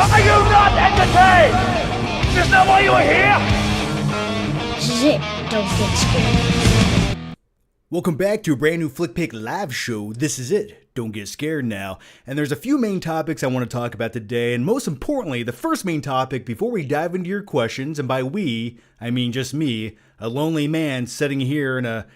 Are you not entertained? Is that why you are here? This is it. Don't get scared. Welcome back to a brand new Flick Pick live show. This is it. Don't get scared now. And there's a few main topics I want to talk about today. And most importantly, the first main topic before we dive into your questions, and by we, I mean just me, a lonely man sitting here in a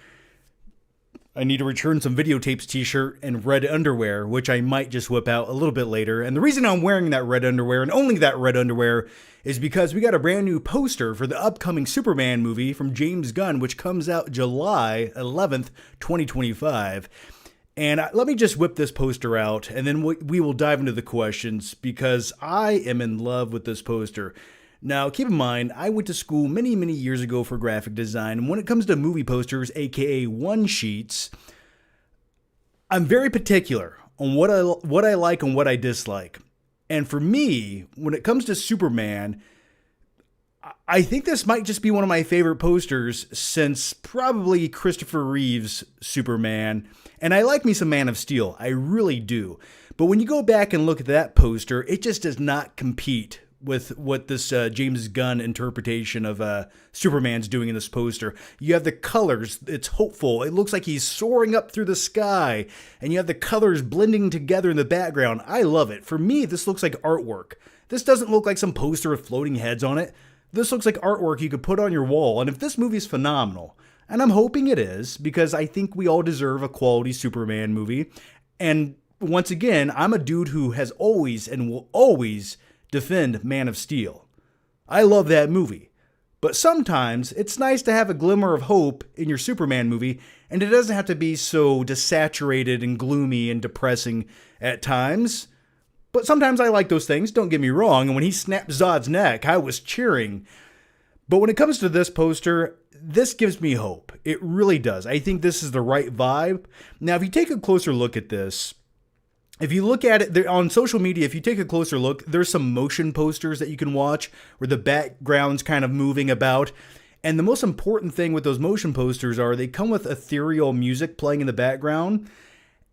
I need to return some videotapes t-shirt and red underwear, which I might just whip out a little bit later. And the reason I'm wearing that red underwear, and only that red underwear, is because we got a brand new poster for the upcoming Superman movie from James Gunn, which comes out July 11th, 2025. And let me just whip this poster out, and then we will dive into the questions, because I am in love with this poster. Now, keep in mind, I went to school many, many years ago for graphic design, and when it comes to movie posters, aka one-sheets, I'm very particular on what I like and what I dislike. And for me, when it comes to Superman, I think this might just be one of my favorite posters since probably Christopher Reeve's Superman. And I like me some Man of Steel, I really do. But when you go back and look at that poster, it just does not compete with what this James Gunn interpretation of Superman's doing in this poster. You have the colors, it's hopeful, it looks like he's soaring up through the sky, and you have the colors blending together in the background. I love it. For me, this looks like artwork. This doesn't look like some poster with floating heads on it. This looks like artwork you could put on your wall, and if this movie's phenomenal, and I'm hoping it is, because I think we all deserve a quality Superman movie, and once again, I'm a dude who has always and will always defend Man of Steel. I love that movie. But sometimes it's nice to have a glimmer of hope in your Superman movie, and it doesn't have to be so desaturated and gloomy and depressing at times. But sometimes I like those things, don't get me wrong, and when he snapped Zod's neck, I was cheering. But when it comes to this poster, this gives me hope. It really does. I think this is the right vibe. Now, if you take a closer look at this, if you look at it on social media, if you take a closer look, there's some motion posters that you can watch where the background's kind of moving about. And the most important thing with those motion posters are they come with ethereal music playing in the background.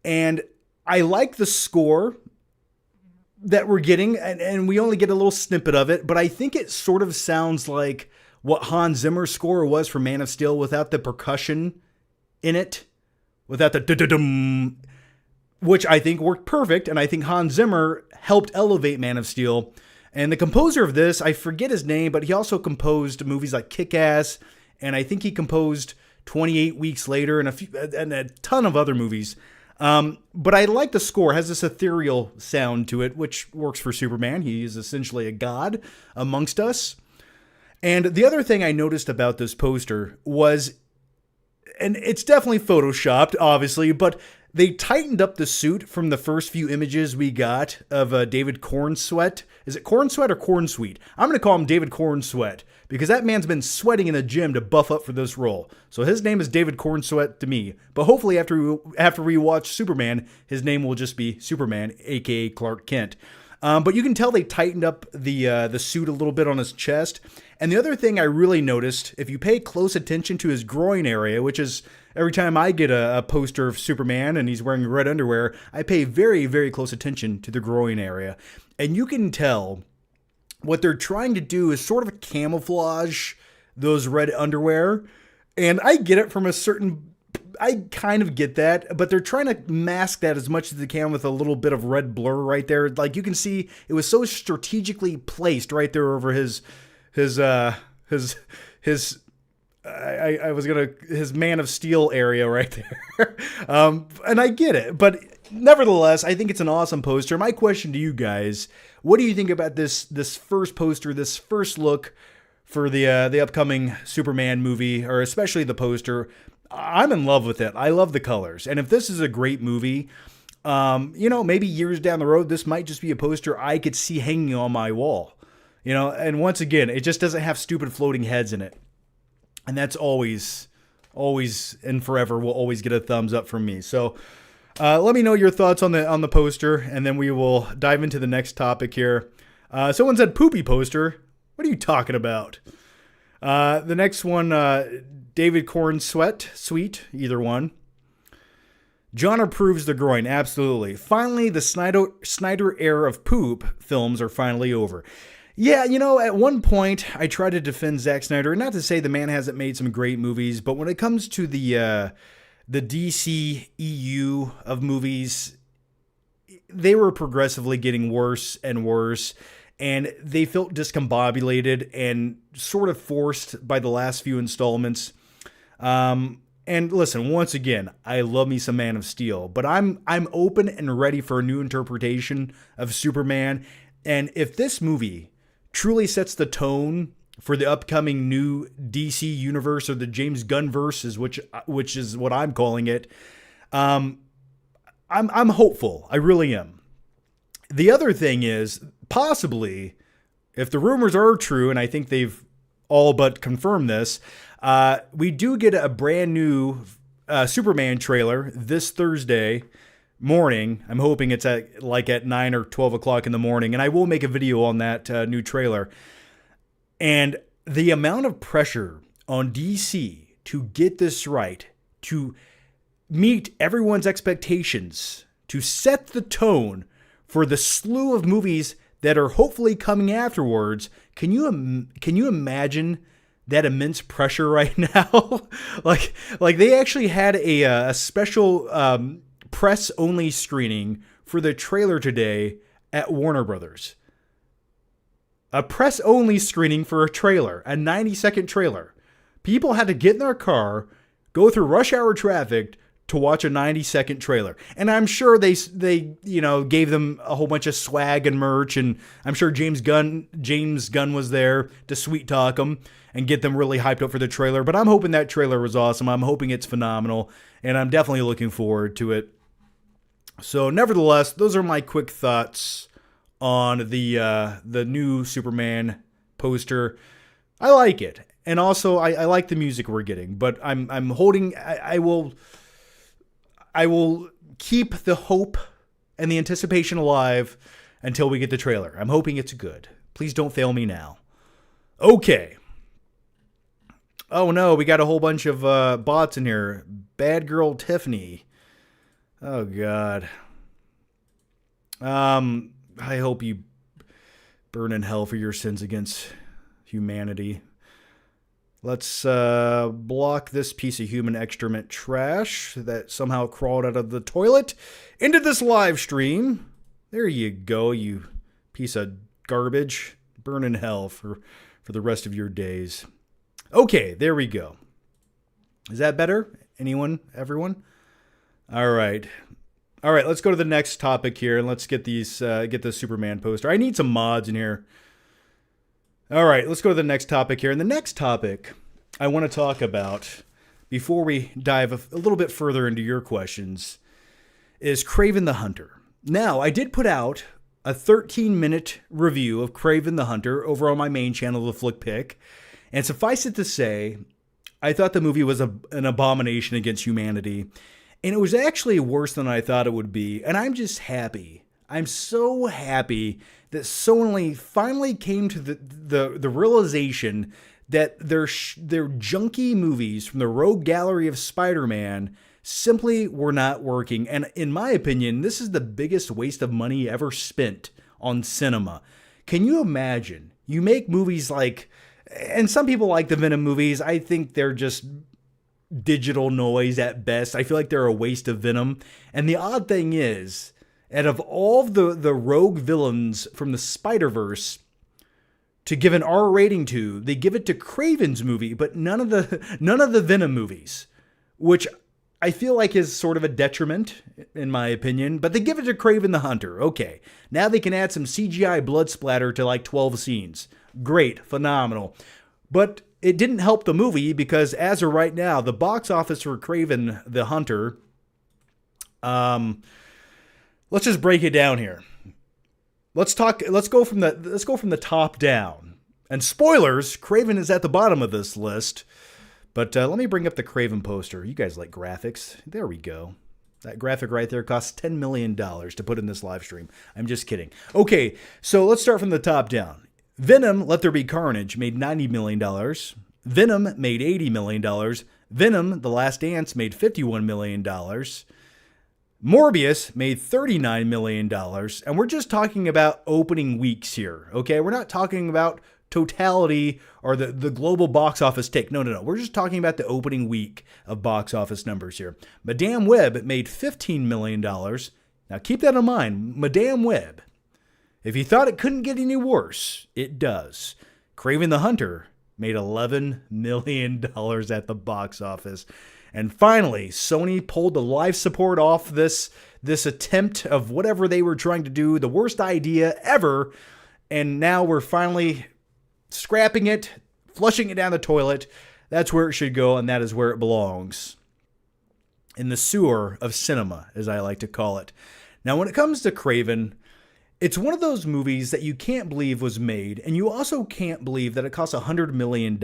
And I like the score that we're getting, and we only get a little snippet of it, but I think it sort of sounds like what Hans Zimmer's score was for Man of Steel without the percussion in it, without the da-da-dum, which I think worked perfect, and I think Hans Zimmer helped elevate Man of Steel. And the composer of this, I forget his name, but he also composed movies like Kick-Ass, and I think he composed 28 Weeks Later and a ton of other movies. But I like the score. It has this ethereal sound to it, which works for Superman. He is essentially a god amongst us. And the other thing I noticed about this poster was, and it's definitely photoshopped, obviously, but they tightened up the suit from the first few images we got of David Cornsweet. Is it Cornsweet or Cornsweet? I'm going to call him David Cornsweet because that man's been sweating in the gym to buff up for this role. So his name is David Cornsweet to me. But hopefully after we watch Superman, his name will just be Superman, aka Clark Kent. But you can tell they tightened up the suit a little bit on his chest. And the other thing I really noticed, if you pay close attention to his groin area, which is every time I get a poster of Superman and he's wearing red underwear, I pay very, very close attention to the groin area. And you can tell what they're trying to do is sort of camouflage those red underwear. And I get it from I kind of get that, but they're trying to mask that as much as they can with a little bit of red blur right there. Like you can see it was so strategically placed right there over his Man of Steel area right there. And I get it, but nevertheless, I think it's an awesome poster. My question to you guys, what do you think about this first poster, this first look for the upcoming Superman movie, or especially the poster? I'm in love with it. I love the colors. And if this is a great movie, maybe years down the road, this might just be a poster I could see hanging on my wall. And once again, it just doesn't have stupid floating heads in it. And that's always and forever will always get a thumbs up from me. So let me know your thoughts on the poster, and then we will dive into the next topic here. Someone said poopy poster. What are you talking about? The next one, David Cornsweet, sweet, either one. John approves the groin, absolutely. Finally, the Snyder era of poop films are finally over. Yeah, at one point, I tried to defend Zack Snyder. Not to say the man hasn't made some great movies, but when it comes to the DC EU of movies, they were progressively getting worse and worse, and they felt discombobulated and sort of forced by the last few installments. And listen, once again, I love me some Man of Steel, but I'm open and ready for a new interpretation of Superman. And if this movie truly sets the tone for the upcoming new DC universe, or the James Gunn verse, which is what I'm calling it, I'm hopeful. I really am. The other thing is, possibly, if the rumors are true, and I think they've all but confirmed this, we do get a brand new Superman trailer this Thursday morning. I'm hoping it's at 9 or 12 o'clock in the morning, and I will make a video on that new trailer. And the amount of pressure on DC to get this right, to meet everyone's expectations, to set the tone for the slew of movies that are hopefully coming afterwards. Can you imagine that immense pressure right now? like they actually had a special press only screening for the trailer today at Warner Brothers. A press only screening for a trailer, a 90-second trailer. People had to get in their car, go through rush hour traffic to watch a 90-second trailer. And I'm sure they gave them a whole bunch of swag and merch, and I'm sure James Gunn was there to sweet talk them and get them really hyped up for the trailer. But I'm hoping that trailer was awesome. I'm hoping it's phenomenal, and I'm definitely looking forward to it. So nevertheless, those are my quick thoughts on the new Superman poster. I like it. And also I like the music we're getting, but I'm holding, I will keep the hope and the anticipation alive until we get the trailer. I'm hoping it's good. Please don't fail me now. Okay. Oh no, we got a whole bunch of bots in here. Bad girl Tiffany. Oh God. I hope you burn in hell for your sins against humanity. Let's block this piece of human excrement trash that somehow crawled out of the toilet into this live stream. There you go, you piece of garbage. Burn in hell for the rest of your days. Okay, there we go. Is that better? Anyone? Everyone? All right. Let's go to the next topic here, and let's get the Superman poster. I need some mods in here. All right, let's go to the next topic here. And the next topic I want to talk about, before we dive a little bit further into your questions, is Kraven the Hunter. Now, I did put out a 13-minute review of Kraven the Hunter over on my main channel, The Flick Pick. And suffice it to say, I thought the movie was an abomination against humanity. And it was actually worse than I thought it would be. And I'm just happy. I'm so happy that Sony finally came to the realization that their junky movies from the rogue gallery of Spider-Man simply were not working. And in my opinion, this is the biggest waste of money ever spent on cinema. Can you imagine? You make movies like, and some people like the Venom movies. I think they're just digital noise at best. I feel like they're a waste of Venom. And the odd thing is, out of all the rogue villains from the Spider-Verse to give an R rating to, they give it to Kraven's movie, but none of the Venom movies, which I feel like is sort of a detriment in my opinion. But they give it to Kraven the Hunter. Okay, now they can add some CGI blood splatter to like 12 scenes. Great, phenomenal. But it didn't help the movie, because as of right now, the box office for Kraven the Hunter, let's just break it down here. Let's go from the top down. And spoilers, Kraven is at the bottom of this list. But let me bring up the Kraven poster. You guys like graphics? There we go. That graphic right there costs $10 million to put in this live stream. I'm just kidding. Okay, so let's start from the top down. Venom, Let There Be Carnage, made $90 million. Venom made $80 million. Venom, The Last Dance, made $51 million. Morbius made $39 million, and we're just talking about opening weeks here, okay? We're not talking about totality or the global box office take. No. We're just talking about the opening week of box office numbers here. Madame Web made $15 million. Now keep that in mind, Madame Web. If you thought it couldn't get any worse, it does. Kraven the Hunter made $11 million at the box office. And finally, Sony pulled the life support off this attempt of whatever they were trying to do, the worst idea ever. And now we're finally scrapping it, flushing it down the toilet. That's where it should go, and that is where it belongs. In the sewer of cinema, as I like to call it. Now, when it comes to Kraven, it's one of those movies that you can't believe was made, and you also can't believe that it cost $100 million.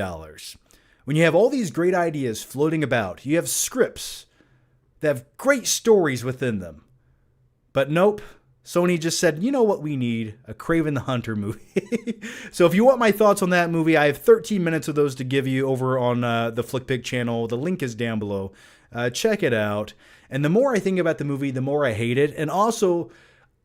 When you have all these great ideas floating about, you have scripts that have great stories within them. But nope, Sony just said, you know what we need? A Kraven the Hunter movie. So if you want my thoughts on that movie, I have 13 minutes of those to give you over on the FlickPick channel. The link is down below. Check it out. And the more I think about the movie, the more I hate it. And also,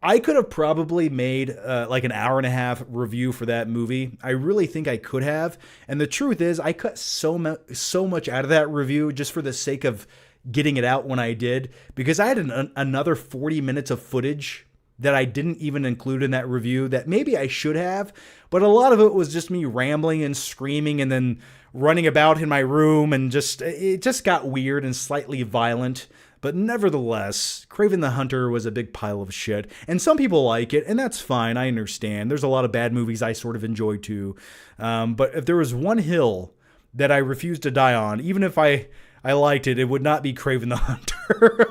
I could have probably made like an hour and a half review for that movie. I really think I could have. And the truth is, I cut so much out of that review just for the sake of getting it out when I did. Because I had another 40 minutes of footage that I didn't even include in that review that maybe I should have. But a lot of it was just me rambling and screaming and then running about in my room. And it just got weird and slightly violent. But nevertheless, Kraven the Hunter was a big pile of shit. And some people like it, and that's fine. I understand. There's a lot of bad movies I sort of enjoy too. But if there was one hill that I refused to die on, even if I liked it, it would not be Kraven the Hunter.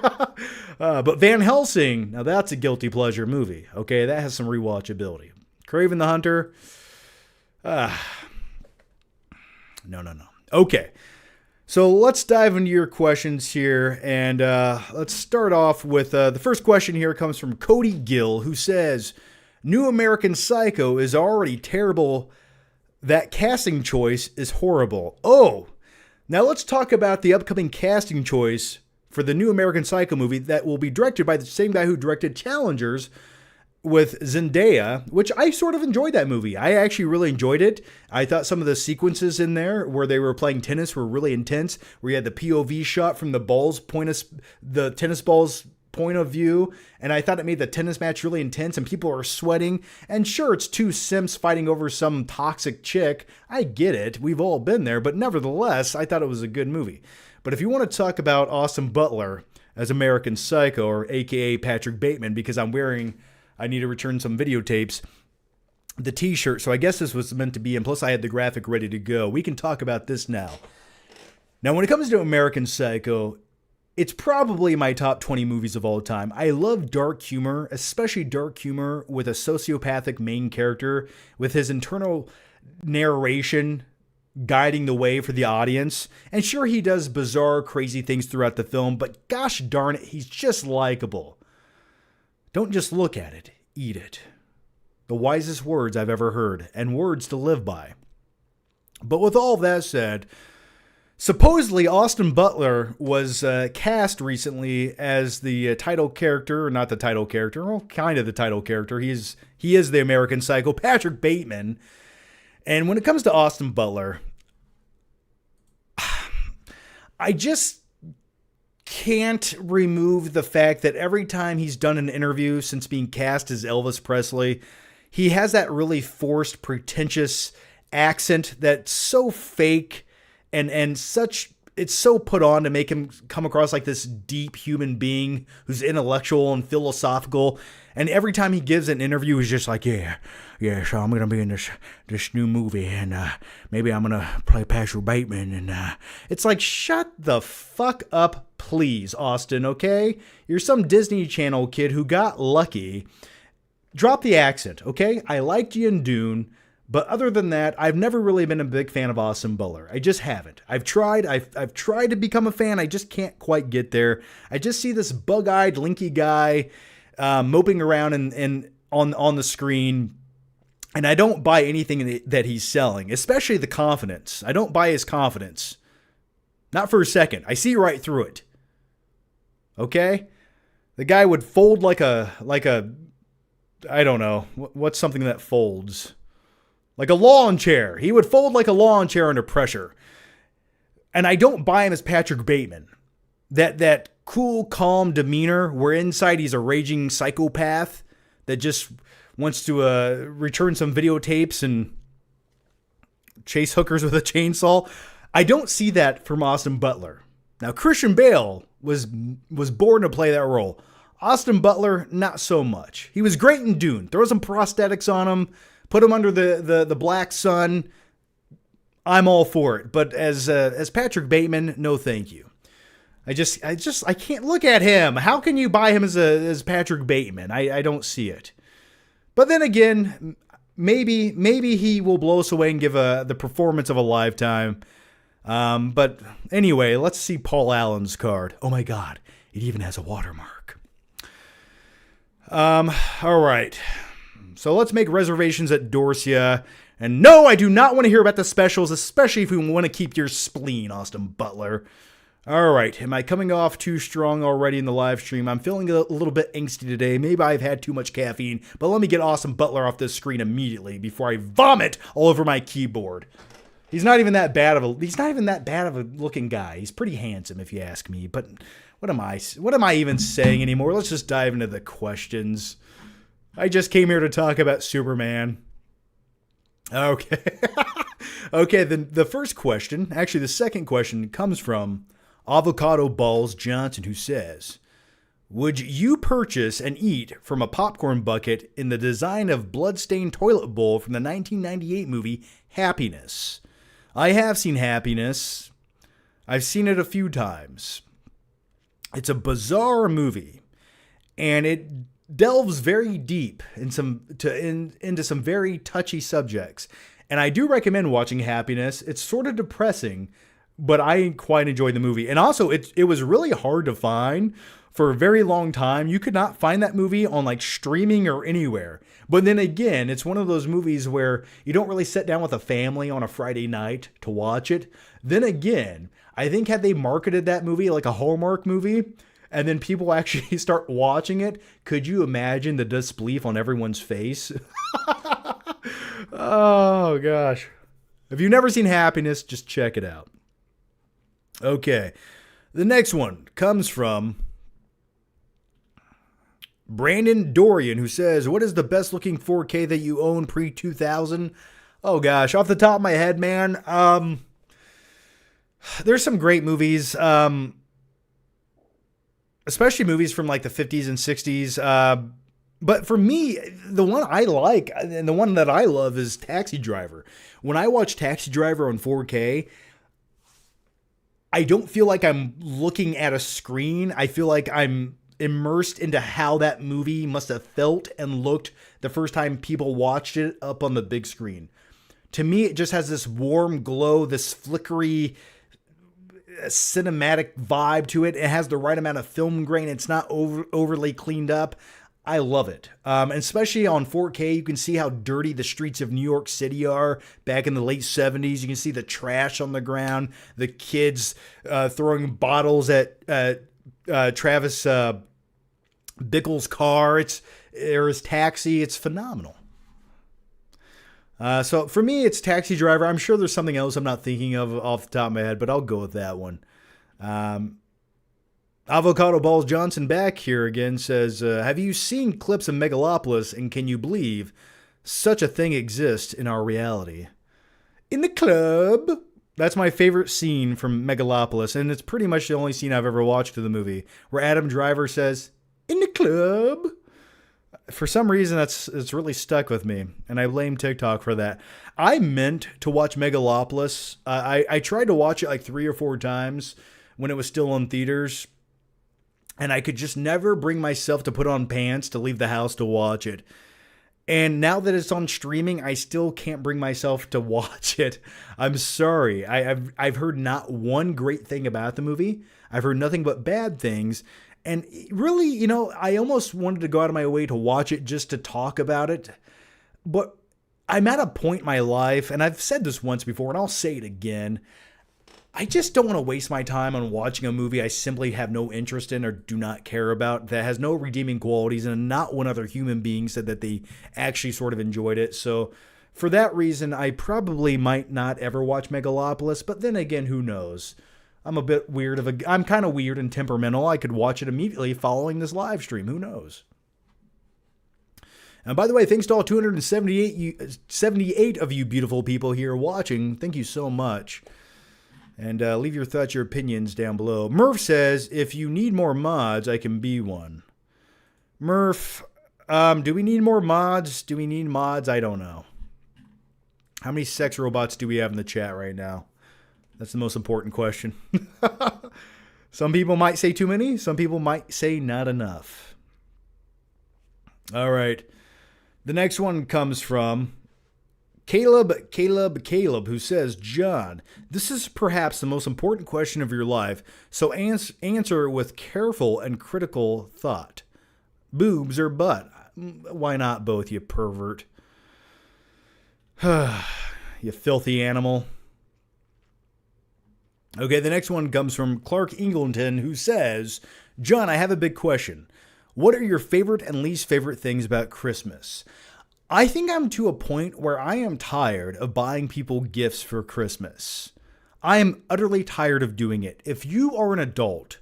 But Van Helsing, now that's a guilty pleasure movie. Okay, that has some rewatchability. Kraven the Hunter, no. Okay. So let's dive into your questions here, and let's start off with the first question here comes from Cody Gill, who says, New American Psycho is already terrible. That casting choice is horrible. Oh, now let's talk about the upcoming casting choice for the New American Psycho movie that will be directed by the same guy who directed Challengers, with Zendaya, which I sort of enjoyed that movie. I actually really enjoyed it. I thought some of the sequences in there where they were playing tennis were really intense, where you had the POV shot from the tennis ball's point of view, and I thought it made the tennis match really intense, and people are sweating. And sure, it's two simps fighting over some toxic chick. I get it. We've all been there, but nevertheless, I thought it was a good movie. But if you want to talk about Austin Butler as American Psycho, or AKA Patrick Bateman, because I need to return some videotapes, the t-shirt, so I guess this was meant to be, and plus I had the graphic ready to go. We can talk about this now. Now, when it comes to American Psycho, it's probably my top 20 movies of all time. I love dark humor, especially dark humor with a sociopathic main character, with his internal narration guiding the way for the audience. And sure, he does bizarre, crazy things throughout the film, but gosh darn it, he's just likable. Don't just look at it, eat it. The wisest words I've ever heard, and words to live by. But with all that said, supposedly Austin Butler was cast recently as the title character, or not the title character, well, kind of the title character. He is the American Psycho, Patrick Bateman. And when it comes to Austin Butler, I just can't remove the fact that every time he's done an interview since being cast as Elvis Presley, he has that really forced, pretentious accent that's so fake and such. It's so put on to make him come across like this deep human being who's intellectual and philosophical. And every time he gives an interview, he's just like, yeah, so I'm going to be in this new movie, and maybe I'm going to play Patrick Bateman. And it's like, shut the fuck up, please, Austin, okay? You're some Disney Channel kid who got lucky. Drop the accent, okay? I liked you in Dune, but other than that, I've never really been a big fan of Austin Butler. I just haven't. I've tried to become a fan. I just can't quite get there. I just see this bug-eyed, linky guy moping around and on the screen, and I don't buy anything that he's selling, especially the confidence. I don't buy his confidence. Not for a second. I see right through it. Okay? The guy would fold like a I don't know, what's something that folds? Like a lawn chair. He would fold like a lawn chair under pressure. And I don't buy him as Patrick Bateman. That cool, calm demeanor where inside he's a raging psychopath that just wants to return some videotapes and chase hookers with a chainsaw. I don't see that from Austin Butler. Now, Christian Bale was born to play that role. Austin Butler, not so much. He was great in Dune. Throw some prosthetics on him, put him under the black sun. I'm all for it. But as Patrick Bateman, no thank you. I can't look at him. How can you buy him as Patrick Bateman? I don't see it. But then again, maybe he will blow us away and give the performance of a lifetime. But anyway, let's see Paul Allen's card. Oh my God, it even has a watermark. All right. So let's make reservations at Dorsia. And no, I do not want to hear about the specials, especially if we want to keep your spleen, Austin Butler. All right. Am I coming off too strong already in the live stream? I'm feeling a little bit angsty today. Maybe I've had too much caffeine, but let me get Austin Butler off this screen immediately before I vomit all over my keyboard. He's not even that bad of a looking guy. He's pretty handsome if you ask me, but what am I even saying anymore? Let's just dive into the questions. I just came here to talk about Superman. Okay. Okay, then the first question, actually the second question, comes from Avocado Balls Johnson, who says, would you purchase and eat from a popcorn bucket in the design of bloodstained toilet bowl from the 1998 movie Happiness? I have seen Happiness. I've seen it a few times. It's a bizarre movie, and it delves very deep into some very touchy subjects. And I do recommend watching Happiness. It's sort of depressing, but I quite enjoyed the movie. And also, it was really hard to find for a very long time. You could not find that movie on like streaming or anywhere. But then again, it's one of those movies where you don't really sit down with a family on a Friday night to watch it. Then again, I think had they marketed that movie like a Hallmark movie, and then people actually start watching it, could you imagine the disbelief on everyone's face? Oh, gosh. If you've never seen Happiness, just check it out. Okay. The next one comes from Brandon Dorian, who says, what is the best looking 4K that you own pre-2000? Oh, gosh. Off the top of my head, man, there's some great movies, especially movies from like the 50s and 60s. But for me, the one I like and the one that I love is Taxi Driver. When I watch Taxi Driver on 4K, I don't feel like I'm looking at a screen. I feel like I'm immersed into how that movie must have felt and looked the first time people watched it up on the big screen. To me, it just has this warm glow, this flickery cinematic vibe to it. It has the right amount of film grain. It's not overly cleaned up. I love it. And especially on 4K, you can see how dirty the streets of New York City are back in the late 70s. You can see the trash on the ground, the kids throwing bottles at Travis Bickle's car. Or his taxi. It's phenomenal. So for me, it's Taxi Driver. I'm sure there's something else I'm not thinking of off the top of my head, but I'll go with that one. Avocado Balls Johnson back here again says, have you seen clips of Megalopolis, and can you believe such a thing exists in our reality? In the club. That's my favorite scene from Megalopolis, and it's pretty much the only scene I've ever watched of the movie, where Adam Driver says, in the club. For some reason, it's really stuck with me, and I blame TikTok for that. I meant to watch Megalopolis. I tried to watch it like 3 or 4 times when it was still in theaters, and I could just never bring myself to put on pants to leave the house to watch it. And now that it's on streaming, I still can't bring myself to watch it. I'm sorry. I've heard not one great thing about the movie. I've heard nothing but bad things. And really, I almost wanted to go out of my way to watch it just to talk about it. But I'm at a point in my life, and I've said this once before, and I'll say it again. I just don't want to waste my time on watching a movie I simply have no interest in or do not care about, that has no redeeming qualities, and not one other human being said that they actually sort of enjoyed it. So for that reason, I probably might not ever watch Megalopolis, but then again, who knows? I'm kind of weird and temperamental. I could watch it immediately following this live stream. Who knows? And by the way, thanks to all 278 of you beautiful people here watching. Thank you so much. And leave your thoughts, your opinions down below. Murph says, if you need more mods, I can be one. Murph, do we need more mods? Do we need mods? I don't know. How many sex robots do we have in the chat right now? That's the most important question. Some people might say too many. Some people might say not enough. All right. The next one comes from Caleb, who says, John, this is perhaps the most important question of your life, so answer with careful and critical thought. Boobs or butt? Why not both, you pervert? You filthy animal. Okay, the next one comes from Clark Ingleton, who says, John, I have a big question. What are your favorite and least favorite things about Christmas? I think I'm to a point where I am tired of buying people gifts for Christmas. I am utterly tired of doing it. If you are an adult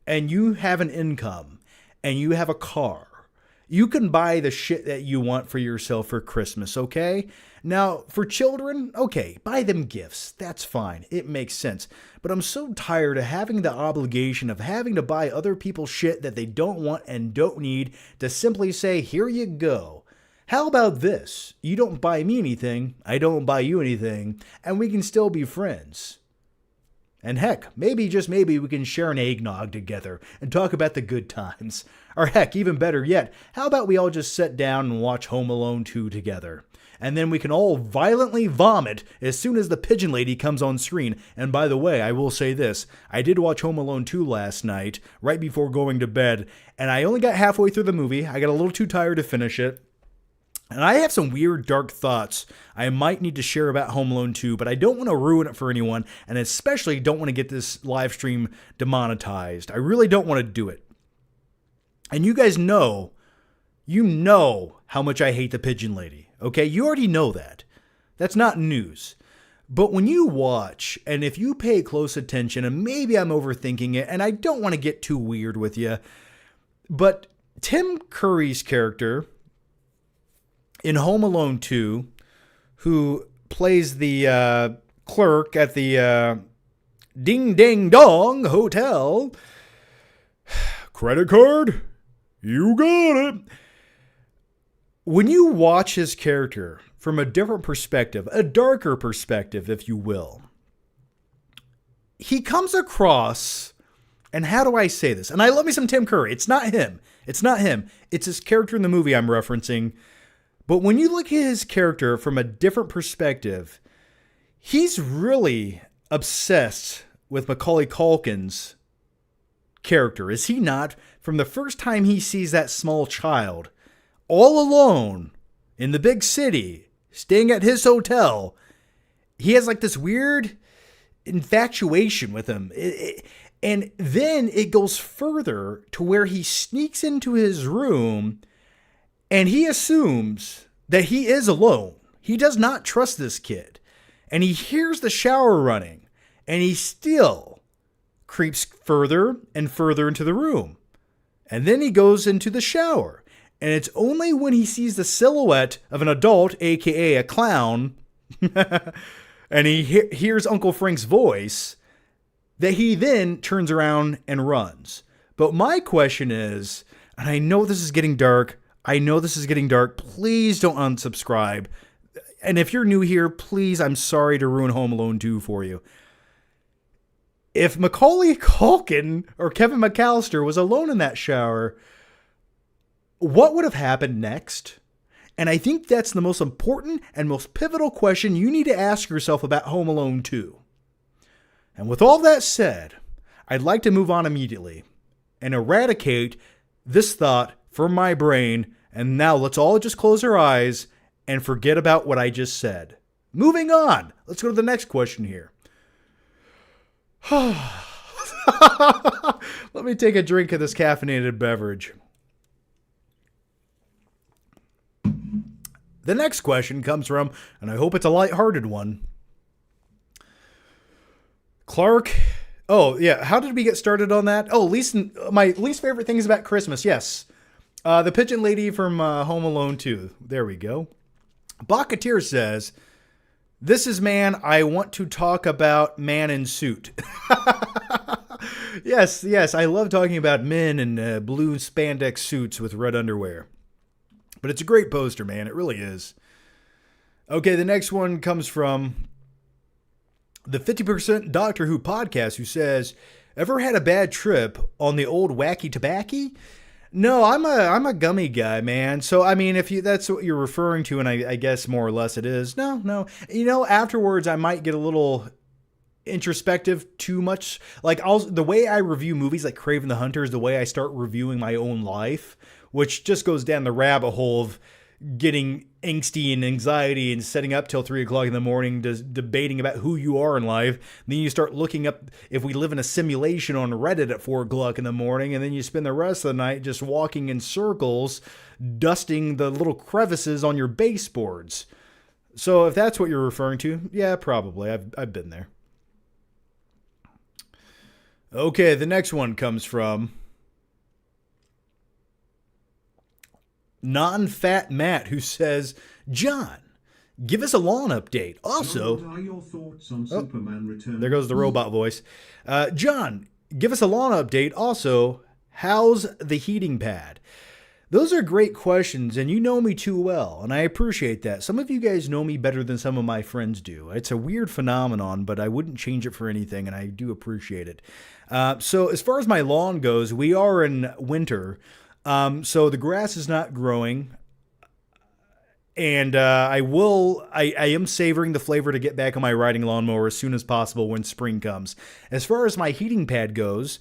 and you have an income and you have a car, you can buy the shit that you want for yourself for Christmas, okay? Now, for children, okay, buy them gifts. That's fine. It makes sense. But I'm so tired of having the obligation of having to buy other people shit that they don't want and don't need to simply say, here you go. How about this? You don't buy me anything, I don't buy you anything, and we can still be friends. And heck, maybe, just maybe, we can share an eggnog together and talk about the good times. Or heck, even better yet, how about we all just sit down and watch Home Alone 2 together? And then we can all violently vomit as soon as the pigeon lady comes on screen. And by the way, I will say this. I did watch Home Alone 2 last night, right before going to bed, and I only got halfway through the movie. I got a little too tired to finish it. And I have some weird, dark thoughts I might need to share about Home Alone 2, but I don't want to ruin it for anyone, and especially don't want to get this live stream demonetized. I really don't want to do it. And you guys know, how much I hate the pigeon lady, okay? You already know that. That's not news. But when you watch, and if you pay close attention, and maybe I'm overthinking it, and I don't want to get too weird with you, but Tim Curry's character in Home Alone 2, who plays the clerk at the Ding Ding Dong Hotel. Credit card? You got it. When you watch his character from a different perspective, a darker perspective, if you will, he comes across, and how do I say this? And I love me some Tim Curry. It's not him. It's his character in the movie I'm referencing. But when you look at his character from a different perspective, he's really obsessed with Macaulay Culkin's character, is he not? From the first time he sees that small child all alone in the big city, staying at his hotel, he has like this weird infatuation with him. And then it goes further to where he sneaks into his room and he assumes that he is alone. He does not trust this kid. And he hears the shower running. And he still creeps further and further into the room. And then he goes into the shower. And it's only when he sees the silhouette of an adult, a.k.a. a clown, and he hears Uncle Frank's voice, that he then turns around and runs. But my question is, and I know this is getting dark, please don't unsubscribe. And if you're new here, please, I'm sorry to ruin Home Alone 2 for you. If Macaulay Culkin or Kevin McAllister was alone in that shower, what would have happened next? And I think that's the most important and most pivotal question you need to ask yourself about Home Alone 2. And with all that said, I'd like to move on immediately and eradicate this thought from my brain. And now let's all just close our eyes and forget about what I just said. Moving on. Let's go to the next question here. Let me take a drink of this caffeinated beverage. The next question comes from, and I hope it's a lighthearted one, Clark. Oh, yeah. How did we get started on that? Oh, my least favorite things about Christmas. Yes. The pigeon lady from Home Alone 2. There we go. Bakatir says, "This is man. I want to talk about man in suit." Yes. I love talking about men in blue spandex suits with red underwear. But it's a great poster, man. It really is. Okay, the next one comes from the 50% Doctor Who podcast, who says, "Ever had a bad trip on the old wacky tobacco?" No, I'm a gummy guy, man. So, I mean, if that's what you're referring to, and I guess more or less it is. No. Afterwards, I might get a little introspective too much. Like, the way I review movies like Kraven the Hunter is the way I start reviewing my own life, which just goes down the rabbit hole of getting angsty and anxiety and setting up till 3 o'clock in the morning, debating about who you are in life. And then you start looking up if we live in a simulation on Reddit at 4 o'clock in the morning. And then you spend the rest of the night just walking in circles, dusting the little crevices on your baseboards. So if that's what you're referring to, yeah, probably. I've been there. Okay, the next one comes from Non-Fat Matt, who says, "John, give us a lawn update. Also," what are your thoughts on Superman Return? There goes the robot voice. "John, give us a lawn update. Also, how's the heating pad?" Those are great questions, and you know me too well, and I appreciate that. Some of you guys know me better than some of my friends do. It's a weird phenomenon, but I wouldn't change it for anything, and I do appreciate it. So as far as my lawn goes, we are in winter. So the grass is not growing, and I am savoring the flavor to get back on my riding lawnmower as soon as possible when spring comes. As far as my heating pad goes,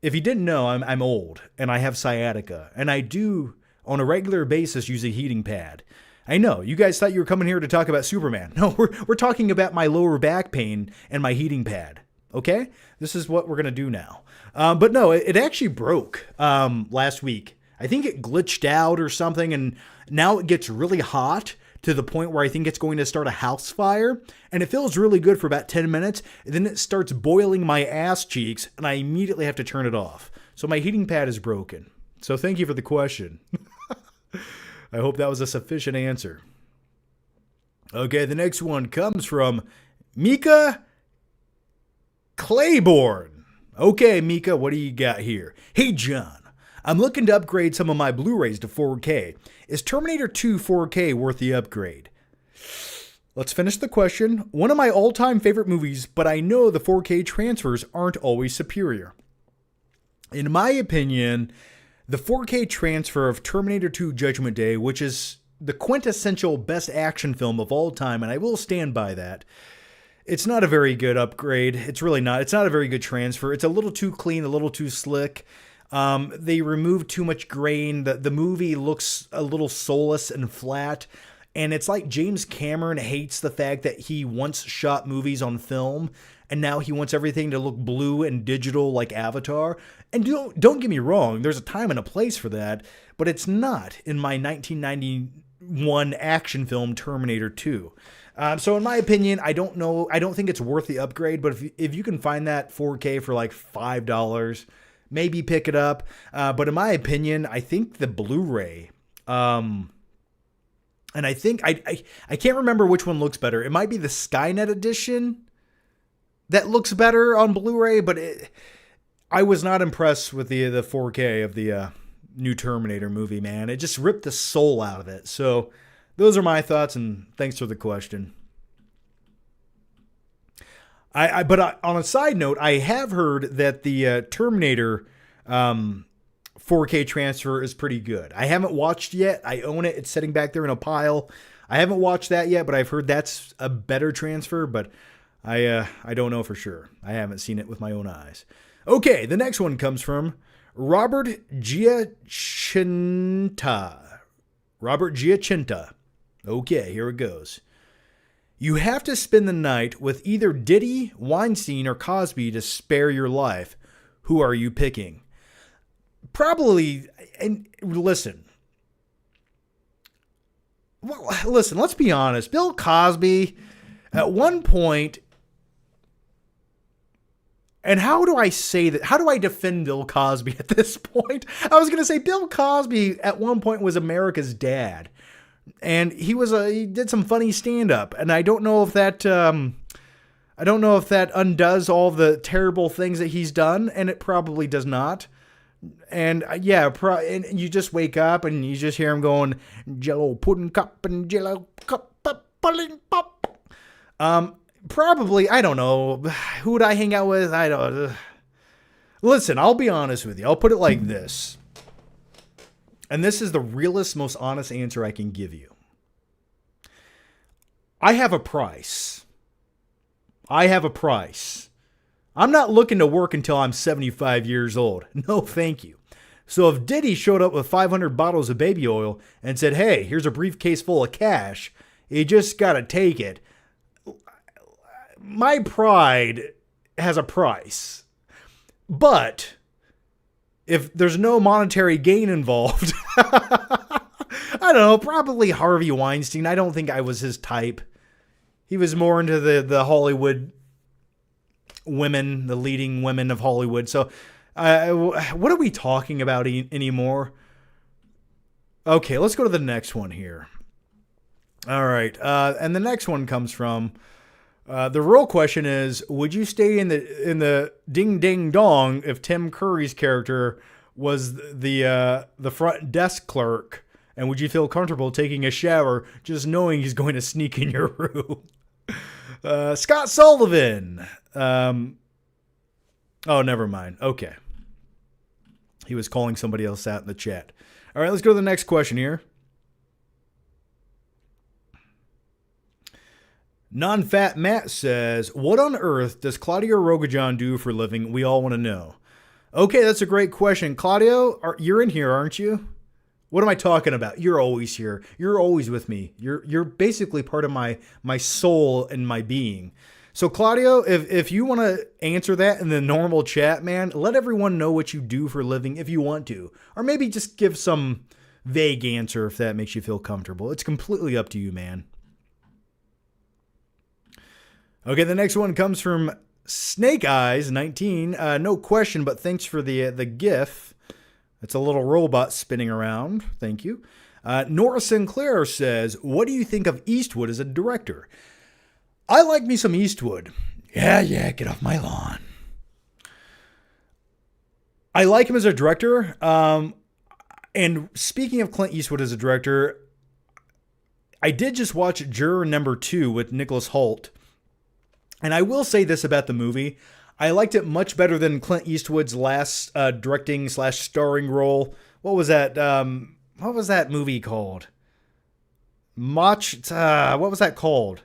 if you didn't know, I'm old and I have sciatica, and I do on a regular basis use a heating pad. I know you guys thought you were coming here to talk about Superman. No, we're talking about my lower back pain and my heating pad. Okay, this is what we're gonna do now. But no, it actually broke last week. I think it glitched out or something, and now it gets really hot to the point where I think it's going to start a house fire, and it feels really good for about 10 minutes, and then it starts boiling my ass cheeks, and I immediately have to turn it off. So my heating pad is broken. So thank you for the question. I hope that was a sufficient answer. Okay, the next one comes from Mika Claiborne. Okay, Mika, what do you got here? "Hey, John, I'm looking to upgrade some of my Blu-rays to 4K. Is Terminator 2 4K worth the upgrade?" Let's finish the question. "One of my all-time favorite movies, but I know the 4K transfers aren't always superior. In my opinion, the 4K transfer of Terminator 2 Judgment Day, which is the quintessential best action film of all time, and I will stand by that, it's not a very good upgrade. It's really not. It's not a very good transfer. It's a little too clean, a little too slick. They removed too much grain. The movie looks a little soulless and flat. And it's like James Cameron hates the fact that he once shot movies on film, and now he wants everything to look blue and digital like Avatar. And don't get me wrong, there's a time and a place for that, but it's not in my 1991 action film Terminator 2. So in my opinion, I don't think it's worth the upgrade, but if you can find that 4K for like $5, maybe pick it up. But in my opinion, I think the Blu-ray, and I think I can't remember which one looks better. It might be the Skynet edition that looks better on Blu-ray, but I was not impressed with the 4K of the new Terminator movie, man. It just ripped the soul out of it. So those are my thoughts, and thanks for the question. But on a side note, I have heard that the Terminator 4K transfer is pretty good. I haven't watched yet. I own it. It's sitting back there in a pile. I haven't watched that yet, but I've heard that's a better transfer, but I don't know for sure. I haven't seen it with my own eyes. Okay, the next one comes from Robert Giacinta. Okay, here it goes. You have to spend the night with either Diddy, Weinstein, or Cosby to spare your life. Who are you picking? Probably, and listen. Well, listen, let's be honest. Bill Cosby, at one point, and how do I say that? How do I defend Bill Cosby at this point? I was going to say Bill Cosby at one point was America's dad. And he did some funny stand-up, and I don't know if that undoes all the terrible things that he's done, and it probably does not. And and you just wake up and you just hear him going, Jello pudding cup and Jello cup pudding pop. Probably, I don't know. Who would I hang out with? I don't. Listen, I'll be honest with you. I'll put it like this. And this is the realest, most honest answer I can give you. I have a price. I'm not looking to work until I'm 75 years old. No, thank you. So if Diddy showed up with 500 bottles of baby oil and said, hey, here's a briefcase full of cash, you just got to take it. My pride has a price. But if there's no monetary gain involved, I don't know, probably Harvey Weinstein. I don't think I was his type. He was more into the Hollywood women, the leading women of Hollywood. So what are we talking about anymore? Okay, let's go to the next one here. All right. And the next one comes from, the real question is, would you stay in the ding ding dong if Tim Curry's character was the front desk clerk? And would you feel comfortable taking a shower just knowing he's going to sneak in your room? Scott Sullivan. Oh, never mind. Okay. He was calling somebody else out in the chat. All right, let's go to the next question here. Non-Fat Matt says, what on earth does Claudio Rogajan do for a living? We all want to know. Okay, that's a great question. Claudio, you're in here, aren't you? What am I talking about? You're always here. You're always with me. You're basically part of my soul and my being. So Claudio, if you want to answer that in the normal chat, man, let everyone know what you do for a living if you want to. Or maybe just give some vague answer if that makes you feel comfortable. It's completely up to you, man. Okay, the next one comes from Snake Eyes 19. No question, but thanks for the GIF. It's a little robot spinning around. Thank you. Nora Sinclair says, what do you think of Eastwood as a director? I like me some Eastwood. Yeah, get off my lawn. I like him as a director. And speaking of Clint Eastwood as a director, I did just watch Juror Number 2 with Nicholas Hoult. And I will say this about the movie. I liked it much better than Clint Eastwood's last directing/starring role. What was that? What was that movie called? What was that called?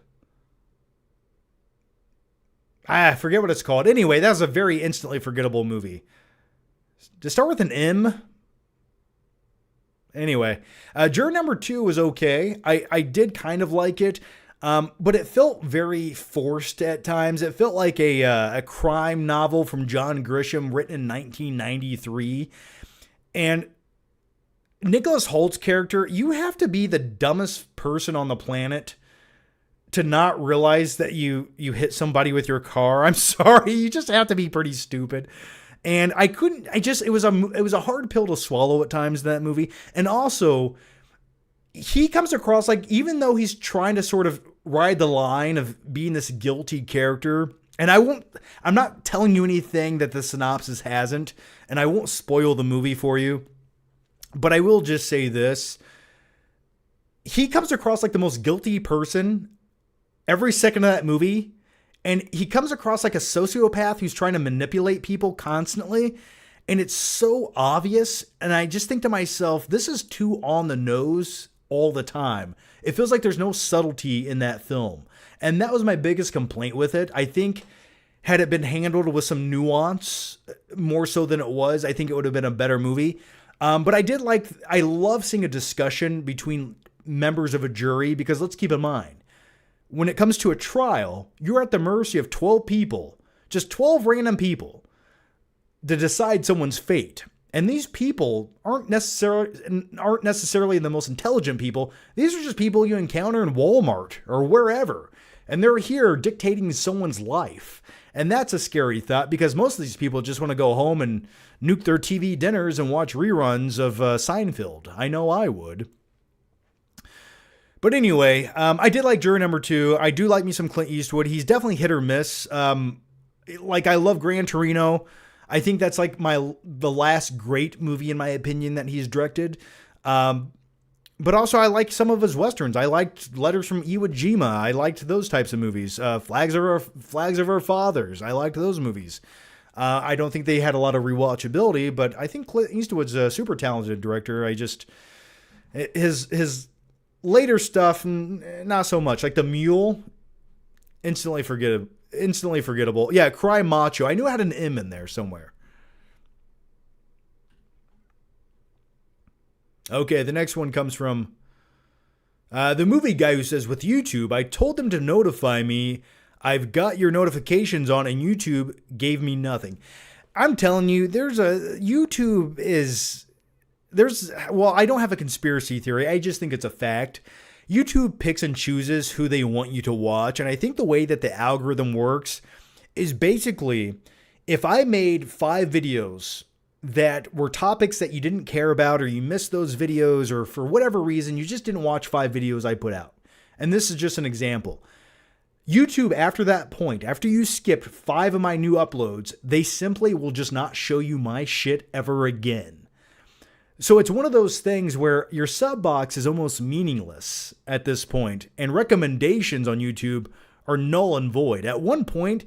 I forget what it's called. Anyway, that was a very instantly forgettable movie. Does it start with an M? Anyway, Juror Number 2 was okay. I did kind of like it. But it felt very forced at times. It felt like a crime novel from John Grisham written in 1993. And Nicholas Holt's character, you have to be the dumbest person on the planet to not realize that you hit somebody with your car. I'm sorry. You just have to be pretty stupid. And it was a hard pill to swallow at times in that movie. And also, he comes across like, even though he's trying to sort of ride the line of being this guilty character, and I'm not telling you anything that the synopsis hasn't, and I won't spoil the movie for you, but I will just say this. He comes across like the most guilty person every second of that movie, and he comes across like a sociopath who's trying to manipulate people constantly, and it's so obvious, and I just think to myself, this is too on the nose all the time. It feels like there's no subtlety in that film. And that was my biggest complaint with it. I think had it been handled with some nuance, more so than it was, I think it would have been a better movie. But I love seeing a discussion between members of a jury, because let's keep in mind, when it comes to a trial, you're at the mercy of 12 people, just 12 random people, to decide someone's fate. And these people aren't necessarily the most intelligent people. These are just people you encounter in Walmart or wherever. And they're here dictating someone's life. And that's a scary thought, because most of these people just want to go home and nuke their TV dinners and watch reruns of Seinfeld. I know I would. But anyway, I did like Juror Number 2. I do like me some Clint Eastwood. He's definitely hit or miss. Like, I love Gran Torino. I think that's like the last great movie, in my opinion, that he's directed. But also, I like some of his westerns. I liked Letters from Iwo Jima. I liked those types of movies. Flags of Our Fathers. I liked those movies. I don't think they had a lot of rewatchability, but I think Clint Eastwood's a super talented director. His later stuff, not so much. Like The Mule, instantly forgettable. Yeah, Cry Macho. I knew it had an M in there somewhere. Okay, the next one comes from the movie guy, who says, with YouTube, I told them to notify me. I've got your notifications on, and YouTube gave me nothing. I'm telling you, I don't have a conspiracy theory. I just think it's a fact. YouTube picks and chooses who they want you to watch. And I think the way that the algorithm works is basically, if I made 5 videos that were topics that you didn't care about, or you missed those videos, or for whatever reason, you just didn't watch 5 videos I put out. And this is just an example. YouTube, after that point, after you skipped 5 of my new uploads, they simply will just not show you my shit ever again. So it's one of those things where your sub box is almost meaningless at this point, and recommendations on YouTube are null and void. At one point,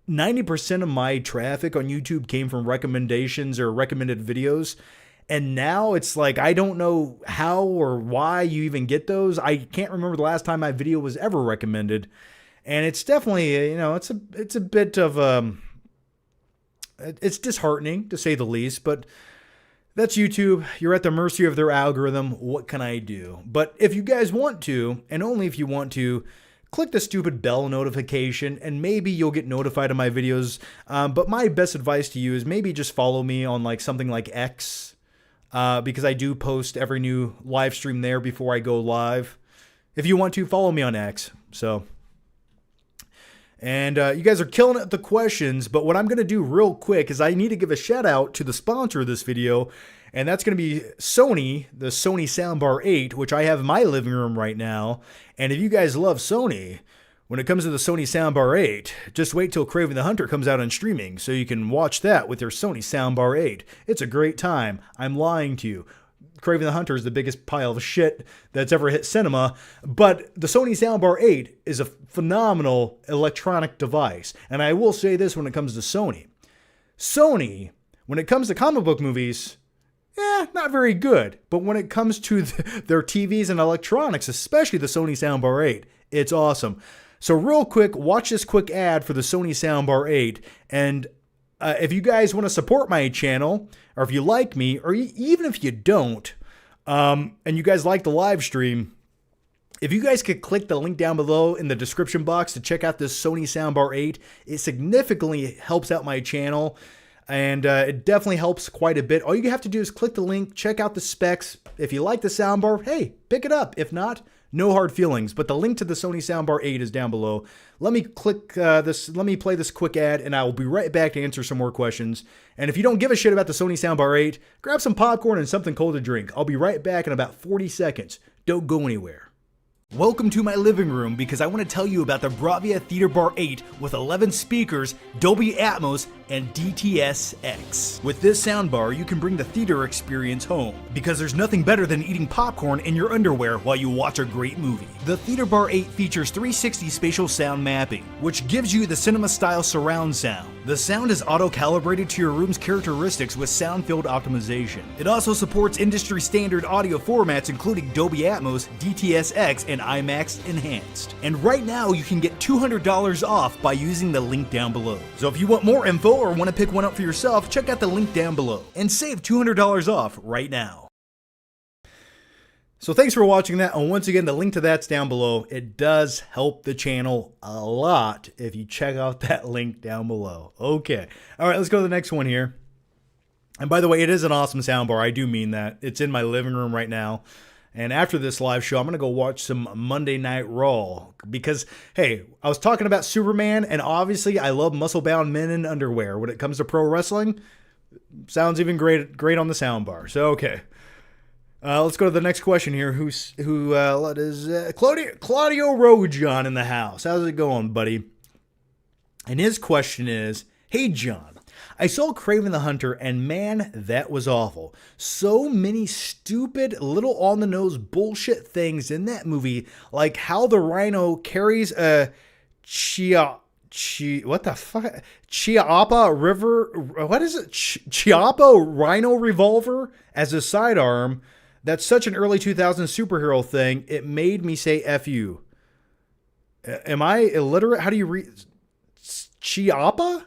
90% of my traffic on YouTube came from recommendations or recommended videos. And now it's like, I don't know how or why you even get those. I can't remember the last time my video was ever recommended. And it's definitely, it's a bit of, it's disheartening to say the least, but that's YouTube. You're at the mercy of their algorithm. What can I do? But if you guys want to, and only if you want to, click the stupid bell notification, and maybe you'll get notified of my videos. But my best advice to you is maybe just follow me on like something like X, because I do post every new live stream there before I go live. If you want to, follow me on X. And you guys are killing it with the questions, but what I'm going to do real quick is I need to give a shout out to the sponsor of this video, and that's going to be Sony, the Sony Soundbar 8, which I have in my living room right now. And if you guys love Sony, when it comes to the Sony Soundbar 8, just wait till Kraven the Hunter comes out on streaming so you can watch that with your Sony Soundbar 8. It's a great time. I'm lying to you. Kraven the Hunter is the biggest pile of shit that's ever hit cinema, but the Sony Soundbar 8 is a phenomenal electronic device. And I will say this when it comes to Sony. Sony, when it comes to comic book movies, not very good. But when it comes to their TVs and electronics, especially the Sony Soundbar 8, it's awesome. So real quick, watch this quick ad for the Sony Soundbar 8, and if you guys want to support my channel, or if you like me, or even if you don't, and you guys like the live stream, if you guys could click the link down below in the description box to check out this Sony Soundbar 8, it significantly helps out my channel, and it definitely helps quite a bit. All you have to do is click the link, check out the specs. If you like the soundbar, hey, pick it up. If not, no hard feelings, but the link to the Sony Soundbar 8 is down below. Let me let me play this quick ad, and I will be right back to answer some more questions. And if you don't give a shit about the Sony Soundbar 8, grab some popcorn and something cold to drink. I'll be right back in about 40 seconds. Don't go anywhere. Welcome to my living room, because I want to tell you about the Bravia Theater Bar 8 with 11 speakers, Dolby Atmos, and DTS-X. With this soundbar, you can bring the theater experience home, because there's nothing better than eating popcorn in your underwear while you watch a great movie. The Theater Bar 8 features 360 spatial sound mapping, which gives you the cinema-style surround sound. The sound is auto-calibrated to your room's characteristics with sound field optimization. It also supports industry-standard audio formats including Dolby Atmos, DTS-X, and IMAX Enhanced. And right now, you can get $200 off by using the link down below. So if you want more info or want to pick one up for yourself, check out the link down below and save $200 off right now. So thanks for watching that. And once again, the link to that's down below. It does help the channel a lot if you check out that link down below. Okay. All right, let's go to the next one here. And by the way, it is an awesome soundbar. I do mean that. It's in my living room right now. And after this live show, I'm going to go watch some Monday Night Raw. Because, hey, I was talking about Superman, and obviously I love muscle-bound men in underwear. When it comes to pro wrestling, sounds even great on the soundbar. So, okay. Let's go to the next question here. What is Claudio Rojan in the house? How's it going, buddy? And his question is, hey, John, I saw Kraven the Hunter, and man, that was awful. So many stupid, little on-the-nose bullshit things in that movie, like how the Rhino carries a Chiappa Rhino revolver as a sidearm. That's such an early 2000s superhero thing. It made me say F you. Am I illiterate? How do you read? Chiappa?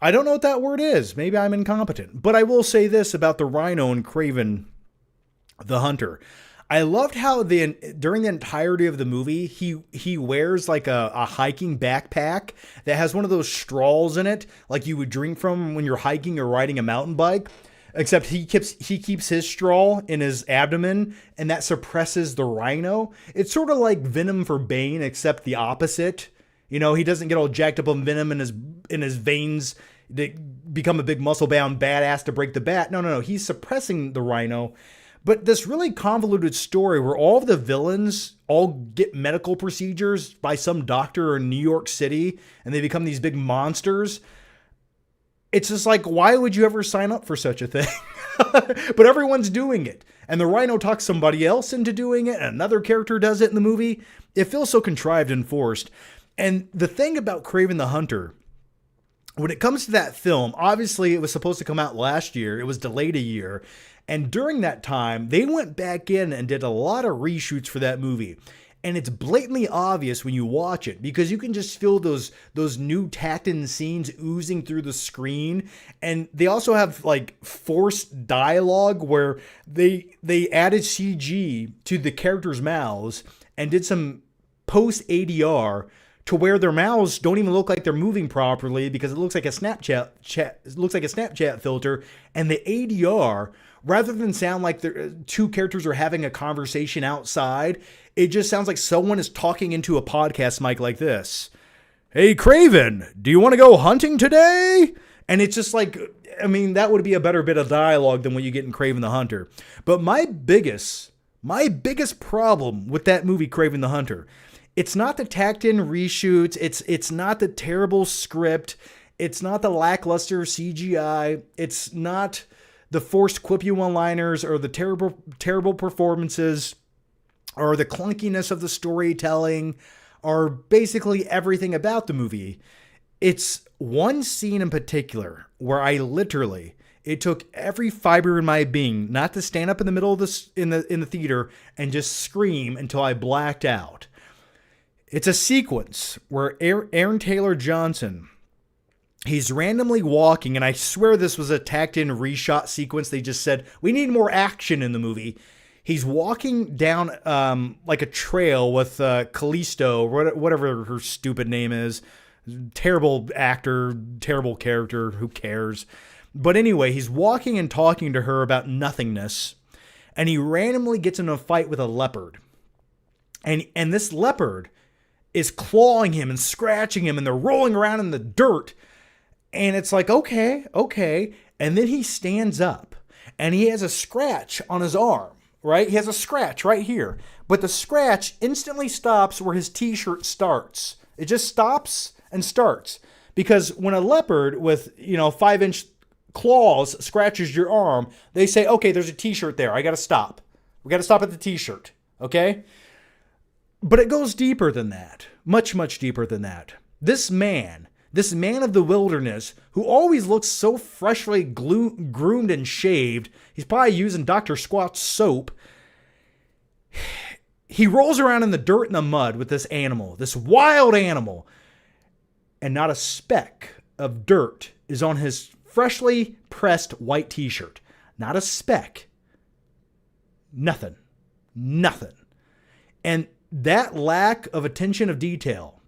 I don't know what that word is. Maybe I'm incompetent. But I will say this about the Rhino and Kraven the Hunter. I loved how during the entirety of the movie, he wears like a hiking backpack that has one of those straws in it, like you would drink from when you're hiking or riding a mountain bike. Except he keeps his straw in his abdomen, and that suppresses the Rhino. It's sort of like Venom for Bane, except the opposite. You know, he doesn't get all jacked up on venom in his veins that become a big muscle-bound badass to break the bat. No. He's suppressing the Rhino. But this really convoluted story where all of the villains all get medical procedures by some doctor in New York City, and they become these big monsters. It's just like, why would you ever sign up for such a thing? But everyone's doing it. And the Rhino talks somebody else into doing it, and another character does it in the movie. It feels so contrived and forced. And the thing about Kraven the Hunter, when it comes to that film, obviously it was supposed to come out last year. It was delayed a year. And during that time, they went back in and did a lot of reshoots for that movie. And it's blatantly obvious when you watch it because you can just feel those new tacked-in scenes oozing through the screen. And they also have like forced dialogue where they added CG to the characters' mouths and did some post ADR to where their mouths don't even look like they're moving properly because it looks like a Snapchat filter, and the ADR, rather than sound like two characters are having a conversation outside, it just sounds like someone is talking into a podcast mic like this. Hey, Kraven, do you want to go hunting today? And it's just like, I mean, that would be a better bit of dialogue than what you get in Kraven the Hunter. But my biggest problem with that movie, Kraven the Hunter, it's not the tacked-in reshoots. It's not the terrible script. It's not the lackluster CGI. It's not the forced quippy one-liners or the terrible performances or the clunkiness of the storytelling or basically everything about the movie. It's one scene in particular where it took every fiber in my being not to stand up in the middle of in the theater and just scream until I blacked out. It's a sequence where Aaron Taylor Johnson, he's randomly walking, and I swear this was a tacked-in reshot sequence. They just said, we need more action in the movie. He's walking down like a trail with Callisto, whatever her stupid name is. Terrible actor, terrible character, who cares? But anyway, he's walking and talking to her about nothingness, and he randomly gets in a fight with a leopard. And this leopard is clawing him and scratching him, and they're rolling around in the dirt. And it's like, okay. And then he stands up, and he has a scratch on his arm, right? He has a scratch right here. But the scratch instantly stops where his t-shirt starts. It just stops and starts. Because when a leopard with, 5-inch claws scratches your arm, they say, okay, there's a t-shirt there. I got to stop. We got to stop at the t-shirt, okay? But it goes deeper than that. Much, much deeper than that. This man of the wilderness, who always looks so freshly groomed and shaved, he's probably using Dr. Squat's soap. He rolls around in the dirt and the mud with this animal, this wild animal, and not a speck of dirt is on his freshly pressed white t-shirt. Not a speck. Nothing. And that lack of attention of detail,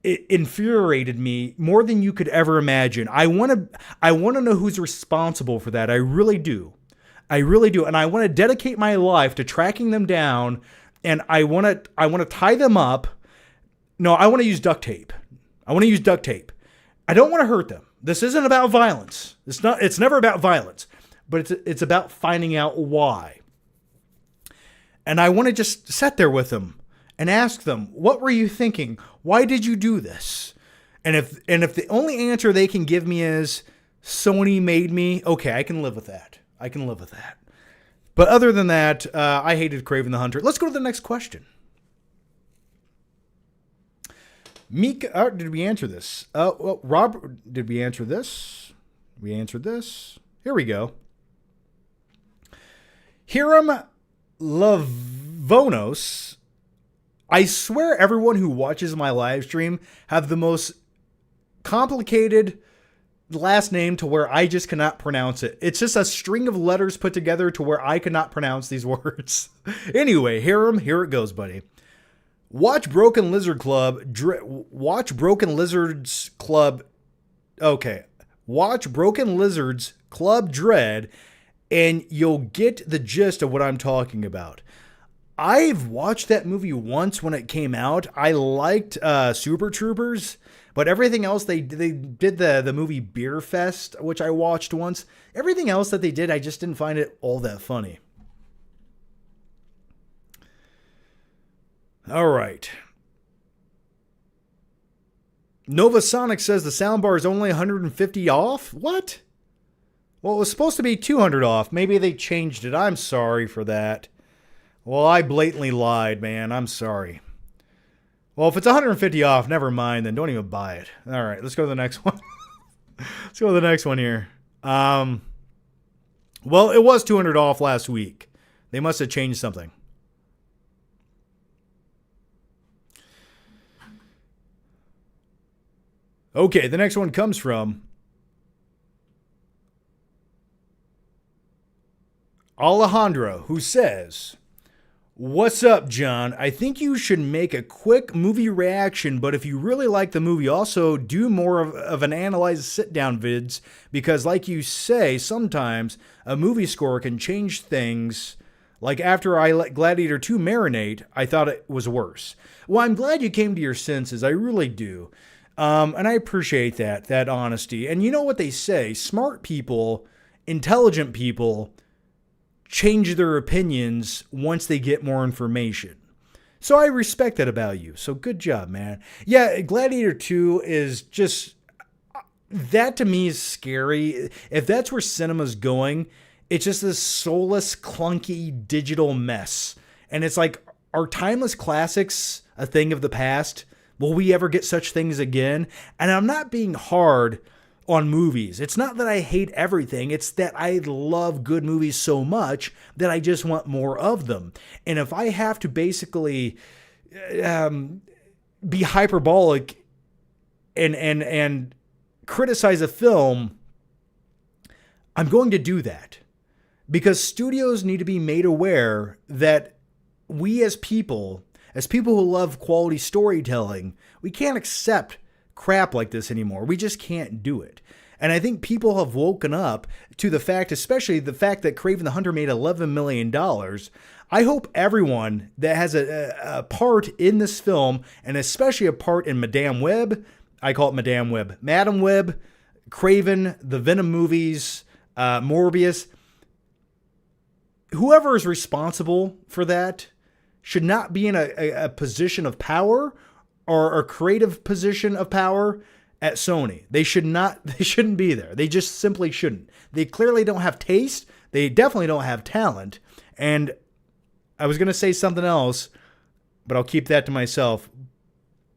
it infuriated me more than you could ever imagine. I want to know who's responsible for that. I really do. And I want to dedicate my life to tracking them down, and I want to tie them up. No, I want to use duct tape. I don't want to hurt them. This isn't about violence. It's never about violence, but it's about finding out why. And I want to just sit there with them and ask them, what were you thinking? Why did you do this? And if the only answer they can give me is Sony made me, okay, I can live with that. But other than that, I hated Kraven the Hunter. Let's go to the next question. Mika, did we answer this? Well, Robert, did we answer this? We answered this. Here we go. Hiram Lavonos. I swear everyone who watches my live stream have the most complicated last name to where I just cannot pronounce it. It's just a string of letters put together to where I cannot pronounce these words. Anyway, Hiram, here it goes, buddy. Watch Broken Lizards Club. Watch Broken Lizards Club Dread, and you'll get the gist of what I'm talking about. I've watched that movie once when it came out. I liked Super Troopers, but everything else they did the movie Beer Fest, which I watched once. Everything else that they did, I just didn't find it all that funny. All right. Nova Sonic says the soundbar is only 150 off? What? Well, it was supposed to be 200 off. Maybe they changed it. I'm sorry for that. Well, I blatantly lied, man. I'm sorry. Well, if it's 150 off, never mind. Then don't even buy it. All right, let's go to the next one. Let's go to the next one here. Well, it was 200 off last week. They must have changed something. Okay, the next one comes from Alejandro, who says, "What's up, John? I think you should make a quick movie reaction, but if you really like the movie, also do more of an analyze sit-down vids, because like you say, sometimes a movie score can change things. Like after I let Gladiator 2 marinate, I thought it was worse." Well, I'm glad you came to your senses. I really do. And I appreciate that honesty. And you know what they say, smart people, intelligent people change their opinions once they get more information. So I respect that about you. So good job, man. Yeah, Gladiator 2 is just, that to me is scary. If that's where cinema's going, it's just this soulless, clunky, digital mess. And it's like, are timeless classics a thing of the past? Will we ever get such things again? And I'm not being hard on movies. It's not that I hate everything. It's that I love good movies so much that I just want more of them. And if I have to basically be hyperbolic and criticize a film, I'm going to do that. Because studios need to be made aware that we as people who love quality storytelling, we can't accept crap like this anymore. We just can't do it. And I think people have woken up to the fact, especially the fact that Kraven the Hunter made $11 million. I hope everyone that has a part in this film, and especially a part in Madame Web, I call it Madame Web, Madam Web, Kraven, the Venom movies, Morbius, whoever is responsible for that should not be in a position of power or a creative position of power at Sony. They shouldn't be there. They just simply shouldn't. They clearly don't have taste. They definitely don't have talent. And I was going to say something else, but I'll keep that to myself.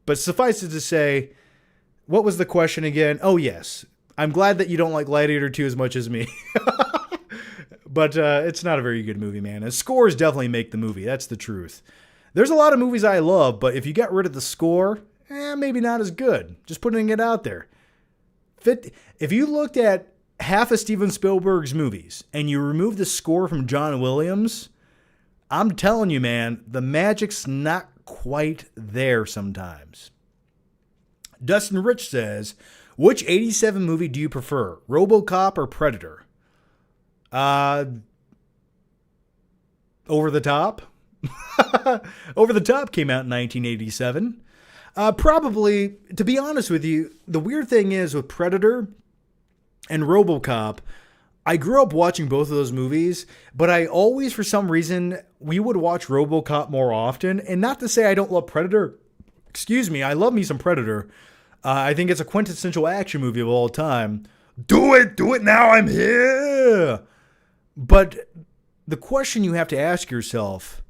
But suffice it to say, what was the question again? Oh, yes. I'm glad that you don't like Gladiator 2 as much as me. But it's not a very good movie, man. And scores definitely make the movie. That's the truth. There's a lot of movies I love, but if you get rid of the score, maybe not as good. Just putting it out there. If you looked at half of Steven Spielberg's movies and you remove the score from John Williams, I'm telling you, man, the magic's not quite there sometimes. Dustin Rich says, which 87 movie do you prefer, RoboCop or Predator? Over the Top. Over the Top came out in 1987. Probably, to be honest with you, the weird thing is with Predator and RoboCop, I grew up watching both of those movies, but I always, for some reason, we would watch RoboCop more often. And not to say I don't love Predator. Excuse me, I love me some Predator. I think it's a quintessential action movie of all time. Do it now, I'm here. But the question you have to ask yourself,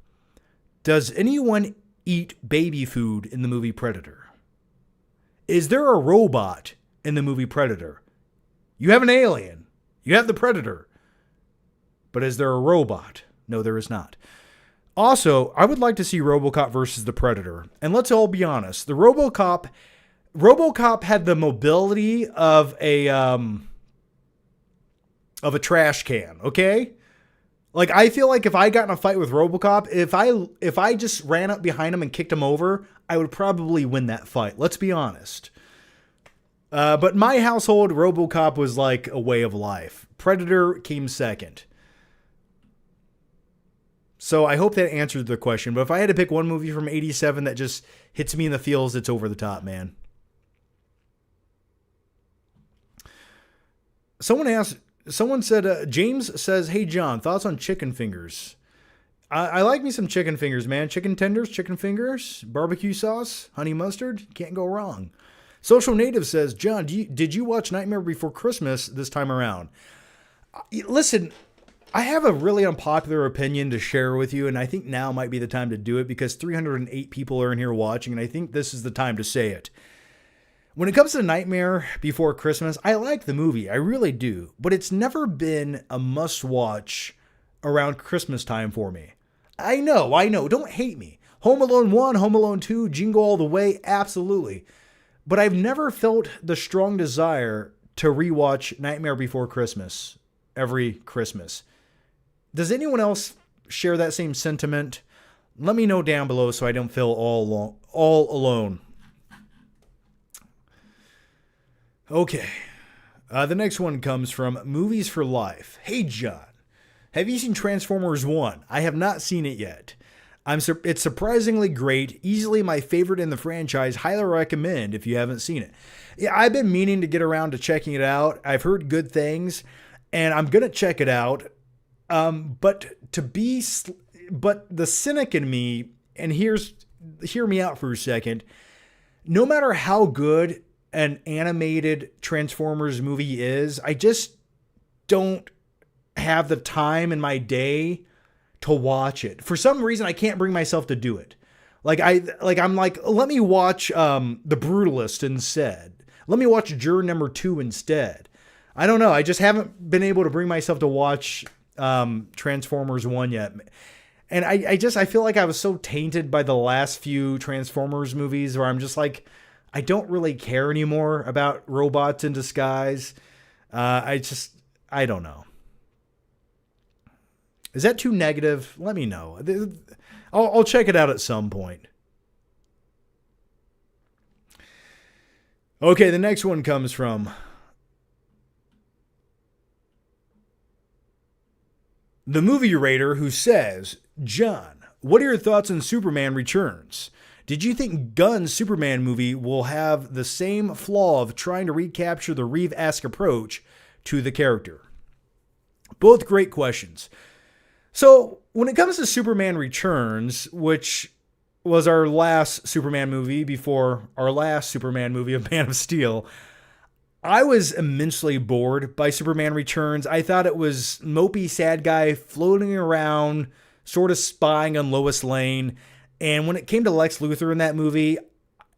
does anyone eat baby food in the movie Predator? Is there a robot in the movie Predator? You have an alien. You have the Predator. But is there a robot? No, there is not. Also, I would like to see RoboCop versus the Predator. And let's all be honest. The RoboCop had the mobility of a trash can, okay? Like, I feel like if I got in a fight with RoboCop, if I just ran up behind him and kicked him over, I would probably win that fight. Let's be honest. But in my household, RoboCop was like a way of life. Predator came second. So I hope that answered the question. But if I had to pick one movie from 87 that just hits me in the feels, it's Over the Top, man. Someone said, James says, hey, John, thoughts on chicken fingers? I like me some chicken fingers, man. Chicken tenders, chicken fingers, barbecue sauce, honey mustard. Can't go wrong. Social Native says, John, did you watch Nightmare Before Christmas this time around? Listen, I have a really unpopular opinion to share with you, and I think now might be the time to do it because 308 people are in here watching, and I think this is the time to say it. When it comes to Nightmare Before Christmas, I like the movie. I really do. But it's never been a must-watch around Christmas time for me. I know. Don't hate me. Home Alone 1, Home Alone 2, Jingle All the Way, absolutely. But I've never felt the strong desire to rewatch Nightmare Before Christmas every Christmas. Does anyone else share that same sentiment? Let me know down below so I don't feel all alone. Okay, the next one comes from Movies for Life. Hey, John, have you seen Transformers 1? I have not seen it yet. It's surprisingly great, easily my favorite in the franchise. Highly recommend if you haven't seen it. Yeah, I've been meaning to get around to checking it out. I've heard good things, and I'm going to check it out. But the cynic in me, and hear me out for a second, no matter how good an animated Transformers movie is, I just don't have the time in my day to watch it. For some reason, I can't bring myself to do it. I'm like, let me watch The Brutalist instead. Let me watch Juror Number 2 instead. I don't know. I just haven't been able to bring myself to watch Transformers 1 yet. And I feel like I was so tainted by the last few Transformers movies where I'm just like, I don't really care anymore about robots in disguise. I don't know. Is that too negative? Let me know. I'll check it out at some point. Okay, the next one comes from the Movie Raider, who says, John, what are your thoughts on Superman Returns? Did you think Gunn's Superman movie will have the same flaw of trying to recapture the Reeve-esque approach to the character? Both great questions. So, when it comes to Superman Returns, which was our last Superman movie before our last Superman movie of Man of Steel, I was immensely bored by Superman Returns. I thought it was mopey sad guy floating around, sort of spying on Lois Lane. And when it came to Lex Luthor in that movie,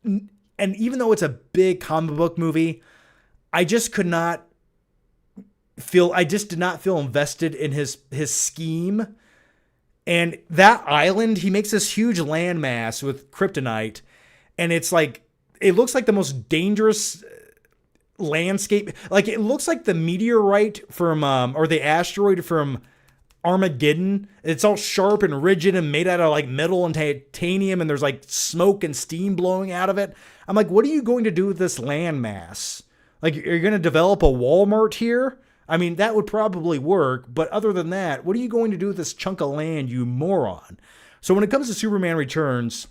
and even though it's a big comic book movie, I just did not feel invested in his scheme. And that island, he makes this huge landmass with kryptonite, and it's like, it looks like the most dangerous landscape. Like, it looks like the meteorite from, or the asteroid from Armageddon. It's all sharp and rigid and made out of like metal and titanium, and there's like smoke and steam blowing out of it. I'm like, what are you going to do with this landmass? Like, are you going to develop a Walmart here? I mean, that would probably work, but other than that, what are you going to do with this chunk of land, you moron? So when it comes to Superman Returns,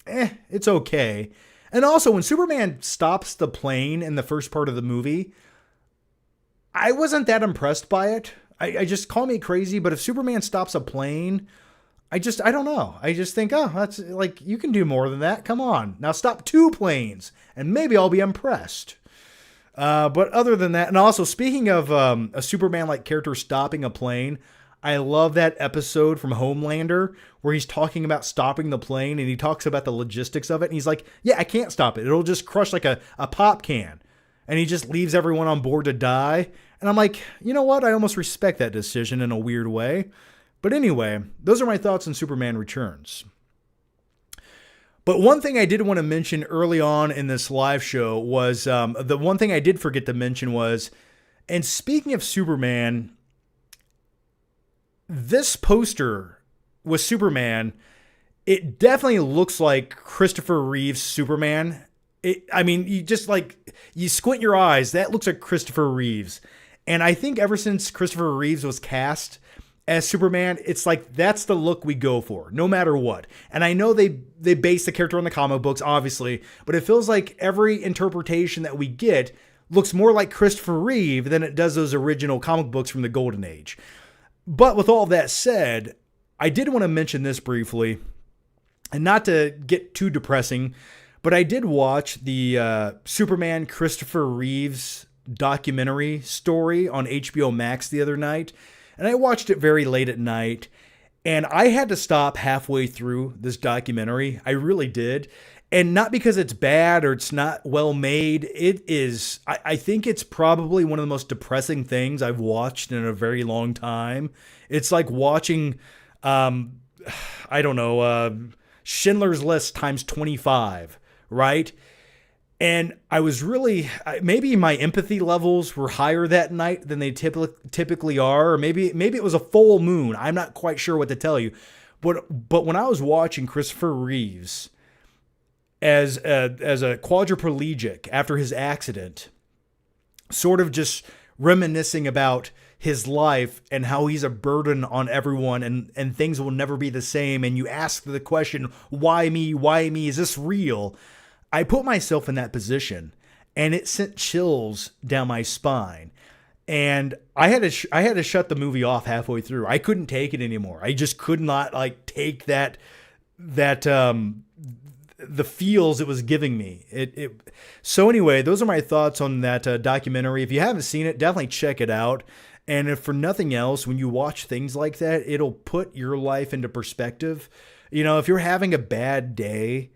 it's okay. And also, when Superman stops the plane in the first part of the movie, I wasn't that impressed by it. I just, call me crazy, but if Superman stops a plane, I don't know. I just think, oh, that's like, you can do more than that. Come on. Now stop 2 planes, and maybe I'll be impressed. But other than that, and also speaking of a Superman-like character stopping a plane, I love that episode from Homelander where he's talking about stopping the plane, and he talks about the logistics of it. And he's like, yeah, I can't stop it. It'll just crush like a pop can. And he just leaves everyone on board to die. And I'm like, you know what? I almost respect that decision in a weird way. But anyway, those are my thoughts on Superman Returns. But one thing I did want to mention early on in this live show was, the one thing I did forget to mention was, and speaking of Superman, this poster with Superman, it definitely looks like Christopher Reeve's Superman. I mean, you squint your eyes, that looks like Christopher Reeves. And I think ever since Christopher Reeves was cast as Superman, it's like, that's the look we go for, no matter what. And I know they base the character on the comic books, obviously, but it feels like every interpretation that we get looks more like Christopher Reeve than it does those original comic books from the Golden Age. But with all that said, I did want to mention this briefly, and not to get too depressing, but I did watch the Superman Christopher Reeves documentary story on HBO Max the other night. And I watched it very late at night, and I had to stop halfway through this documentary. I really did. And not because it's bad or it's not well made. It is, I think it's probably one of the most depressing things I've watched in a very long time. It's like watching, Schindler's List times 25, right? And I was really, maybe my empathy levels were higher that night than they typically are, or maybe it was a full moon. I'm not quite sure what to tell you. But when I was watching Christopher Reeves as a quadriplegic after his accident, sort of just reminiscing about his life and how he's a burden on everyone, and things will never be the same, and you ask the question, why me? Why me? Is this real? I put myself in that position, and it sent chills down my spine. And I had to shut the movie off halfway through. I couldn't take it anymore. I just could not take the feels it was giving me. So anyway, those are my thoughts on that documentary. If you haven't seen it, definitely check it out. And if for nothing else, when you watch things like that, it'll put your life into perspective. You know, if you're having a bad day,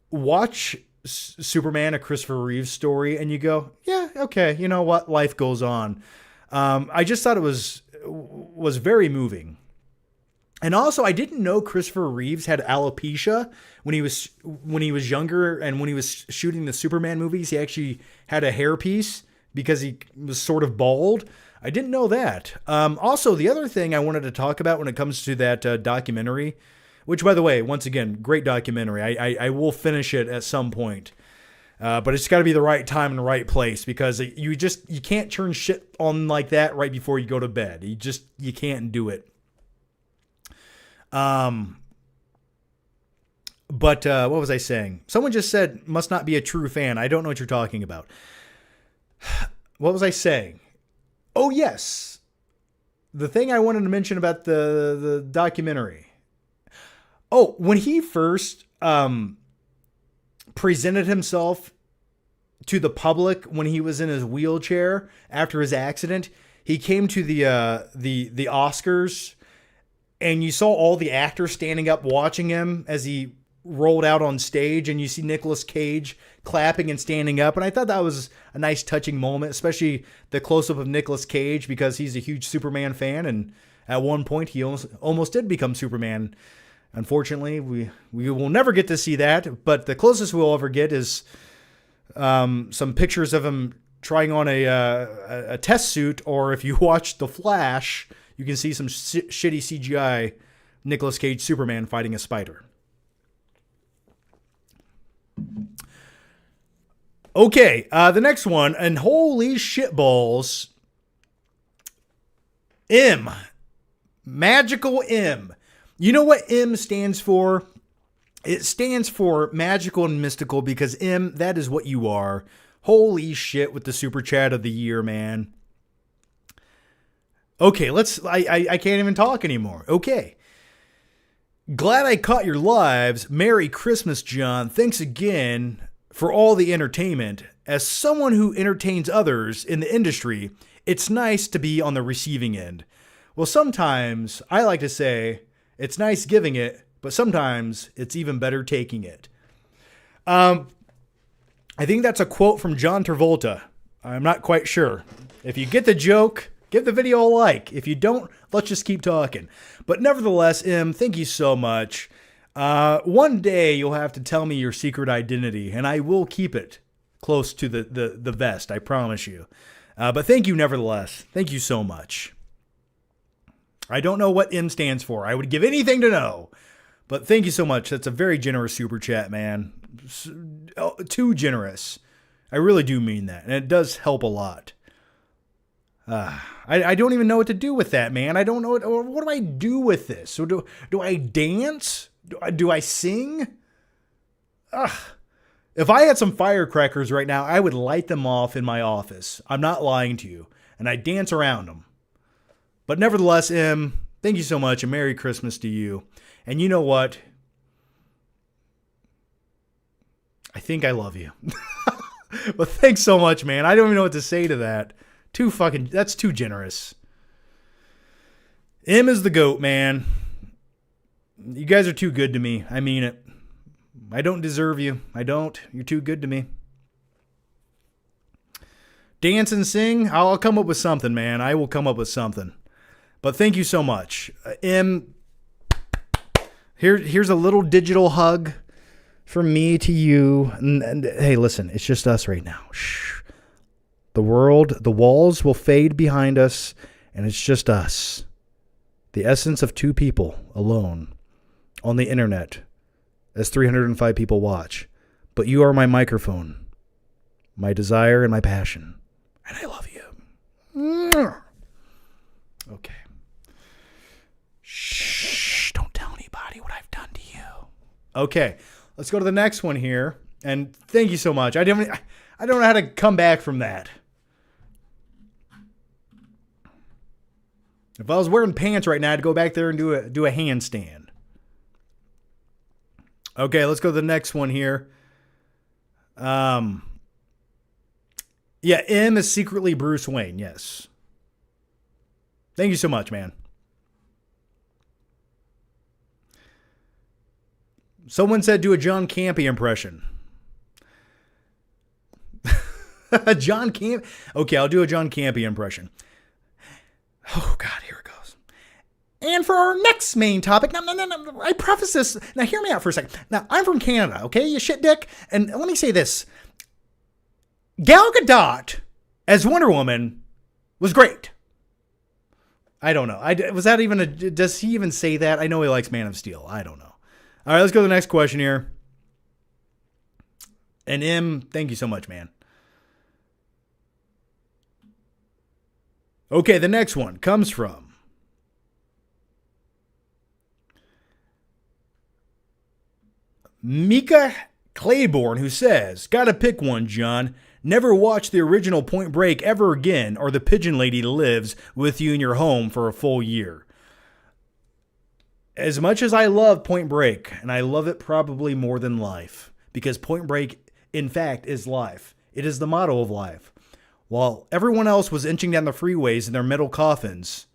watch Superman, a Christopher Reeve story, and you go, yeah, okay, you know what? Life goes on. I just thought it was very moving. And also, I didn't know Christopher Reeves had alopecia when he was younger, and when he was shooting the Superman movies, he actually had a hairpiece because he was sort of bald. I didn't know that. Also, the other thing I wanted to talk about when it comes to that documentary, which, by the way, once again, great documentary. I will finish it at some point. But it's got to be the right time and the right place, because you can't turn shit on like that right before you go to bed. You can't do it. But what was I saying? Someone just said, must not be a true fan. I don't know what you're talking about. What was I saying? Oh, yes. The thing I wanted to mention about the documentary. Oh, when he first presented himself to the public when he was in his wheelchair after his accident, he came to the Oscars, and you saw all the actors standing up watching him as he rolled out on stage, and you see Nicolas Cage clapping and standing up. And I thought that was a nice touching moment, especially the close-up of Nicolas Cage, because he's a huge Superman fan, and at one point he almost did become Superman. Unfortunately, we will never get to see that, but the closest we'll ever get is some pictures of him trying on a test suit, or if you watch The Flash, you can see some shitty CGI Nicolas Cage Superman fighting a spider. Okay, the next one, and holy shitballs, M. Magical M. You know what M stands for? It stands for magical and mystical, because M, that is what you are. Holy shit, with the super chat of the year, man. Okay, I can't even talk anymore. Okay. Glad I caught your lives. Merry Christmas, John. Thanks again for all the entertainment. As someone who entertains others in the industry, it's nice to be on the receiving end. Well, sometimes I like to say it's nice giving it, but sometimes it's even better taking it. I think that's a quote from John Travolta. I'm not quite sure. If you get the joke, give the video a like. If you don't, let's just keep talking. But nevertheless, M, thank you so much. One day you'll have to tell me your secret identity, and I will keep it close to the vest, I promise you. But thank you nevertheless. Thank you so much. I don't know what M stands for. I would give anything to know. But thank you so much. That's a very generous super chat, man. Too generous. I really do mean that. And it does help a lot. I don't even know what to do with that, man. I don't know. What do I do with this? So do I dance? Do I sing? If I had some firecrackers right now, I would light them off in my office. I'm not lying to you. And I dance around them. But nevertheless, M, thank you so much, and Merry Christmas to you. And you know what? I think I love you. But thanks so much, man. I don't even know what to say to that. That's too generous. M is the GOAT, man. You guys are too good to me. I mean it. I don't deserve you. I don't. You're too good to me. Dance and sing? I'll come up with something, man. I will come up with something. But thank you so much. M, here's a little digital hug from me to you. And hey, listen, it's just us right now. Shh. The walls will fade behind us, and it's just us. The essence of two people alone on the internet as 305 people watch. But you are my microphone, my desire, and my passion. And I love you. Okay. Shh, don't tell anybody what I've done to you. Okay, let's go to the next one here. And thank you so much. I don't know how to come back from that. If I was wearing pants right now, I'd go back there and do a handstand. Okay, let's go to the next one here. Yeah, M is secretly Bruce Wayne. Yes. Thank you so much, man. Someone said do a John Campy impression. John Camp. Okay, I'll do a John Campy impression. Oh, God, here it goes. And for our next main topic, no, I preface this. Now, hear me out for a second. Now, I'm from Canada, okay, you shit dick? And let me say this. Gal Gadot as Wonder Woman was great. I don't know. Does he even say that? I know he likes Man of Steel. I don't know. All right, let's go to the next question here. And M, thank you so much, man. Okay, the next one comes from Mika Claiborne, who says, gotta pick one, John. Never watch the original Point Break ever again, or the pigeon lady lives with you in your home for a full year. As much as I love Point Break, and I love it probably more than life, because Point Break, in fact, is life. It is the motto of life. While everyone else was inching down the freeways in their metal coffins,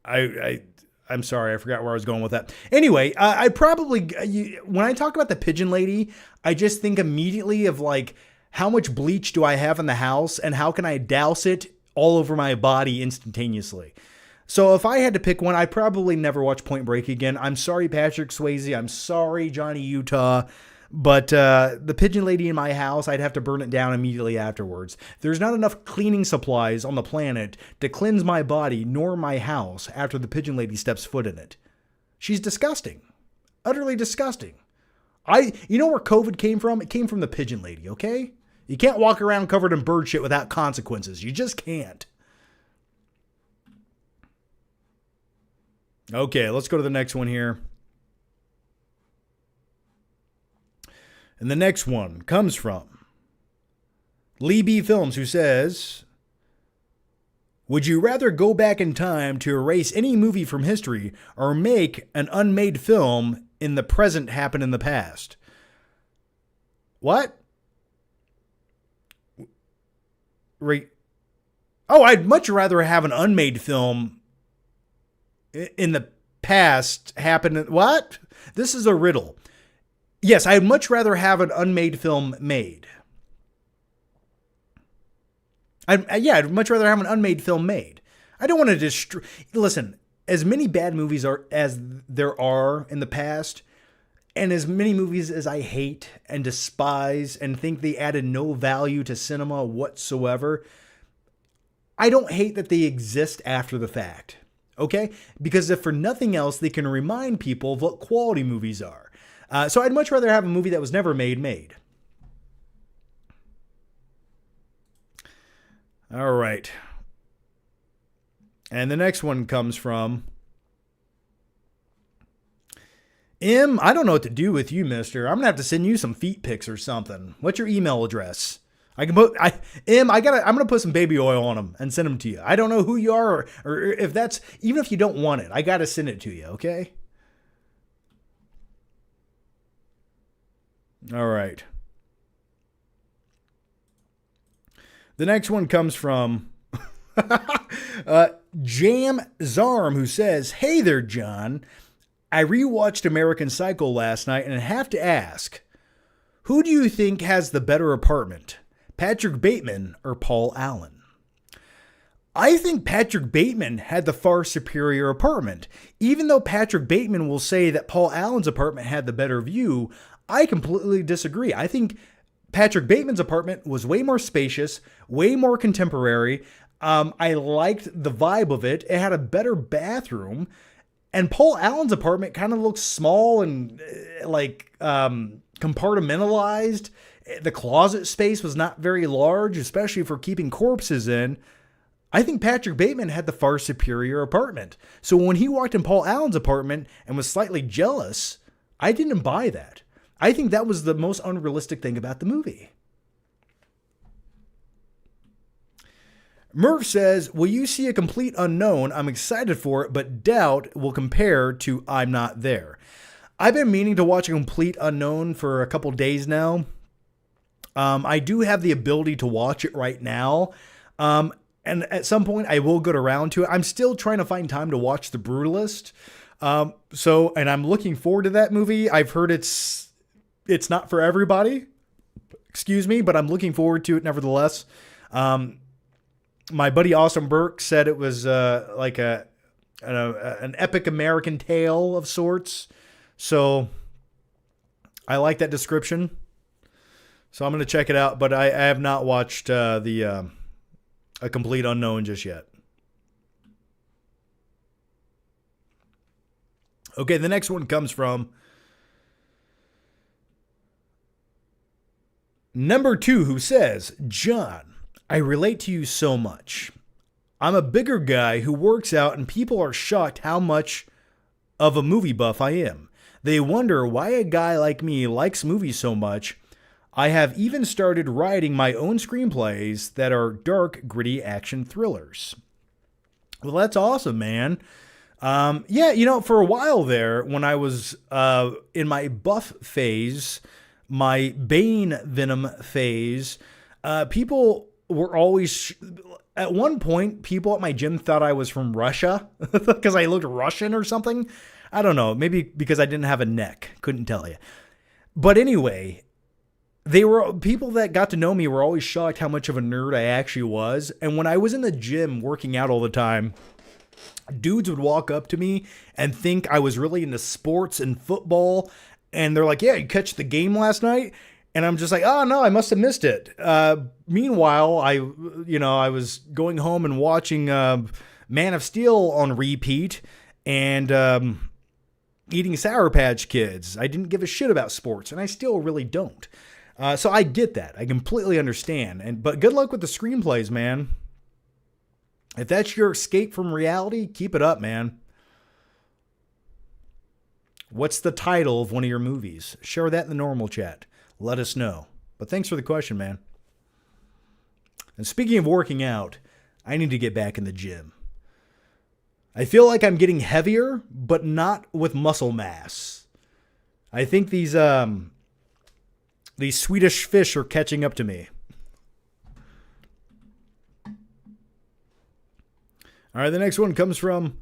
I'm sorry, I forgot where I was going with that. Anyway, when I talk about the pigeon lady, I just think immediately of like, how much bleach do I have in the house and how can I douse it all over my body instantaneously? So if I had to pick one, I'd probably never watch Point Break again. I'm sorry, Patrick Swayze. I'm sorry, Johnny Utah. But the pigeon lady in my house, I'd have to burn it down immediately afterwards. There's not enough cleaning supplies on the planet to cleanse my body nor my house after the pigeon lady steps foot in it. She's disgusting. Utterly disgusting. You know where COVID came from? It came from the pigeon lady, okay? You can't walk around covered in bird shit without consequences. You just can't. Okay, let's go to the next one here. And the next one comes from Lee B. Films, who says, would you rather go back in time to erase any movie from history or make an unmade film in the present happen in the past? What? Right. Oh, I'd much rather have an unmade film in the past happen. What? This is a riddle. Yes, I'd much rather have an unmade film made. I'd much rather have an unmade film made. I don't want to destroy. Listen, as many bad movies as there are in the past, and as many movies as I hate and despise and think they added no value to cinema whatsoever, I don't hate that they exist after the fact. Okay? Because if for nothing else, they can remind people of what quality movies are. So I'd much rather have a movie that was never made. All right. And the next one comes from M. I don't know what to do with you, mister. I'm going to have to send you some feet pics or something. What's your email address? I'm going to put some baby oil on them and send them to you. I don't know who you are or if that's, even if you don't want it, I got to send it to you. Okay. All right. The next one comes from Jam Zarm, who says, hey there, John. I rewatched American Psycho last night and I have to ask, who do you think has the better apartment, Patrick Bateman or Paul Allen? I think Patrick Bateman had the far superior apartment. Even though Patrick Bateman will say that Paul Allen's apartment had the better view, I completely disagree. I think Patrick Bateman's apartment was way more spacious, way more contemporary. I liked the vibe of it. It had a better bathroom. And Paul Allen's apartment kind of looks small and compartmentalized. The closet space was not very large, especially for keeping corpses in. I think Patrick Bateman had the far superior apartment. So when he walked in Paul Allen's apartment and was slightly jealous, I didn't buy that. I think that was the most unrealistic thing about the movie. Murph says, will you see A Complete Unknown? I'm excited for it, but doubt will compare to I'm Not There. I've been meaning to watch A Complete Unknown for a couple days now. I do have the ability to watch it right now. And at some point I will get around to it. I'm still trying to find time to watch The Brutalist. And I'm looking forward to that movie. I've heard it's not for everybody, but I'm looking forward to it nevertheless. My buddy Austin Burke said it was like an epic American tale of sorts. So I like that description. So I'm going to check it out, but I have not watched A Complete Unknown just yet. Okay, the next one comes from number 2, who says, John, I relate to you so much. I'm a bigger guy who works out and people are shocked how much of a movie buff I am. They wonder why a guy like me likes movies so much. I have even started writing my own screenplays that are dark, gritty action thrillers. Well, that's awesome, man. For a while there, when I was in my buff phase, my Bane Venom phase, people were always, at one point, people at my gym thought I was from Russia because I looked Russian or something. I don't know, maybe because I didn't have a neck, couldn't tell you. But anyway, people that got to know me were always shocked how much of a nerd I actually was. And when I was in the gym working out all the time, dudes would walk up to me and think I was really into sports and football. And they're like, yeah, you catch the game last night? And I'm just like, oh no, I must have missed it. Meanwhile, I was going home and watching Man of Steel on repeat and eating Sour Patch Kids. I didn't give a shit about sports, and I still really don't. So I get that. I completely understand. But good luck with the screenplays, man. If that's your escape from reality, keep it up, man. What's the title of one of your movies? Share that in the normal chat. Let us know. But thanks for the question, man. And speaking of working out, I need to get back in the gym. I feel like I'm getting heavier, but not with muscle mass. I think these Swedish fish are catching up to me. All right, the next one comes from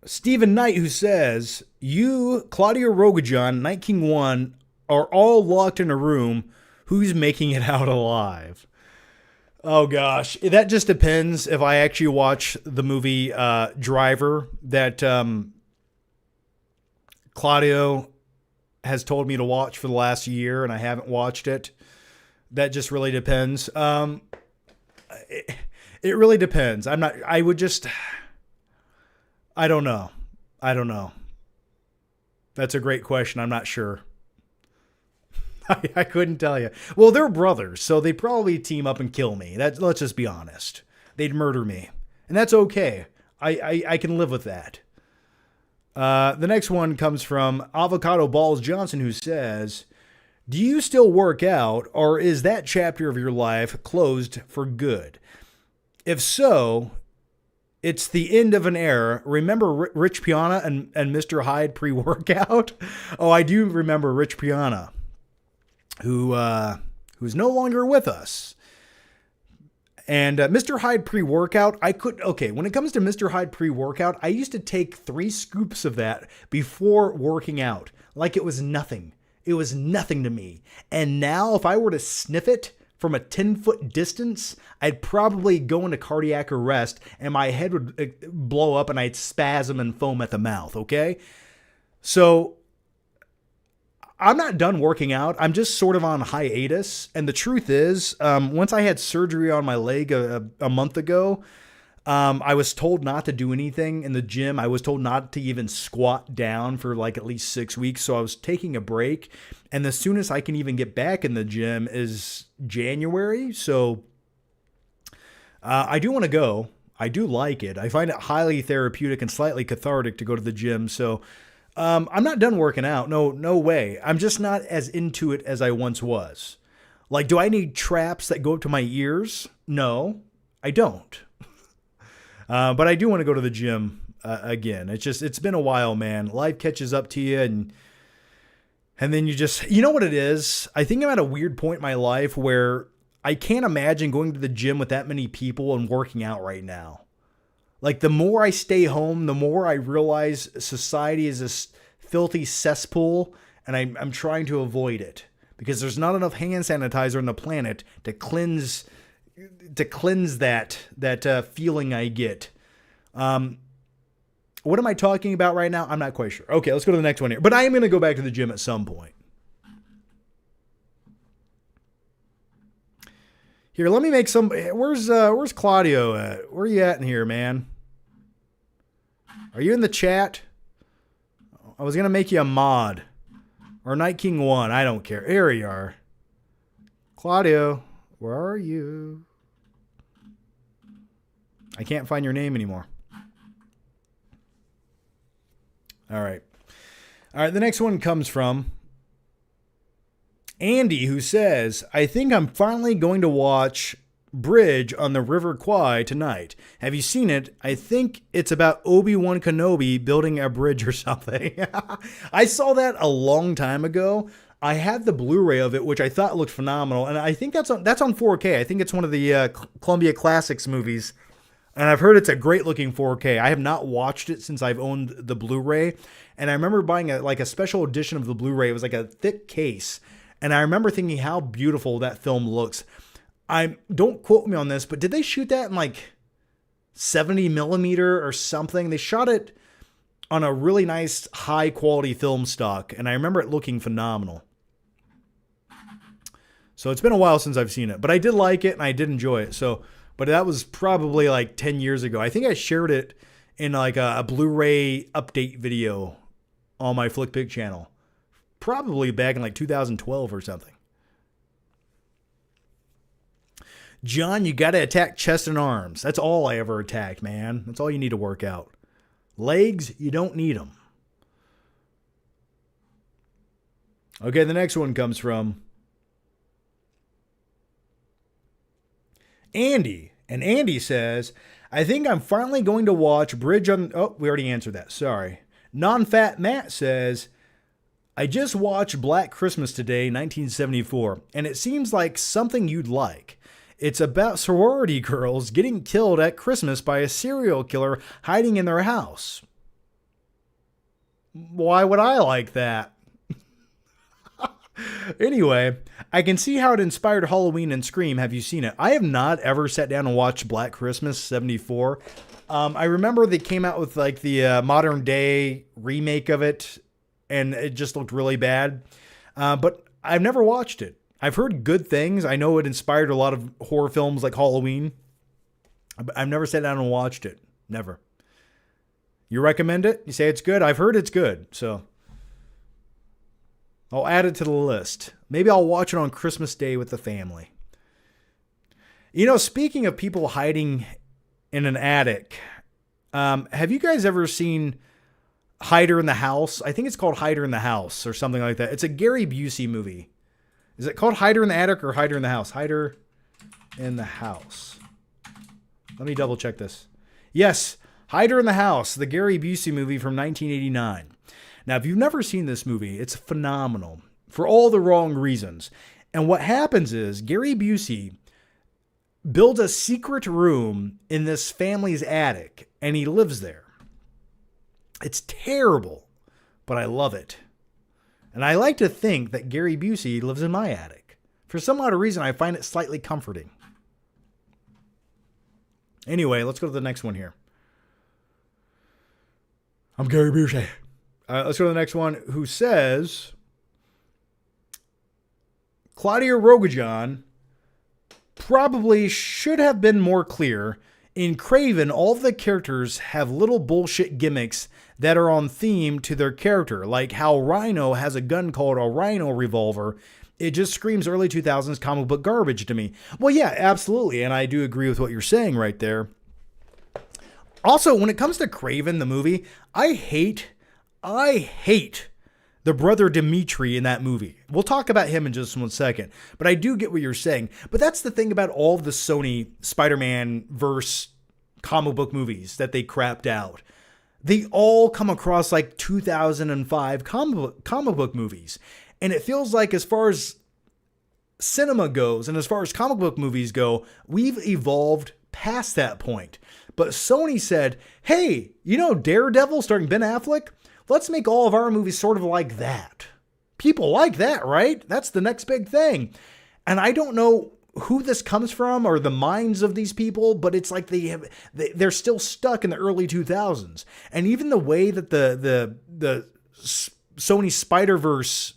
Stephen Knight, who says, you, Claudio Rogajan, Night King 1, are all locked in a room. Who's making it out alive? Oh, gosh. That just depends if I actually watch the movie Driver that Claudio has told me to watch for the last year, and I haven't watched it. That just really depends. It really depends. I don't know. That's a great question. I'm not sure. I couldn't tell you. Well, they're brothers, so they'd probably team up and kill me. Let's just be honest. They'd murder me. And that's okay. I can live with that. The next one comes from Avocado Balls Johnson, who says, do you still work out, or is that chapter of your life closed for good? If so, it's the end of an era. Remember Rich Piana and Mr. Hyde pre-workout? Oh, I do remember Rich Piana, who's no longer with us. And Mr. Hyde pre-workout, when it comes to Mr. Hyde pre-workout, I used to take 3 scoops of that before working out, like it was nothing. It was nothing to me. And now if I were to sniff it from a 10-foot distance, I'd probably go into cardiac arrest and my head would blow up and I'd spasm and foam at the mouth, okay? So I'm not done working out. I'm just sort of on hiatus. And the truth is, once I had surgery on my leg a month ago, I was told not to do anything in the gym. I was told not to even squat down for like at least 6 weeks. So I was taking a break. And the soonest I can even get back in the gym is January. So I do want to go. I do like it. I find it highly therapeutic and slightly cathartic to go to the gym. So I'm not done working out. No way. I'm just not as into it as I once was. Like, do I need traps that go up to my ears? No, I don't. But I do want to go to the gym again. It's been a while, man. Life catches up to you and then you know what it is? I think I'm at a weird point in my life where I can't imagine going to the gym with that many people and working out right now. Like, the more I stay home, the more I realize society is this filthy cesspool, and I'm trying to avoid it because there's not enough hand sanitizer on the planet to cleanse that feeling I get. What am I talking about right now? I'm not quite sure. Okay, let's go to the next one here. But I am going to go back to the gym at some point. Here, let me make some. Where's Claudio at? Where are you at in here, man? Are you in the chat? I was going to make you a mod. Or Night King 1. I don't care. Here you are. Claudio, where are you? I can't find your name anymore. All right. The next one comes from Andy, who says, I think I'm finally going to watch Bridge on the River Kwai tonight. Have you seen it? I think it's about Obi-Wan Kenobi building a bridge or something. I saw that a long time ago. I had the Blu-ray of it, which I thought looked phenomenal, and I think that's on 4K. I think it's one of the Columbia Classics movies, and I've heard it's a great-looking 4K. I have not watched it since I've owned the Blu-ray, and I remember buying a special edition of the Blu-ray. It was like a thick case, and I remember thinking how beautiful that film looks. Don't quote me on this, but did they shoot that in 70 millimeter or something. They shot it on a really nice high quality film stock, and I remember it looking phenomenal. So it's been a while since I've seen it, but I did like it and I did enjoy it. But that was probably like 10 years ago. I think I shared it in like a Blu-ray update video on my FlickPick channel, probably back in like 2012 or something. John, you got to attack chest and arms. That's all I ever attacked, man. That's all you need to work out. Legs, you don't need them. Okay, the next one comes from Andy. And Andy says, I think I'm finally going to watch Bridge on... Oh, we already answered that. Sorry. Non-Fat Matt says, I just watched Black Christmas today, 1974, and it seems like something you'd like. It's about sorority girls getting killed at Christmas by a serial killer hiding in their house. Why would I like that? Anyway, I can see how it inspired Halloween and Scream. Have you seen it? I have not ever sat down and watched Black Christmas 74. I remember they came out with like the modern day remake of it, and it just looked really bad. But I've never watched it. I've heard good things. I know it inspired a lot of horror films like Halloween. But I've never sat down and watched it. Never. You recommend it? You say it's good? I've heard it's good. So I'll add it to the list. Maybe I'll watch it on Christmas Day with the family. You know, speaking of people hiding in an attic, have you guys ever seen Hider in the House? I think it's called Hider in the House or something like that. It's a Gary Busey movie. Is it called Hider in the Attic or Hider in the House? Hider in the House. Let me double check this. Yes, Hider in the House, the Gary Busey movie from 1989. Now, if you've never seen this movie, it's phenomenal for all the wrong reasons. And what happens is Gary Busey builds a secret room in this family's attic, and he lives there. It's terrible, but I love it. And I like to think that Gary Busey lives in my attic. For some odd reason, I find it slightly comforting. Anyway, let's go to the next one here. I'm Gary Busey. Let's go to the next one, who says, Claudia Rogajan probably should have been more clear. In Kraven, all of the characters have little bullshit gimmicks that are on theme to their character, like how Rhino has a gun called a Rhino revolver. It just screams early 2000s comic book garbage to me. Well, yeah, absolutely, and I do agree with what you're saying right there. Also, when it comes to Kraven, the movie, I hate the brother Dimitri in that movie. We'll talk about him in just 1 second, but I do get what you're saying. But that's the thing about all of the Sony Spider-Man verse comic book movies that they crapped out. They all come across like 2005 comic book movies. And it feels like as far as cinema goes and as far as comic book movies go, we've evolved past that point. But Sony said, hey, you know Daredevil starring Ben Affleck? Let's make all of our movies sort of like that. People like that, right? That's the next big thing. And I don't know who this comes from or the minds of these people, but it's like they're still stuck in the early 2000s. And even the way that the Sony Spider-Verse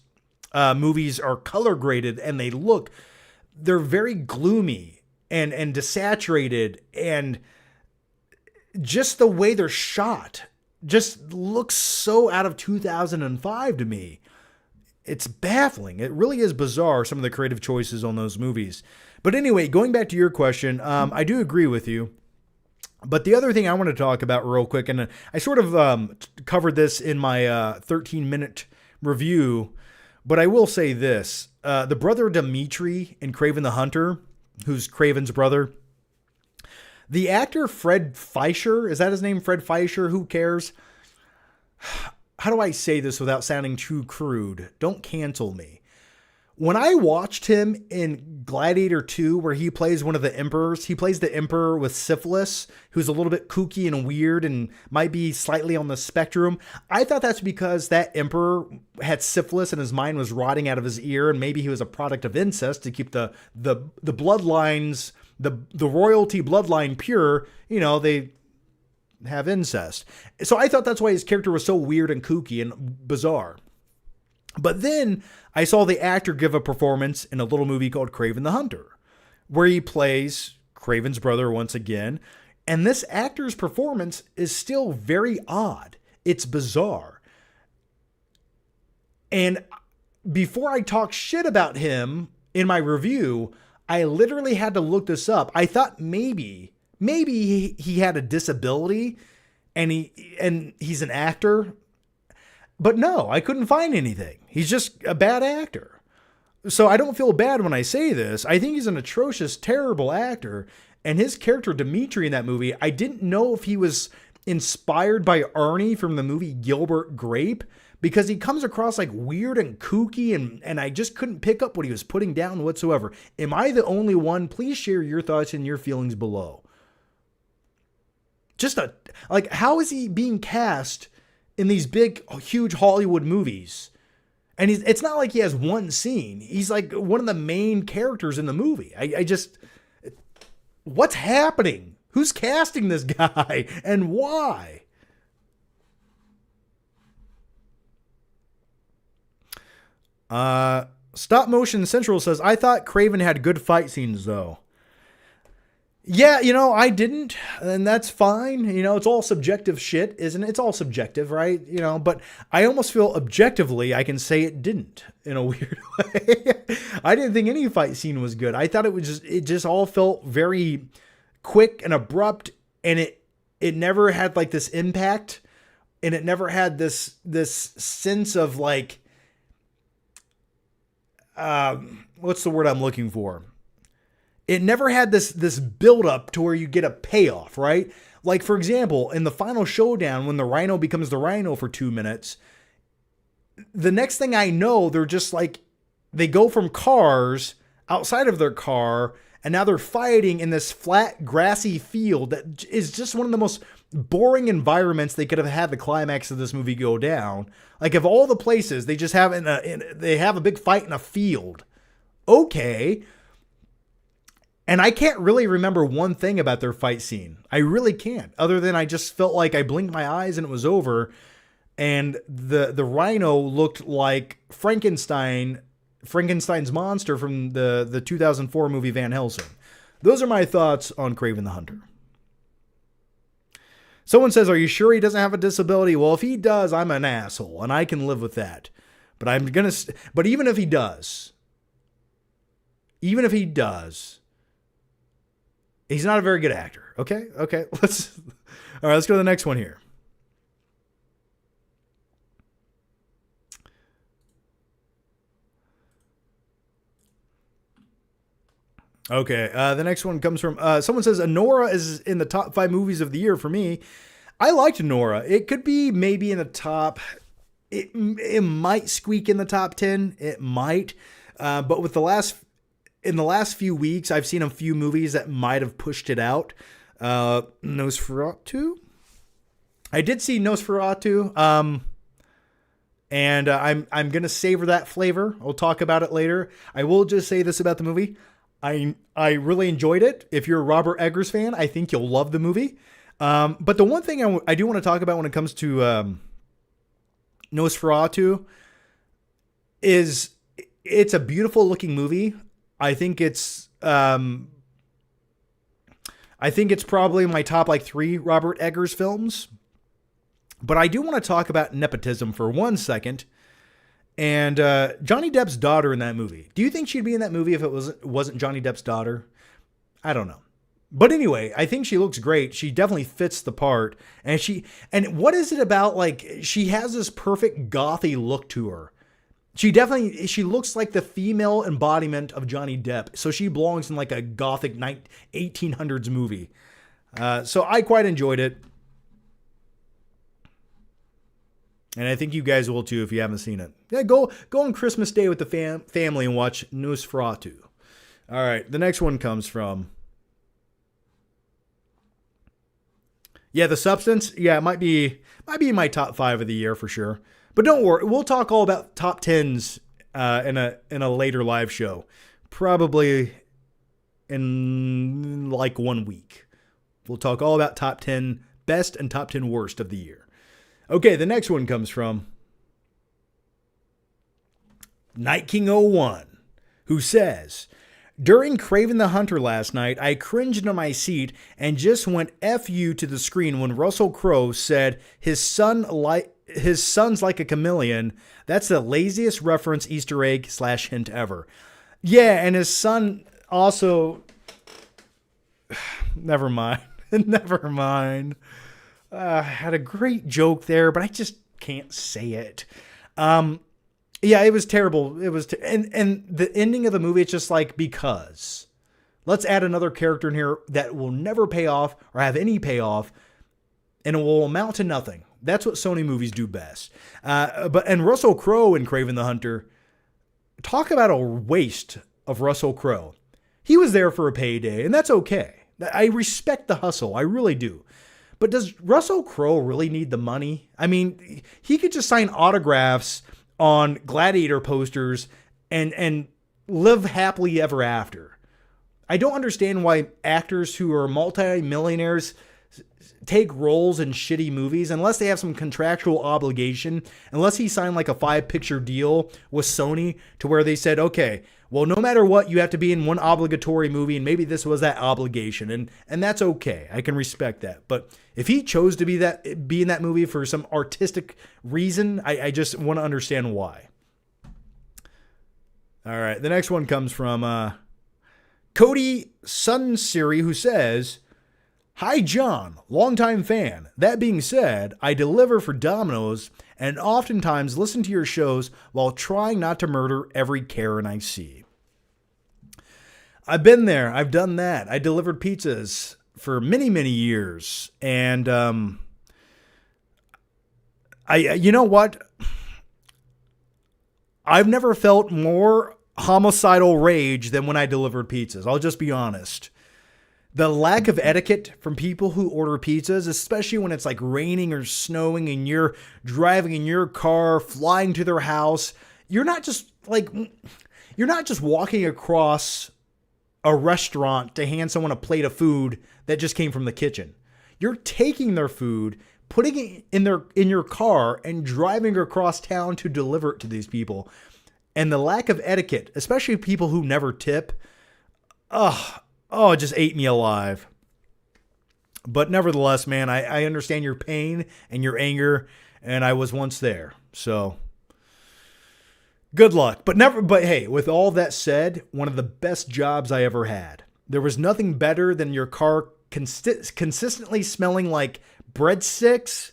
movies are color graded and they're very gloomy and desaturated, and just the way they're shot just looks so out of 2005 to me. It's baffling. It really is bizarre, some of the creative choices on those movies. But anyway, going back to your question, I do agree with you. But the other thing I want to talk about real quick, and I sort of covered this in my 13-minute review, but I will say this. The brother Dimitri in Kraven the Hunter, who's Kraven's brother, the actor Fred Fleischer, is that his name? Fred Fleischer? Who cares? How do I say this without sounding too crude? Don't cancel me. When I watched him in Gladiator 2, where he plays one of the emperors, he plays the emperor with syphilis, who's a little bit kooky and weird and might be slightly on the spectrum. I thought that's because that emperor had syphilis and his mind was rotting out of his ear, and maybe he was a product of incest to keep the bloodlines the royalty bloodline pure, they have incest. So I thought that's why his character was so weird and kooky and bizarre. But then I saw the actor give a performance in a little movie called Kraven the Hunter, where he plays Kraven's brother once again. And this actor's performance is still very odd. It's bizarre. And before I talk shit about him in my review, I literally had to look this up. I thought maybe he had a disability and he's an actor. But no, I couldn't find anything. He's just a bad actor. So I don't feel bad when I say this. I think he's an atrocious, terrible actor. And his character, Dimitri, in that movie, I didn't know if he was inspired by Arnie from the movie Gilbert Grape, because he comes across like weird and kooky, and I just couldn't pick up what he was putting down whatsoever. Am I the only one? Please share your thoughts and your feelings below. How is he being cast in these big, huge Hollywood movies? And it's not like he has one scene. He's like one of the main characters in the movie. What's happening? Who's casting this guy and why? Stop Motion Central says, I thought Kraven had good fight scenes though. Yeah, I didn't, and that's fine. It's all subjective shit, isn't it? It's all subjective, right? But I almost feel objectively I can say it didn't in a weird way. I didn't think any fight scene was good. I thought it just all felt very quick and abrupt, and it never had like this impact, and it never had this sense of like, what's the word I'm looking for? It never had this build up to where you get a payoff, right? Like, for example, in the final showdown, when the Rhino becomes the Rhino for 2 minutes, the next thing I know, they're just like, they go from cars outside of their car, and now they're fighting in this flat, grassy field that is just one of the most boring environments they could have had the climax of this movie go down. Like, of all the places, they just have they have a big fight in a field. Okay. And I can't really remember one thing about their fight scene. I really can't. Other than I just felt like I blinked my eyes and it was over. And the Rhino looked like Frankenstein's monster from the 2004 movie Van Helsing. Those are my thoughts on Kraven the Hunter. Someone says, are you sure he doesn't have a disability? Well, if he does, I'm an asshole and I can live with that. But even if he does, he's not a very good actor. Okay. Let's go to the next one here. Okay. The next one comes from, someone says, Nora is in the top 5 movies of the year for me. I liked Nora. It could be maybe in the top, it might squeak in the top 10. It might. But in the last few weeks, I've seen a few movies that might have pushed it out. Nosferatu? I did see Nosferatu. And I'm going to savor that flavor. I'll talk about it later. I will just say this about the movie. I really enjoyed it. If you're a Robert Eggers fan, I think you'll love the movie. But the one thing I do want to talk about when it comes to Nosferatu is it's a beautiful looking movie. I think it's probably my top 3 Robert Eggers films. But I do want to talk about nepotism for 1 second. And Johnny Depp's daughter in that movie. Do you think she'd be in that movie if it wasn't Johnny Depp's daughter? I don't know. But anyway, I think she looks great. She definitely fits the part. And what is it about, she has this perfect gothy look to her. She looks like the female embodiment of Johnny Depp. So she belongs in a gothic 1800s movie. So I quite enjoyed it. And I think you guys will too if you haven't seen it. Yeah, go on Christmas Day with the family and watch Nosferatu. All right, the next one comes from... Yeah, The Substance. Yeah, it might be my top 5 of the year for sure. But don't worry, we'll talk all about top 10s in a later live show. Probably in like 1 week. We'll talk all about top 10 best and top 10 worst of the year. Okay, the next one comes from Night King 01, who says, during Kraven the Hunter last night, I cringed into my seat and just went F you to the screen when Russell Crowe said his son's like a chameleon. That's the laziest reference Easter egg / hint ever. Yeah, and his son also... Never mind. Never mind. Had a great joke there, but I just can't say it. Yeah, it was terrible. It was, and the ending of the movie, it's just like, because let's add another character in here that will never pay off or have any payoff, and it will amount to nothing. That's what Sony movies do best. And Russell Crowe in Kraven the Hunter, talk about a waste of Russell Crowe. He was there for a payday, and that's okay. I respect the hustle. I really do. But does Russell Crowe really need the money? I mean, he could just sign autographs on Gladiator posters and live happily ever after. I don't understand why actors who are multi-millionaires take roles in shitty movies unless they have some contractual obligation, unless he signed like a 5-picture deal with Sony to where they said, okay, well, no matter what, you have to be in one obligatory movie, and maybe this was that obligation, and that's okay. I can respect that. But if he chose to be in that movie for some artistic reason, I just want to understand why. All right, the next one comes from Cody Sunsiri, who says, hi, John, longtime fan. That being said, I deliver for Domino's and oftentimes listen to your shows while trying not to murder every Karen I see. I've been there. I've done that. I delivered pizzas for many, many years. And you know what? I've never felt more homicidal rage than when I delivered pizzas. I'll just be honest. The lack of etiquette from people who order pizzas, especially when it's like raining or snowing and you're driving in your car, flying to their house. You're not just walking across a restaurant to hand someone a plate of food that just came from the kitchen. You're taking their food, putting it in your car and driving across town to deliver it to these people. And the lack of etiquette, especially people who never tip, it just ate me alive. But nevertheless, man, I understand your pain and your anger, and I was once there. So good luck. But hey, with all that said, one of the best jobs I ever had. There was nothing better than your car consistently smelling like breadsticks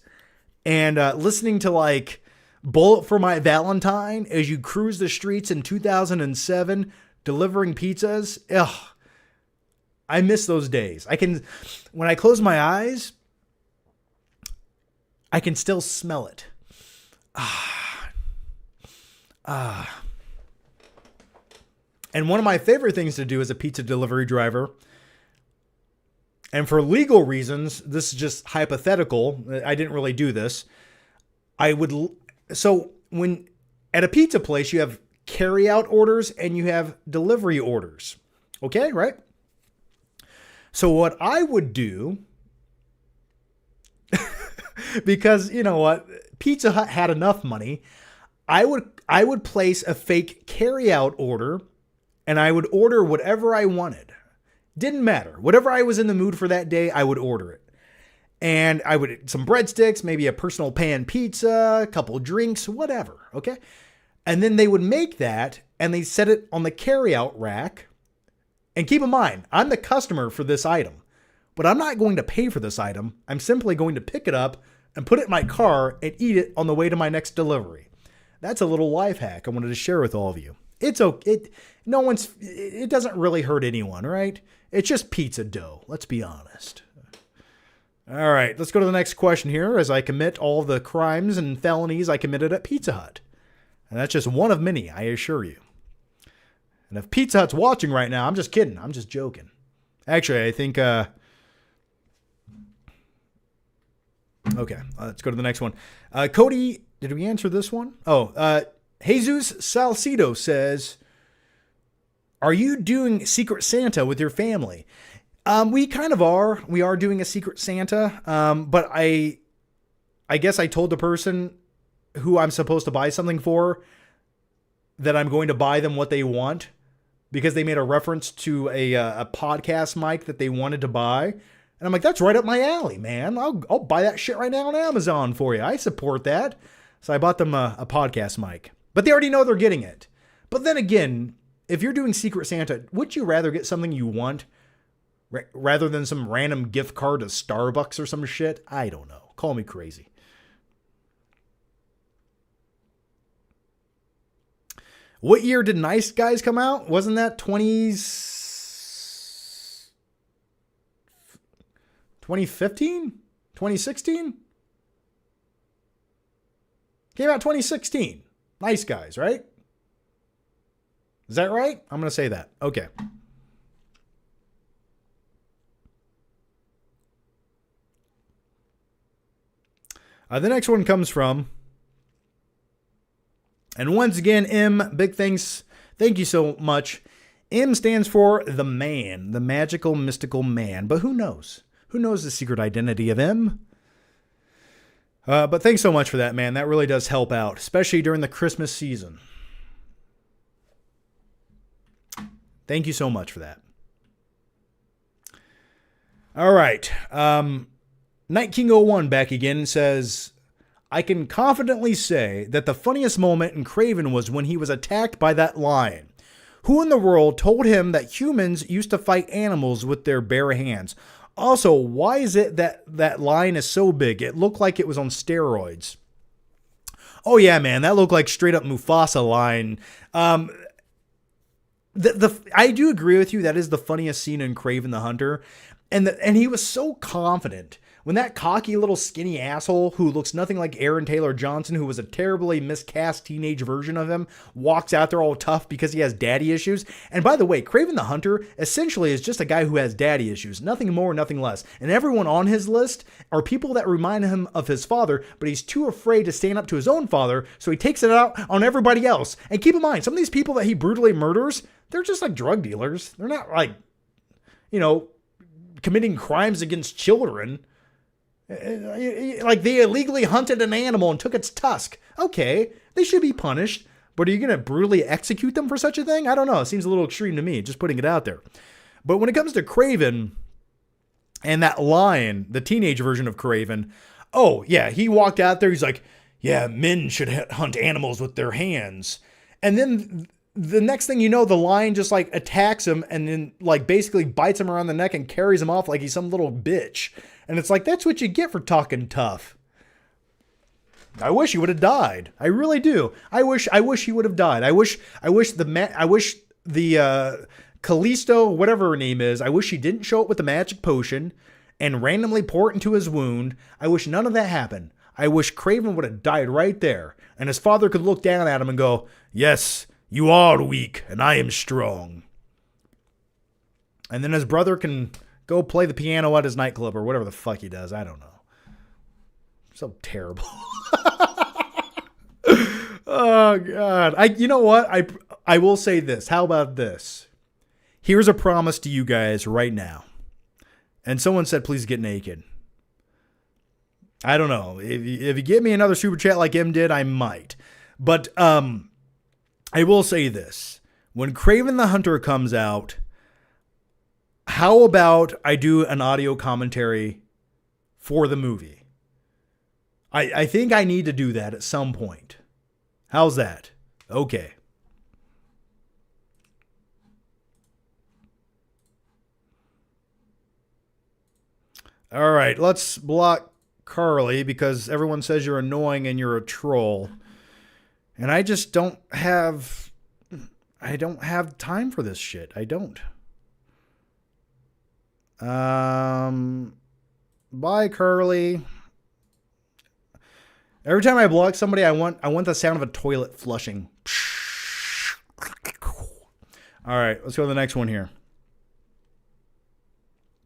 and listening to like Bullet for My Valentine as you cruise the streets in 2007 delivering pizzas. Ugh. I miss those days. When I close my eyes, I can still smell it. And one of my favorite things to do as a pizza delivery driver, and for legal reasons, this is just hypothetical. I didn't really do this. So when at a pizza place, you have carry-out orders and you have delivery orders. Okay, right? So what I would do, because you know what, Pizza Hut had enough money, I would place a fake carry-out order, and I would order whatever I wanted. Didn't matter. Whatever I was in the mood for that day, I would order it. And I would, some breadsticks, maybe a personal pan pizza, a couple drinks, whatever, okay? And then they would make that, and they set it on the carry-out rack. And keep in mind, I'm the customer for this item, but I'm not going to pay for this item. I'm simply going to pick it up and put it in my car and eat it on the way to my next delivery. That's a little life hack I wanted to share with all of you. It's okay. It doesn't really hurt anyone, right? It's just pizza dough. Let's be honest. All right, let's go to the next question here as I commit all the crimes and felonies I committed at Pizza Hut. And that's just one of many, I assure you. And if Pizza Hut's watching right now, I'm just kidding. I'm just joking. Actually, I think... Okay, let's go to the next one. Cody, did we answer this one? Jesus Salcido says, Are you doing Secret Santa with your family? We kind of are. We are doing a Secret Santa. But I guess I told the person who I'm supposed to buy something for that I'm going to buy them what they want because they made a reference to a podcast mic that they wanted to buy. And I'm like, that's right up my alley, man. I'll buy that shit right now on Amazon for you. I support that. So I bought them a podcast mic. But they already know they're getting it. But then again, if you're doing Secret Santa, would you rather get something you want rather than some random gift card to Starbucks or some shit? I don't know. Call me crazy. What year did Nice Guys come out? Wasn't that 2015? 2016? Came out 2016. Nice Guys, right? Is that right? I'm going to say that. Okay. The next one comes from, and once again, M, big thanks. Thank you so much. M stands for the man, the magical, mystical man. But who knows? Who knows the secret identity of M? But thanks so much for that, man. That really does help out, especially during the Christmas season. Thank you so much for that. All right. Night King 01 back again says, I can confidently say that the funniest moment in Kraven was when he was attacked by that lion. Who in the world told him that humans used to fight animals with their bare hands? Also, why is it that that lion is so big? It looked like it was on steroids. Oh yeah, man, that looked like straight up Mufasa lion. I do agree with you. That is the funniest scene in Kraven the Hunter. And he was so confident. When that cocky little skinny asshole who looks nothing like Aaron Taylor Johnson, who was a terribly miscast teenage version of him, walks out there all tough because he has daddy issues. And by the way, Kraven the Hunter essentially is just a guy who has daddy issues. Nothing more, nothing less. And everyone on his list are people that remind him of his father, but he's too afraid to stand up to his own father, so he takes it out on everybody else. And keep in mind, some of these people that he brutally murders, they're just like drug dealers. They're not like, committing crimes against children. Like they illegally hunted an animal and took its tusk. Okay, they should be punished. But are you going to brutally execute them for such a thing? I don't know. It seems a little extreme to me, just putting it out there. But when it comes to Kraven and that lion, the teenage version of Kraven, oh, yeah, he walked out there. He's like, yeah, men should hunt animals with their hands. And then the next thing you know, the lion just like attacks him and then like basically bites him around the neck and carries him off like he's some little bitch. And it's like, that's what you get for talking tough. I wish he would have died. I really do. I wish he would have died. I wish the Callisto, whatever her name is, I wish she didn't show up with the magic potion and randomly pour it into his wound. I wish none of that happened. I wish Kraven would have died right there. And his father could look down at him and go, yes, you are weak and I am strong. And then his brother can go play the piano at his nightclub or whatever the fuck he does. I don't know. So terrible. Oh, God. You know what? I will say this. How about this? Here's a promise to you guys right now. And someone said, please get naked. I don't know. If you give me another super chat like him did, I might. But I will say this. When Kraven the Hunter comes out, how about I do an audio commentary for the movie? I think I need to do that at some point. How's that? Okay. All right, let's block Carly because everyone says you're annoying and you're a troll. And I just don't have time for this shit. I don't. Bye, Curly. Every time I block somebody, I want the sound of a toilet flushing. All right, let's go to the next one here.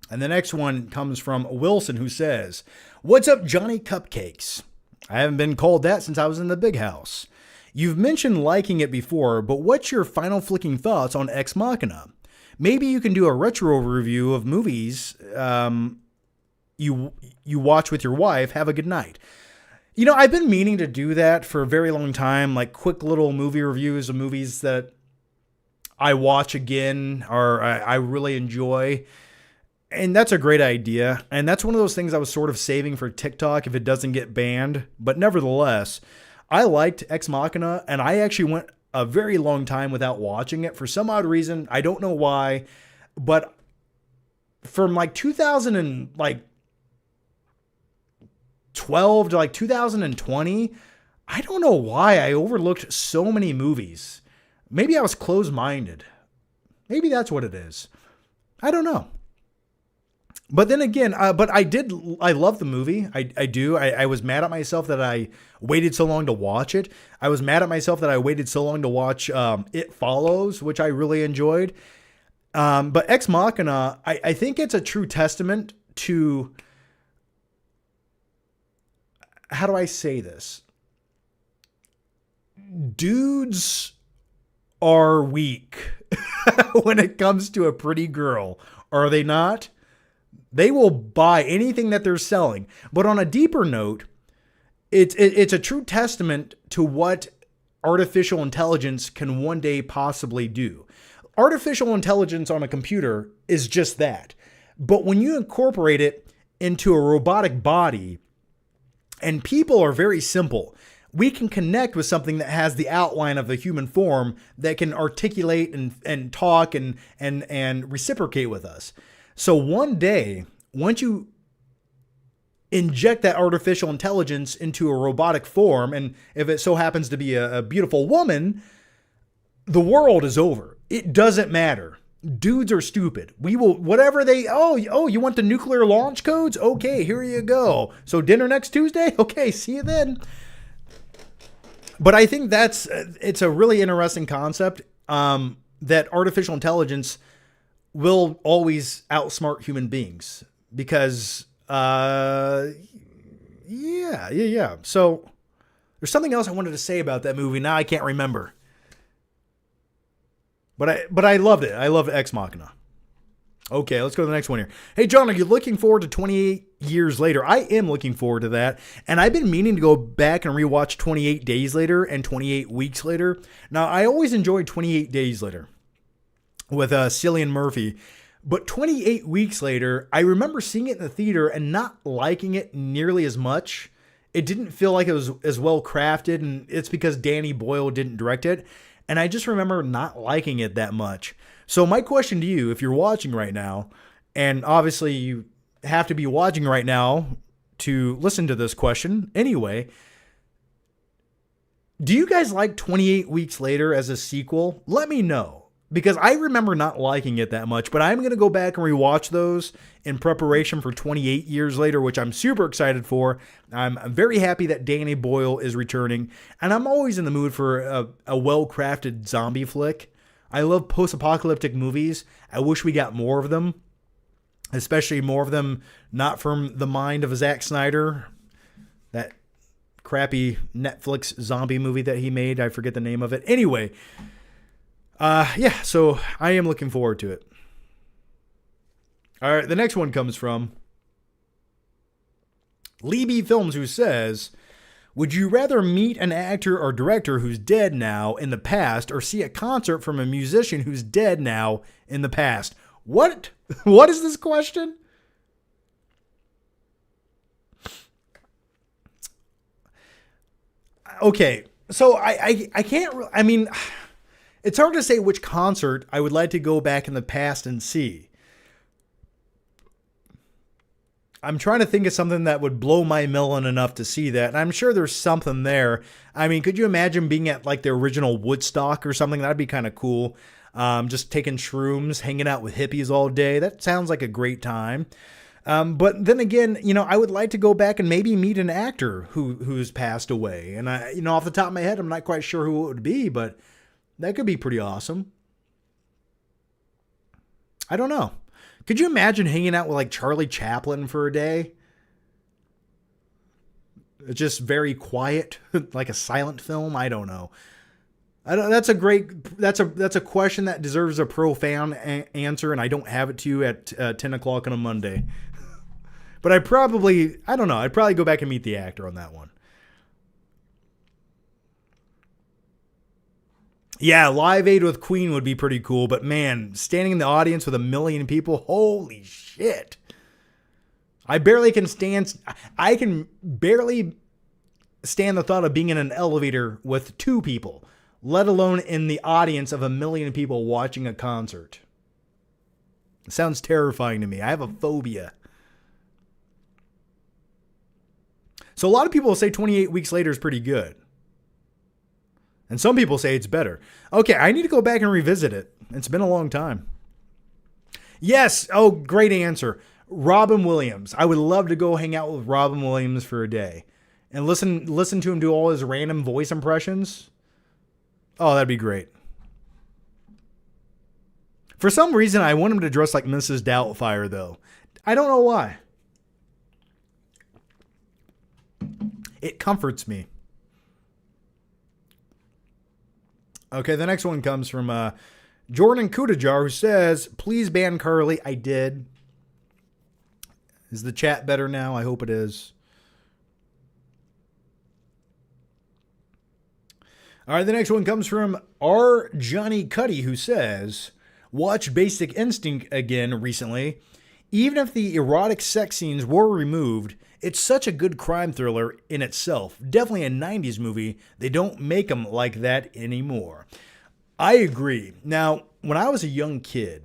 And the next one comes from Wilson, who says, "What's up, Johnny Cupcakes? I haven't been called that since I was in the big house. You've mentioned liking it before, but what's your final flicking thoughts on Ex Machina? Maybe you can do a retro review of movies you watch with your wife. Have a good night. You know, I've been meaning to do that for a very long time, like quick little movie reviews of movies that I watch again or I really enjoy. And that's a great idea. And that's one of those things I was sort of saving for TikTok if it doesn't get banned. But nevertheless, I liked Ex Machina, and I actually went a very long time without watching it for some odd reason. I don't know why, but from like 2012 to like 2020, I don't know why I overlooked so many movies. Maybe I was closed-minded. Maybe that's what it is. I don't know. But then again, I love the movie. I do. I was mad at myself that I waited so long to watch it. I was mad at myself that I waited so long to watch It Follows, which I really enjoyed. But Ex Machina, I think it's a true testament to, how do I say this? Dudes are weak when it comes to a pretty girl, are they not? They will buy anything that they're selling. But on a deeper note, it's a true testament to what artificial intelligence can one day possibly do. Artificial intelligence on a computer is just that. But when you incorporate it into a robotic body, and people are very simple, we can connect with something that has the outline of a human form that can articulate and talk and reciprocate with us. So one day, once you inject that artificial intelligence into a robotic form, and if it so happens to be a beautiful woman, the world is over. It doesn't matter. Dudes are stupid. We will, whatever they, you want the nuclear launch codes? Okay, here you go. So dinner next Tuesday? Okay, see you then. But I think it's a really interesting concept, that artificial intelligence will always outsmart human beings because, yeah. So there's something else I wanted to say about that movie. Now I can't remember, but I loved it. I loved Ex Machina. Okay, let's go to the next one here. Hey, John, are you looking forward to 28 Years Later? I am looking forward to that. And I've been meaning to go back and rewatch 28 Days Later and 28 Weeks Later. Now, I always enjoyed 28 Days Later with Cillian Murphy. But 28 Weeks Later, I remember seeing it in the theater and not liking it nearly as much. It didn't feel like it was as well crafted, and it's because Danny Boyle didn't direct it. And I just remember not liking it that much. So my question to you, if you're watching right now, and obviously you have to be watching right now to listen to this question anyway, do you guys like 28 Weeks Later as a sequel? Let me know. Because I remember not liking it that much, but I'm going to go back and rewatch those in preparation for 28 Years Later, which I'm super excited for. I'm very happy that Danny Boyle is returning, and I'm always in the mood for a well-crafted zombie flick. I love post-apocalyptic movies. I wish we got more of them, especially more of them not from the mind of Zack Snyder, that crappy Netflix zombie movie that he made. I forget the name of it. Anyway, yeah, so I am looking forward to it. All right, the next one comes from Libby Films, who says, would you rather meet an actor or director who's dead now in the past, or see a concert from a musician who's dead now in the past? What? What is this question? Okay, so I can't, I mean, it's hard to say which concert I would like to go back in the past and see. I'm trying to think of something that would blow my melon enough to see that. And I'm sure there's something there. I mean, could you imagine being at like the original Woodstock or something? That'd be kind of cool. Just taking shrooms, hanging out with hippies all day. That sounds like a great time. But then again, you know, I would like to go back and maybe meet an actor who's passed away. And I, you know, off the top of my head, I'm not quite sure who it would be, but that could be pretty awesome. I don't know. Could you imagine hanging out with like Charlie Chaplin for a day? It's just very quiet, like a silent film. I don't know. That's a question that deserves a profound answer, and I don't have it to you at 10 o'clock on a Monday. But I don't know. I'd probably go back and meet the actor on that one. Yeah, Live Aid with Queen would be pretty cool, but man, standing in the audience with 1 million people, holy shit. I can barely stand the thought of being in an elevator with 2 people, let alone in the audience of 1 million people watching a concert. It sounds terrifying to me. I have a phobia. So a lot of people say 28 Weeks Later is pretty good. And some people say it's better. Okay, I need to go back and revisit it. It's been a long time. Yes. Oh, great answer. Robin Williams. I would love to go hang out with Robin Williams for a day and listen to him do all his random voice impressions. Oh, that'd be great. For some reason, I want him to dress like Mrs. Doubtfire, though. I don't know why. It comforts me. Okay, the next one comes from Jordan Kudajar, who says, please ban Carly. I did. Is the chat better now? I hope it is. All right, the next one comes from R. Johnny Cuddy, who says, watch Basic Instinct again recently. Even if the erotic sex scenes were removed, it's such a good crime thriller in itself. Definitely a 90s movie. They don't make them like that anymore. I agree. Now, when I was a young kid,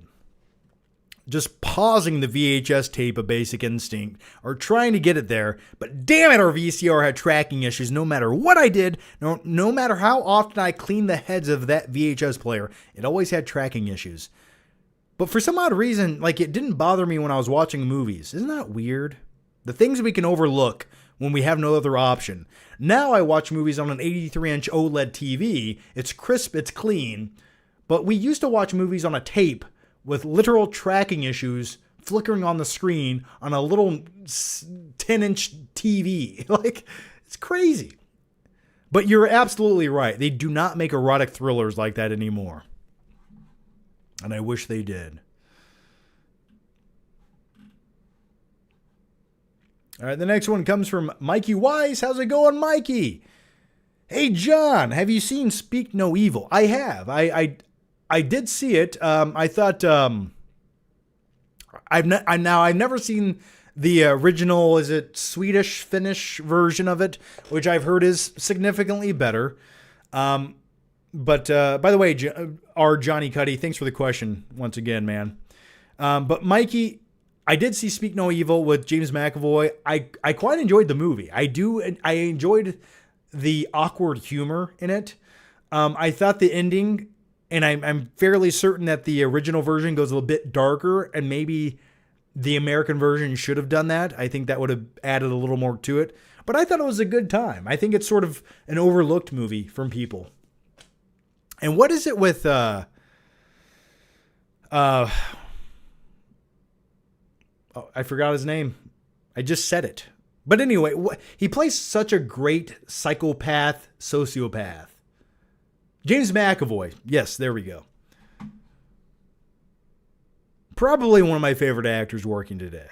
just pausing the VHS tape of Basic Instinct or trying to get it there, but damn it, our VCR had tracking issues no matter what I did, no matter how often I cleaned the heads of that VHS player, it always had tracking issues. But for some odd reason, like, it didn't bother me when I was watching movies. Isn't that weird? The things we can overlook when we have no other option. Now I watch movies on an 83-inch OLED TV. It's crisp, it's clean. But we used to watch movies on a tape with literal tracking issues flickering on the screen on a little 10-inch TV. Like, it's crazy. But you're absolutely right. They do not make erotic thrillers like that anymore. And I wish they did. All right, the next one comes from Mikey Wise. How's it going, Mikey? Hey, John, have you seen Speak No Evil? I have. I did see it. I thought I've never seen the original. Is it Swedish Finnish version of it, which I've heard is significantly better. But by the way, our Johnny Cuddy, thanks for the question once again, man. But Mikey, I did see Speak No Evil with James McAvoy. I quite enjoyed the movie. I enjoyed the awkward humor in it. I thought the ending, and I'm fairly certain that the original version goes a little bit darker, and maybe the American version should have done that. I think that would have added a little more to it. But I thought it was a good time. I think it's sort of an overlooked movie from people. And what is it with oh, I forgot his name. I just said it. But anyway, he plays such a great psychopath, sociopath. James McAvoy. Yes, there we go. Probably one of my favorite actors working today.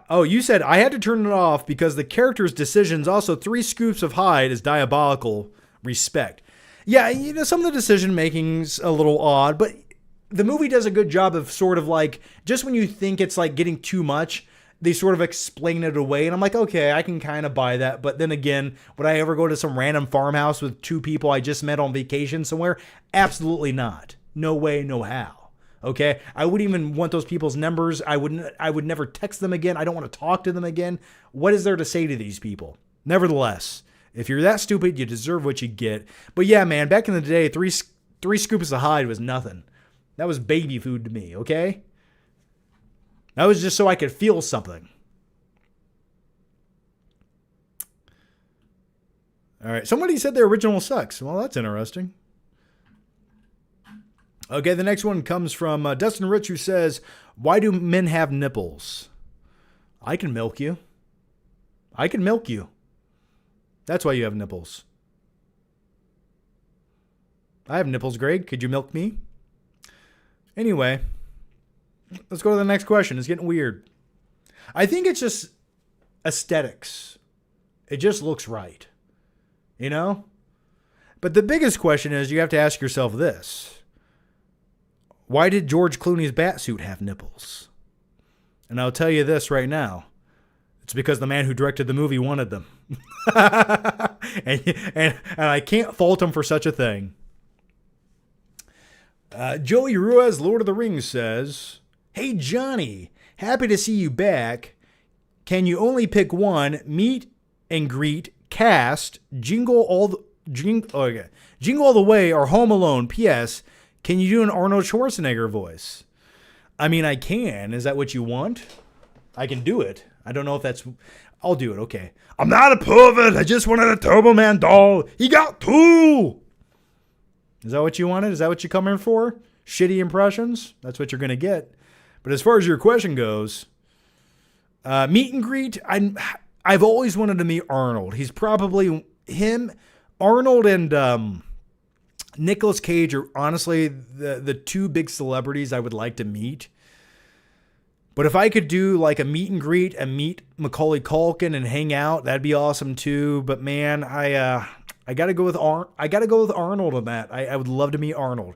You said I had to turn it off because the character's decisions, also 3 scoops of Hyde, is diabolical. Respect. Yeah, you know, some of the decision making's a little odd, but the movie does a good job of sort of like, just when you think it's like getting too much, they sort of explain it away. And I'm like, okay, I can kind of buy that. But then again, would I ever go to some random farmhouse with 2 people I just met on vacation somewhere? Absolutely not. No way, no how. Okay, I wouldn't even want those people's numbers. I would never text them again. I don't want to talk to them again. What is there to say to these people? Nevertheless, if you're that stupid, you deserve what you get. But yeah, man, back in the day, three scoops of Hyde was nothing. That was baby food to me, okay? That was just so I could feel something. All right, somebody said the original sucks. Well, that's interesting. Okay, the next one comes from Dustin Rich, who says, why do men have nipples? I can milk you. I can milk you. That's why you have nipples. I have nipples, Greg. Could you milk me? Anyway, let's go to the next question. It's getting weird. I think it's just aesthetics. It just looks right. You know? But the biggest question is you have to ask yourself this. Why did George Clooney's batsuit have nipples? And I'll tell you this right now. It's because the man who directed the movie wanted them. and I can't fault him for such a thing. Joey Ruiz, Lord of the Rings, says, "Hey, Johnny, happy to see you back. Can you only pick one meet and greet, cast, jingle all the way, or Home Alone? P.S. Can you do an Arnold Schwarzenegger voice?" I mean, I can. Is that what you want? I can do it. I don't know if that's... I'll do it, okay. "I'm not a pervert. I just wanted a Turbo Man doll. He got two." Is that what you wanted? Is that what you come in for? Shitty impressions? That's what you're going to get. But as far as your question goes, meet and greet, I've always wanted to meet Arnold. He's probably... Arnold and Nicolas Cage are honestly the two big celebrities I would like to meet. But if I could do like a meet and greet and meet Macaulay Culkin and hang out, that'd be awesome too. But man, I gotta go with Arnold on that. I would love to meet Arnold.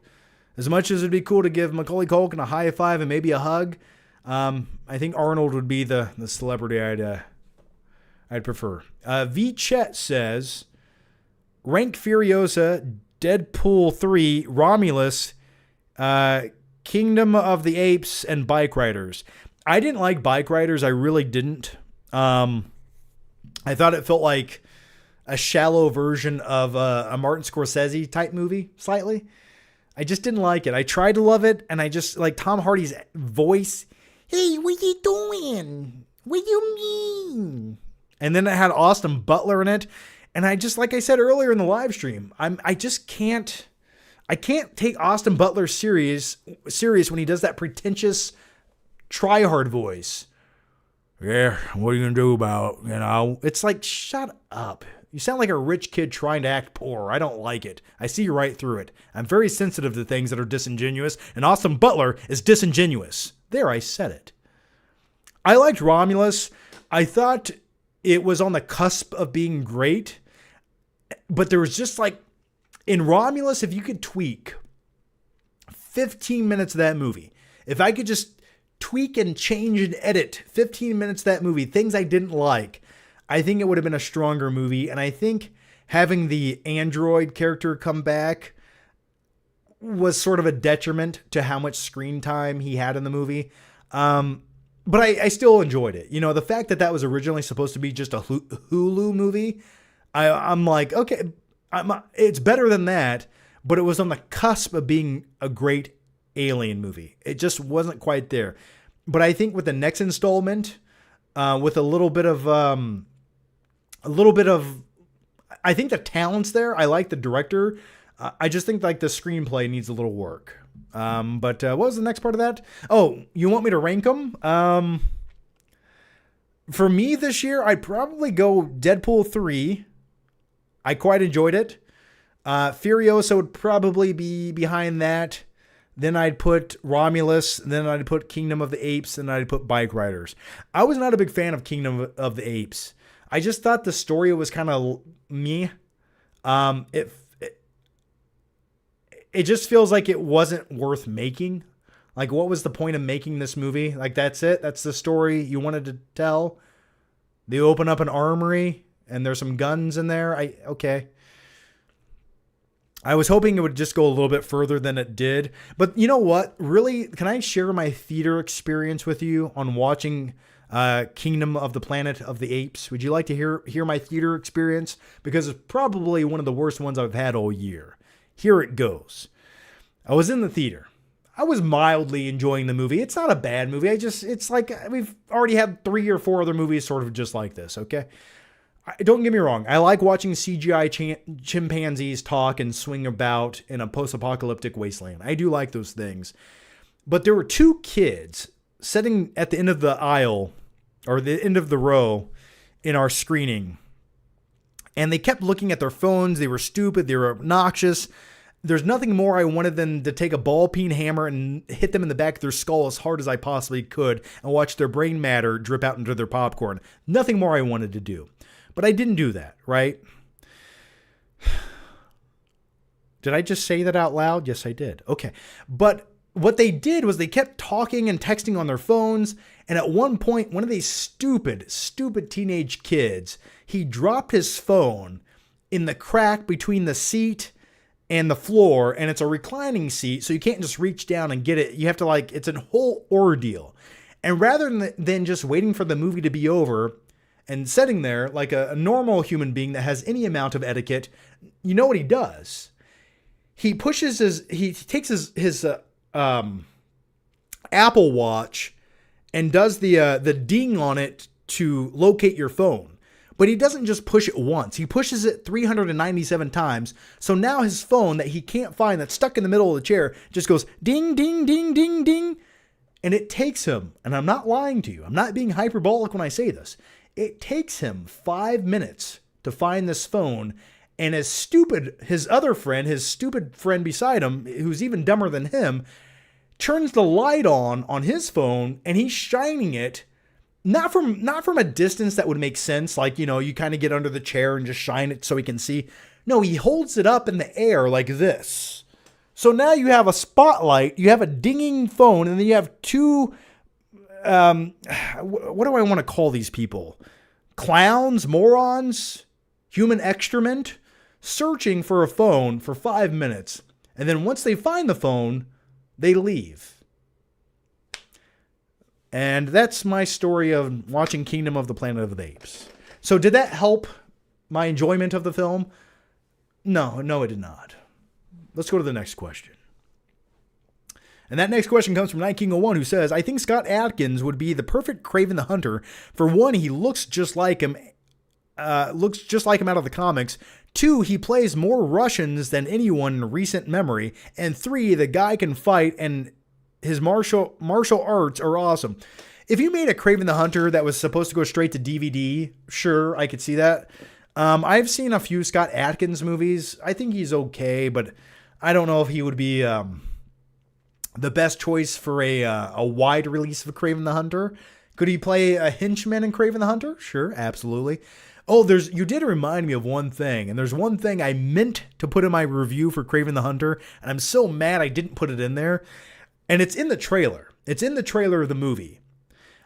As much as it'd be cool to give Macaulay Culkin a high five and maybe a hug, I think Arnold would be the celebrity I'd prefer. V Chet says, rank Furiosa, Deadpool 3, Romulus, Kingdom of the Apes, and Bike Riders. I didn't like Bike Riders. I really didn't. I thought it felt like a shallow version of a Martin Scorsese type movie, slightly. I just didn't like it. I tried to love it, and I just like Tom Hardy's voice. "Hey, what you doing? What you mean?" And then it had Austin Butler in it. And I just, like I said earlier in the live stream, I can't take Austin Butler serious when he does that pretentious try-hard voice. "Yeah, what are you going to do about, It's like, shut up. You sound like a rich kid trying to act poor. I don't like it. I see right through it. I'm very sensitive to things that are disingenuous, and Austin Butler is disingenuous. There, I said it. I liked Romulus. I thought it was on the cusp of being great, but there was just like, in Romulus, if you could tweak 15 minutes of that movie, if I could just tweak and change and edit 15 minutes of that movie, things I didn't like, I think it would have been a stronger movie. And I think having the android character come back was sort of a detriment to how much screen time he had in the movie. But I still enjoyed it. The fact that was originally supposed to be just a Hulu movie, I'm like, okay, it's better than that, but it was on the cusp of being a great alien movie. It just wasn't quite there. But I think with the next installment, with a little bit of, I think the talent's there. I like the director. I just think like the screenplay needs a little work. But what was the next part of that? Oh, you want me to rank them? For me this year, I'd probably go Deadpool 3. I quite enjoyed it. Furiosa would probably be behind that. Then I'd put Romulus. Then I'd put Kingdom of the Apes. And I'd put Bike Riders. I was not a big fan of Kingdom of the Apes. I just thought the story was kind of meh. It just feels like it wasn't worth making. Like, what was the point of making this movie? Like, that's it? That's the story you wanted to tell? They open up an armory, and there's some guns in there? Okay. I was hoping it would just go a little bit further than it did. But you know what? Really, can I share my theater experience with you on watching Kingdom of the Planet of the Apes? Would you like to hear my theater experience? Because it's probably one of the worst ones I've had all year. Here it goes. I was in the theater. I was mildly enjoying the movie. It's not a bad movie. It's like we've already had 3 or 4 other movies sort of just like this, okay? Don't get me wrong. I like watching CGI chimpanzees talk and swing about in a post-apocalyptic wasteland. I do like those things. But there were 2 kids sitting at the end of the aisle or the end of the row in our screening. And they kept looking at their phones. They were stupid. They were obnoxious. There's nothing more I wanted than to take a ball-peen hammer and hit them in the back of their skull as hard as I possibly could and watch their brain matter drip out into their popcorn. Nothing more I wanted to do. But I didn't do that, right? Did I just say that out loud? Yes, I did. Okay. But what they did was they kept talking and texting on their phones. And at one point, one of these stupid teenage kids, he dropped his phone in the crack between the seat and the floor. And it's a reclining seat, so you can't just reach down and get it. You have to it's a whole ordeal. And rather than just waiting for the movie to be over and sitting there like a normal human being that has any amount of etiquette, you know what he does? He takes his Apple Watch and does the ding on it to locate your phone. But he doesn't just push it once. He pushes it 397 times. So now his phone that he can't find, that's stuck in the middle of the chair, just goes ding, ding, ding, ding, ding. And it takes him, and I'm not lying to you, I'm not being hyperbolic when I say this, it takes him 5 minutes to find this phone. And his stupid friend beside him, who's even dumber than him, turns the light on his phone, and he's shining it, not from a distance that would make sense, like, you kind of get under the chair and just shine it so he can see. No, he holds it up in the air like this. So now you have a spotlight, you have a dinging phone, and then you have two, what do I want to call these people? Clowns, morons, human excrement, searching for a phone for 5 minutes. And then once they find the phone, they leave. And that's my story of watching Kingdom of the Planet of the Apes. So did that help my enjoyment of the film? No, it did not. Let's go to the next question. And that next question comes from Night King 01, who says, I think Scott Adkins would be the perfect Kraven the Hunter. For one, he looks just like him out of the comics. 2, he plays more Russians than anyone in recent memory. And 3, the guy can fight and his martial arts are awesome. If you made a Kraven the Hunter that was supposed to go straight to DVD, sure, I could see that. I've seen a few Scott Adkins movies. I think he's okay, but I don't know if he would be the best choice for a wide release of Kraven the Hunter. Could he play a henchman in Kraven the Hunter? Sure, absolutely. Oh, you did remind me of one thing, and there's one thing I meant to put in my review for Kraven the Hunter, and I'm so mad I didn't put it in there, and it's in the trailer. It's in the trailer of the movie.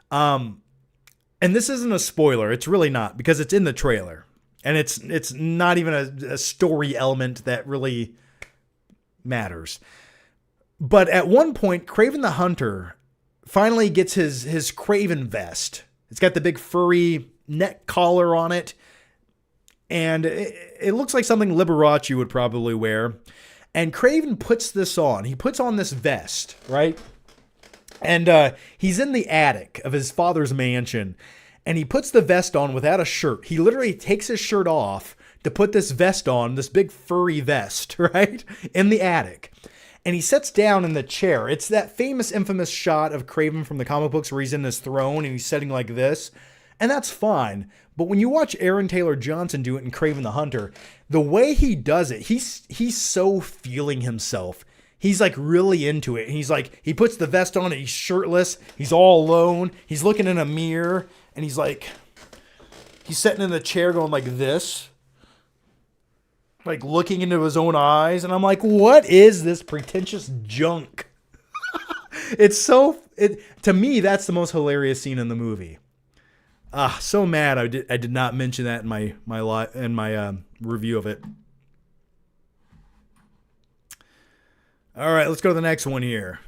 And this isn't a spoiler. It's really not, because it's in the trailer, and it's not even a story element that really matters. But at one point, Kraven the Hunter finally gets his Kraven vest. It's got the big furry neck collar on it, and it looks like something Liberace would probably wear. And Kraven puts this on. He puts on this vest, right? And he's in the attic of his father's mansion, and he puts the vest on without a shirt. He literally takes his shirt off to put this vest on, this big furry vest, right? In the attic. And he sits down in the chair. It's that famous, infamous shot of Kraven from the comic books where he's in his throne and he's sitting like this. And that's fine. But when you watch Aaron Taylor Johnson do it in Kraven the Hunter, the way he does it, he's so feeling himself. He's like really into it. And he's like, he puts the vest on and he's shirtless. He's all alone. He's looking in a mirror and he's sitting in the chair going like this. Like looking into his own eyes. And I'm like, what is this pretentious junk? To me, that's the most hilarious scene in the movie. So mad I did not mention that in my review of it. All right, let's go to the next one here.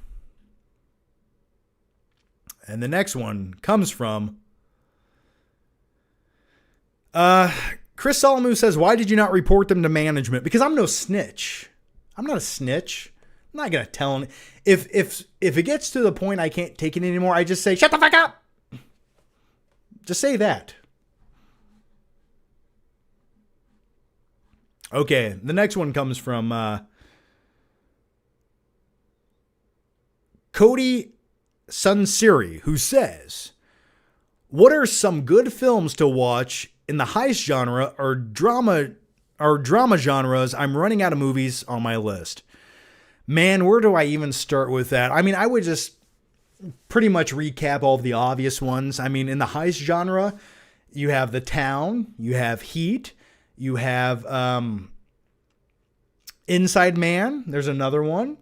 And the next one comes from Chris Solomon says, why did you not report them to management? Because I'm no snitch. I'm not a snitch. I'm not going to tell him. If it gets to the point I can't take it anymore, I just say, shut the fuck up. Just say that. Okay, the next one comes from Cody Sunsiri, who says, What are some good films to watch in the heist genre or drama genres? I'm running out of movies on my list. Man, where do I even start with that? I mean, I would just pretty much recap all of the obvious ones. I mean, in the heist genre, you have The Town, you have Heat, you have Inside Man. There's another one.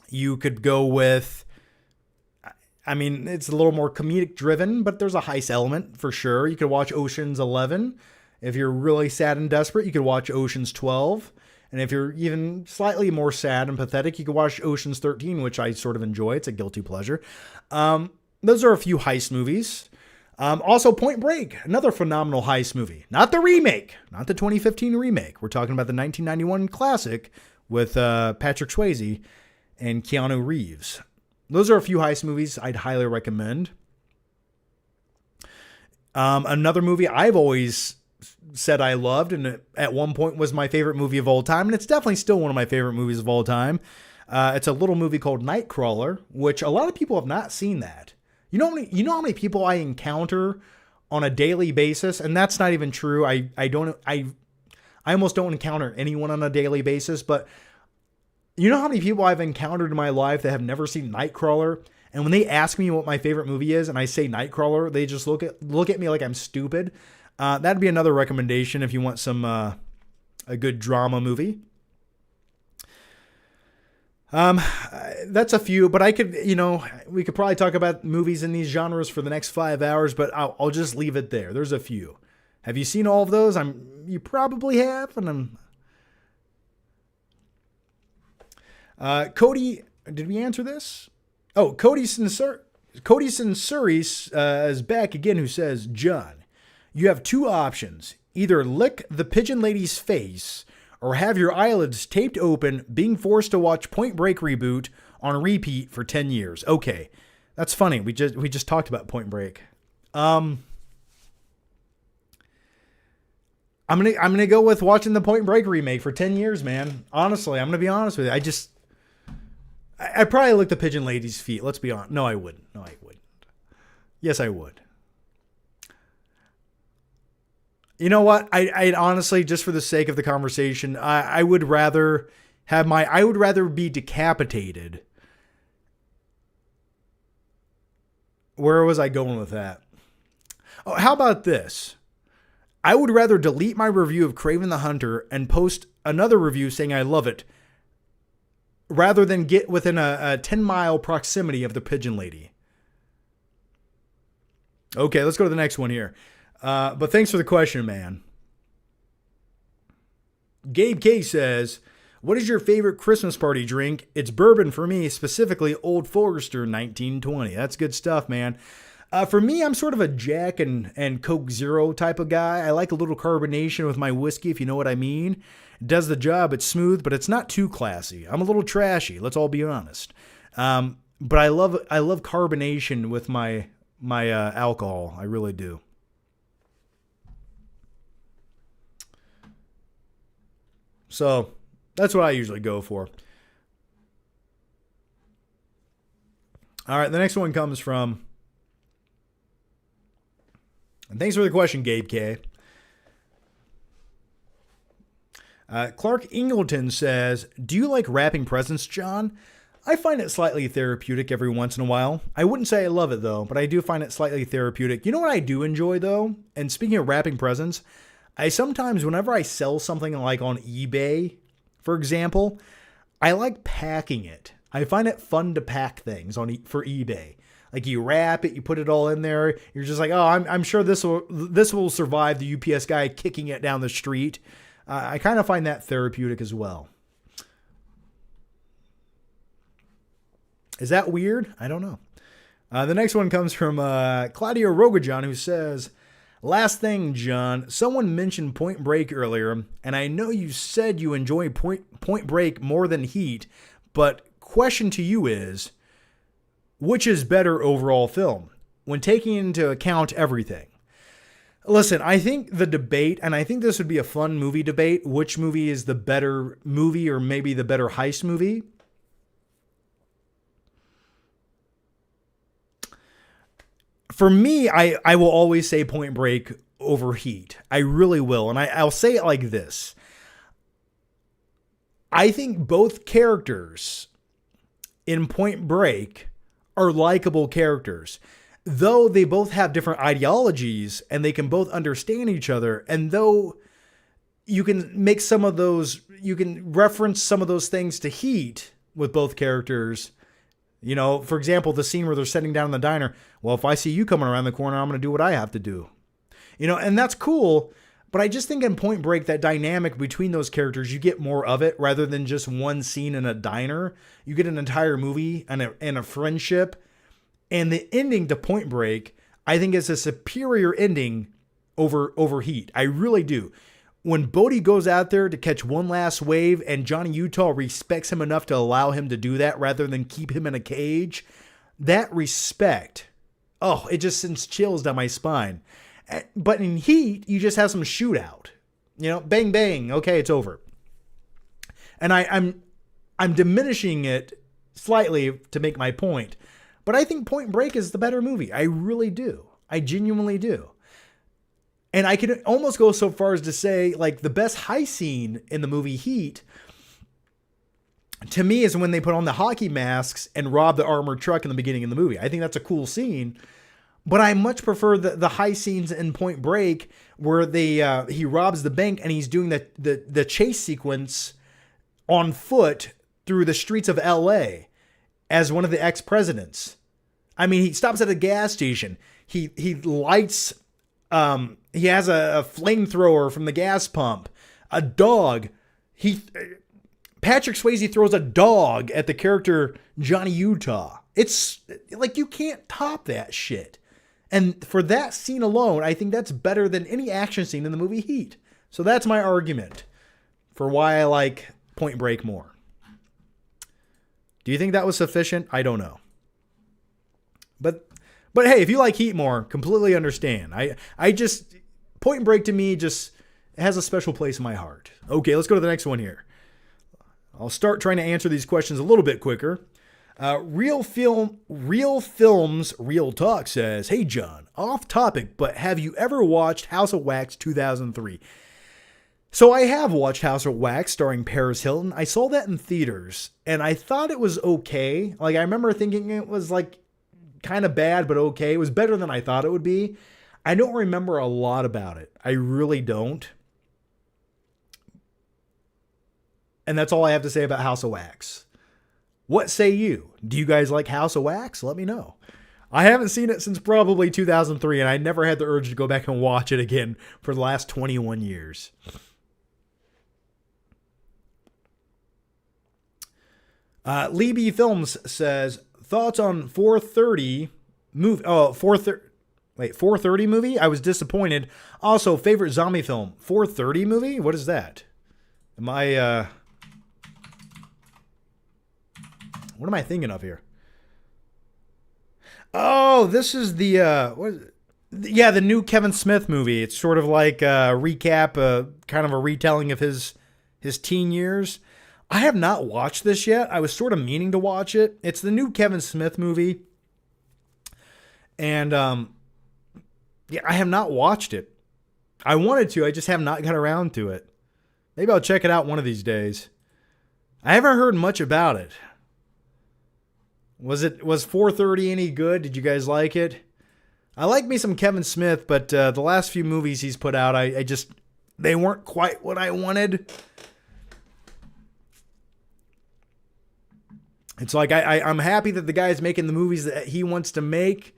You could go with, I mean, it's a little more comedic driven, but there's a heist element for sure. You could watch Ocean's 11. If you're really sad and desperate, you could watch Ocean's 12. And if you're even slightly more sad and pathetic, you could watch Ocean's 13, which I sort of enjoy. It's a guilty pleasure. Those are a few heist movies. Also, Point Break, another phenomenal heist movie. Not the remake, not the 2015 remake. We're talking about the 1991 classic with Patrick Swayze and Keanu Reeves. Those are a few heist movies I'd highly recommend. Another movie I've always said I loved, and at one point was my favorite movie of all time, and it's definitely still one of my favorite movies of all time. It's a little movie called Nightcrawler, which a lot of people have not seen that. You know how many people I encounter on a daily basis, and that's not even true. I almost don't encounter anyone on a daily basis, but you know how many people I've encountered in my life that have never seen Nightcrawler, and when they ask me what my favorite movie is, and I say Nightcrawler, they just look at me like I'm stupid. That'd be another recommendation if you want some a good drama movie. That's a few, but I could, we could probably talk about movies in these genres for the next 5 hours, but I'll just leave it there. There's a few. Have you seen all of those? You probably have, and Cody, did we answer this? Oh, Cody Sinceri is back again, who says, John, you have two options. Either lick the pigeon lady's face or have your eyelids taped open, being forced to watch Point Break reboot on repeat for 10 years. Okay, that's funny. We just talked about Point Break. I'm gonna go with watching the Point Break remake for 10 years, man. Honestly, I'm gonna be honest with you. I'd probably lick the pigeon lady's feet. Let's be honest. No, I wouldn't. Yes, I would. You know what? I honestly, just for the sake of the conversation, I would rather be decapitated. Where was I going with that? Oh, how about this? I would rather delete my review of Kraven the Hunter and post another review saying I love it, rather than get within a 10-mile proximity of the pigeon lady. Okay, let's go to the next one here. But thanks for the question, man. Gabe K says, what is your favorite Christmas party drink? It's bourbon for me, specifically Old Forester 1920. That's good stuff, man. For me, I'm sort of a Jack and Coke Zero type of guy. I like a little carbonation with my whiskey, if you know what I mean. It does the job. It's smooth, but it's not too classy. I'm a little trashy. Let's all be honest. But I love carbonation with my alcohol. I really do. So that's what I usually go for. All right, the next one comes from, and thanks for the question, Gabe K. Clark Ingleton says, do you like wrapping presents, John? I find it slightly therapeutic every once in a while. I wouldn't say I love it, though, but I do find it slightly therapeutic. You know what I do enjoy, though? And speaking of wrapping presents, I sometimes, whenever I sell something like on eBay, for example, I like packing it. I find it fun to pack things for eBay. Like you wrap it, you put it all in there. You're just like, oh, I'm sure this will survive the UPS guy kicking it down the street. I kind of find that therapeutic as well. Is that weird? I don't know. The next one comes from Claudio Rogajan, who says, last thing, John, someone mentioned Point Break earlier, and I know you said you enjoy Point Break more than Heat, but question to you is, which is better overall film when taking into account everything? Listen, I think the debate, and I think this would be a fun movie debate, which movie is the better movie or maybe the better heist movie. for me, I will always say Point Break over Heat. I really will. And I'll say it like this. I think both characters in Point Break are likable characters. Though they both have different ideologies and they can both understand each other, and though you can make some of those, you can reference some of those things to Heat with both characters. You know, for example, the scene where they're sitting down in the diner. Well, if I see you coming around the corner, I'm going to do what I have to do. You know, and that's cool. But I just think in Point Break, that dynamic between those characters, you get more of it rather than just one scene in a diner. You get an entire movie and a friendship. And the ending to Point Break, I think, is a superior ending over Heat. I really do. When Bodhi goes out there to catch one last wave and Johnny Utah respects him enough to allow him to do that rather than keep him in a cage, that respect, oh, it just sends chills down my spine. But in Heat, you just have some shootout. You know, bang, bang, okay, it's over. And I'm diminishing it slightly to make my point. But I think Point Break is the better movie. I really do. I genuinely do. And I could almost go so far as to say, like, the best heist scene in the movie Heat, to me, is when they put on the hockey masks and rob the armored truck in the beginning of the movie. I think that's a cool scene. But I much prefer the heist scenes in Point Break where he robs the bank and he's doing the chase sequence on foot through the streets of L.A. as one of the ex-presidents. I mean, he stops at a gas station. He lights... he has a flamethrower from the gas pump. A dog. Patrick Swayze throws a dog at the character Johnny Utah. It's like, you can't top that shit. And for that scene alone, I think that's better than any action scene in the movie Heat. So that's my argument for why I like Point Break more. Do you think that was sufficient? I don't know. But hey, if you like Heat more, completely understand. I just, Point Break to me just has a special place in my heart. Okay, let's go to the next one here. I'll start trying to answer these questions a little bit quicker. Real Films, Real Talk says, hey John, off topic, but have you ever watched House of Wax 2003? So I have watched House of Wax starring Paris Hilton. I saw that in theaters and I thought it was okay. Like, I remember thinking it was like kind of bad, but okay. It was better than I thought it would be. I don't remember a lot about it. I really don't. And that's all I have to say about House of Wax. What say you? Do you guys like House of Wax? Let me know. I haven't seen it since probably 2003, and I never had the urge to go back and watch it again for the last 21 years. Libby Films says, thoughts on 430 movie? Oh, 430 movie? I was disappointed. Also, favorite zombie film? 430 movie? What is that? What am I thinking of here? Oh, this is the the new Kevin Smith movie. It's sort of like a recap, kind of a retelling of his teen years. I have not watched this yet. I was sort of meaning to watch it. It's the new Kevin Smith movie. And I have not watched it. I wanted to, I just have not got around to it. Maybe I'll check it out one of these days. I haven't heard much about it. Was 430 any good? Did you guys like it? I like me some Kevin Smith, but the last few movies he's put out, they weren't quite what I wanted. It's like I'm happy that the guy's making the movies that he wants to make,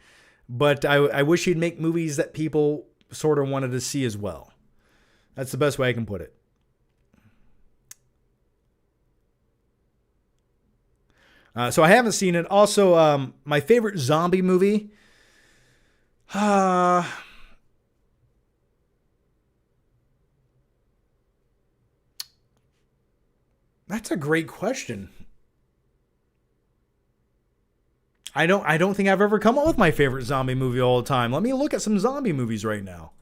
but I wish he'd make movies that people sort of wanted to see as well. That's the best way I can put it. So I haven't seen it. Also, my favorite zombie movie. That's a great question. I don't think I've ever come up with my favorite zombie movie all the time. Let me look at some zombie movies right now.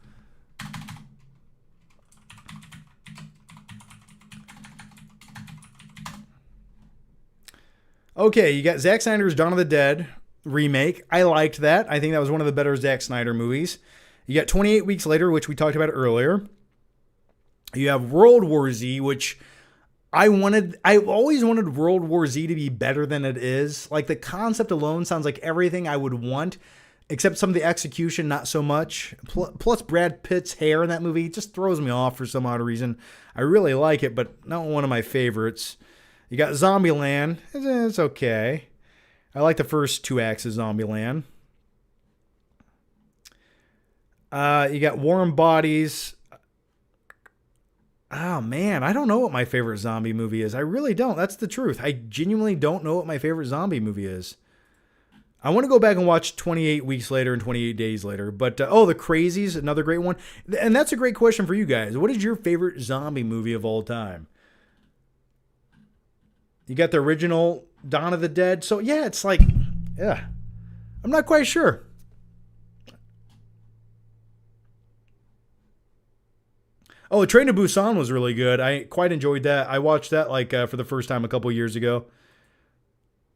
Okay, you got Zack Snyder's Dawn of the Dead, remake. I liked that. I think that was one of the better Zack Snyder movies. You got 28 Weeks Later, which we talked about earlier. You have World War Z, which I always wanted World War Z to be better than it is. Like, the concept alone sounds like everything I would want, except some of the execution, not so much. Plus, Brad Pitt's hair in that movie just throws me off for some odd reason. I really like it, but not one of my favorites. You got Zombieland. It's okay. I like the first 2 acts of Zombieland. You got Warm Bodies. Oh, man, I don't know what my favorite zombie movie is. I really don't. That's the truth. I genuinely don't know what my favorite zombie movie is. I want to go back and watch 28 Weeks Later and 28 Days Later. But, The Crazies, another great one. And that's a great question for you guys. What is your favorite zombie movie of all time? You got the original Dawn of the Dead. So, yeah, it's like, yeah, I'm not quite sure. Oh, Train to Busan was really good. I quite enjoyed that. I watched that for the first time a couple years ago.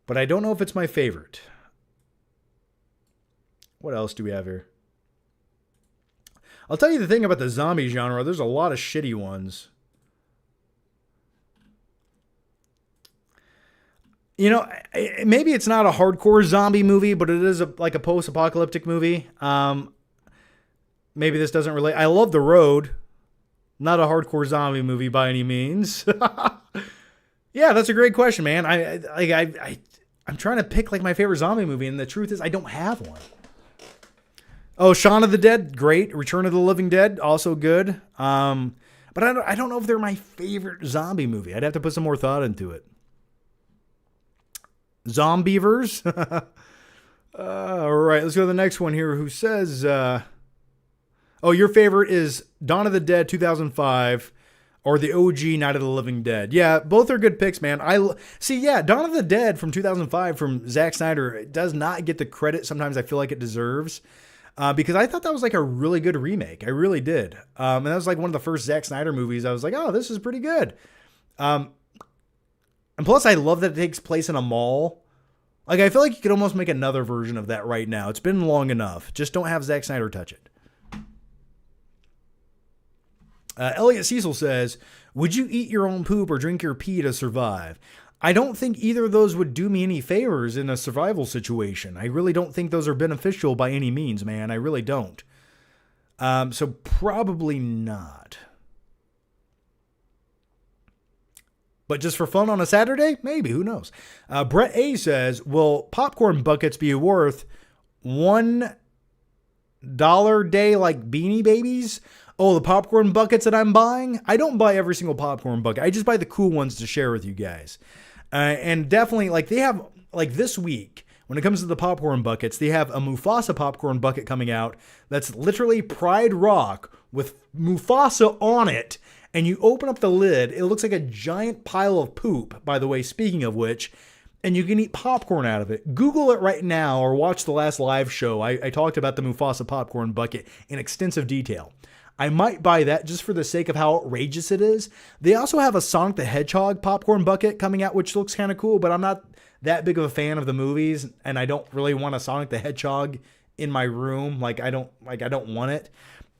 But I don't know if it's my favorite. What else do we have here? I'll tell you the thing about the zombie genre. There's a lot of shitty ones. You know, maybe it's not a hardcore zombie movie, but it is like a post-apocalyptic movie. Maybe this doesn't relate. I love The Road. Not a hardcore zombie movie by any means. Yeah, that's a great question, man. I'm trying to pick like my favorite zombie movie, and the truth is I don't have one. Oh, Shaun of the Dead, great. Return of the Living Dead, also good. But I don't know if they're my favorite zombie movie. I'd have to put some more thought into it. Zombievers. All right, let's go to the next one here. Who says, your favorite is Dawn of the Dead 2005 or the OG Night of the Living Dead. Yeah, both are good picks, man. Dawn of the Dead from 2005 from Zack Snyder does not get the credit sometimes I feel like it deserves. Because I thought that was like a really good remake. I really did. And that was like one of the first Zack Snyder movies. I was like, oh, this is pretty good. And plus, I love that it takes place in a mall. Like, I feel like you could almost make another version of that right now. It's been long enough. Just don't have Zack Snyder touch it. Elliot Cecil says, would you eat your own poop or drink your pee to survive? I don't think either of those would do me any favors in a survival situation. I really don't think those are beneficial by any means, man. I really don't. So probably not. But just for fun on a Saturday? Maybe. Who knows? Brett A says, will popcorn buckets be worth $1 day like Beanie Babies? Oh, the popcorn buckets that I'm buying? I don't buy every single popcorn bucket. I just buy the cool ones to share with you guys. And definitely, like, they have, like, this week, when it comes to the popcorn buckets, they have a Mufasa popcorn bucket coming out that's literally Pride Rock with Mufasa on it. And you open up the lid, it looks like a giant pile of poop, by the way, speaking of which, and you can eat popcorn out of it. Google it right now or watch the last live show. I talked about the Mufasa popcorn bucket in extensive detail. I might buy that just for the sake of how outrageous it is. They also have a Sonic the Hedgehog popcorn bucket coming out, which looks kind of cool, but I'm not that big of a fan of the movies, and I don't really want a Sonic the Hedgehog in my room. I don't want it.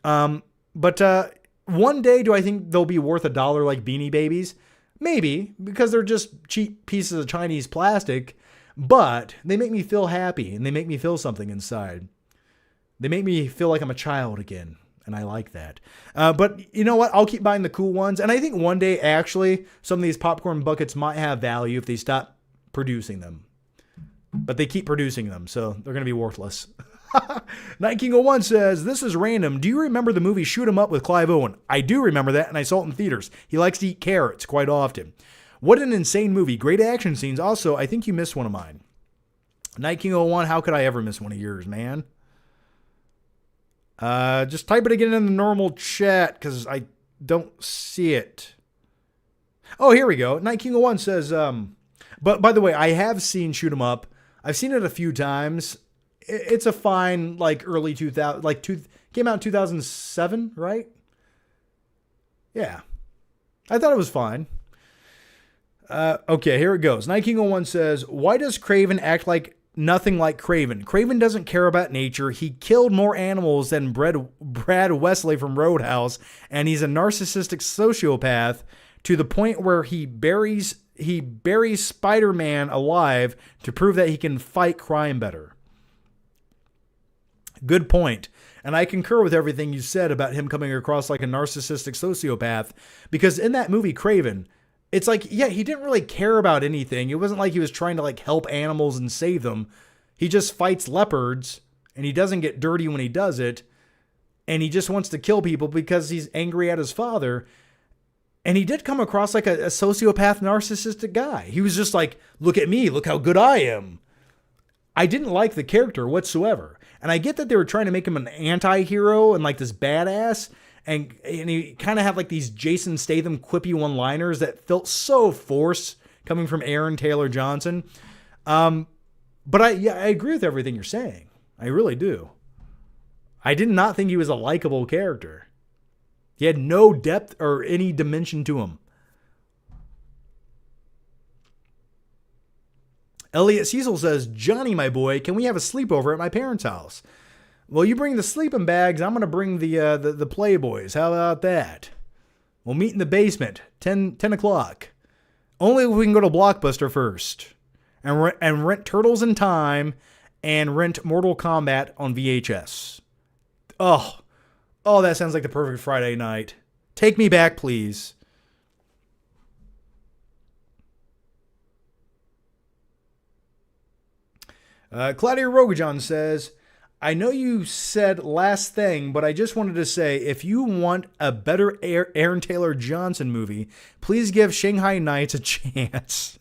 But one day, do I think they'll be worth $1 like Beanie Babies? Maybe, because they're just cheap pieces of Chinese plastic, but they make me feel happy, and they make me feel something inside. They make me feel like I'm a child again. And I like that. But you know what? I'll keep buying the cool ones. And I think one day, actually, some of these popcorn buckets might have value if they stop producing them. But they keep producing them, so they're going to be worthless. Night King 01 says, this is random. Do you remember the movie Shoot 'Em Up with Clive Owen? I do remember that, and I saw it in theaters. He likes to eat carrots quite often. What an insane movie. Great action scenes. Also, I think you missed one of mine. Night King 01, how could I ever miss one of yours, man? Just type it again in the normal chat because I don't see it. Oh, here we go. Night King 01 says, but by the way, I have seen Shoot 'Em Up. I've seen it a few times. It's a fine, like early 2000, came out in 2007, right? Yeah. I thought it was fine. Okay, here it goes. Night King 01 says, why does Kraven act like nothing like Kraven. Kraven doesn't care about nature. He killed more animals than Brad Wesley from Roadhouse, and he's a narcissistic sociopath to the point where he buries Spider-Man alive to prove that he can fight crime better. Good point. And I concur with everything you said about him coming across like a narcissistic sociopath, because in that movie, Kraven, it's like, yeah, he didn't really care about anything. It wasn't like he was trying to like help animals and save them. He just fights leopards and he doesn't get dirty when he does it. And he just wants to kill people because he's angry at his father. And he did come across like a sociopath, narcissistic guy. He was just like, look at me, look how good I am. I didn't like the character whatsoever. And I get that they were trying to make him an anti-hero and like this badass. And he kind of had like these Jason Statham quippy one-liners that felt so forced coming from Aaron Taylor Johnson. But I agree with everything you're saying. I really do. I did not think he was a likable character. He had no depth or any dimension to him. Elliot Cecil says, Johnny, my boy, can we have a sleepover at my parents' house? Well, you bring the sleeping bags. I'm going to bring the Playboys. How about that? We'll meet in the basement, 10 o'clock. Only if we can go to Blockbuster first. And rent Turtles in Time and rent Mortal Kombat on VHS. Oh, that sounds like the perfect Friday night. Take me back, please. Claudia Rogajon says, I know you said last thing, but I just wanted to say, if you want a better Aaron Taylor Johnson movie, please give Shanghai Nights a chance.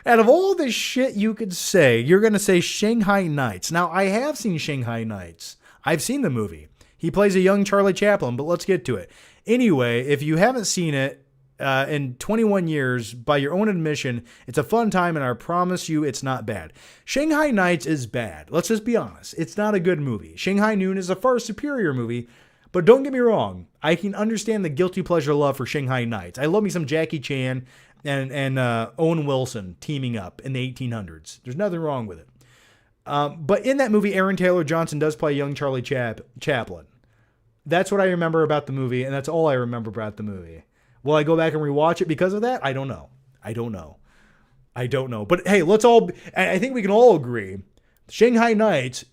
Out of all the shit you could say, you're going to say Shanghai Nights. Now, I have seen Shanghai Nights. I've seen the movie. He plays a young Charlie Chaplin, but let's get to it. Anyway, if you haven't seen it in 21 years, by your own admission, it's a fun time, and I promise you it's not bad. Shanghai Nights is bad. Let's just be honest. It's not a good movie. Shanghai Noon is a far superior movie, but don't get me wrong. I can understand the guilty pleasure love for Shanghai Nights. I love me some Jackie Chan and Owen Wilson teaming up in the 1800s. There's nothing wrong with it. But in that movie, Aaron Taylor Johnson does play young Charlie Chaplin. That's what I remember about the movie, and that's all I remember about the movie. Will I go back and rewatch it because of that? I don't know. But hey, I think we can all agree, Shanghai Nights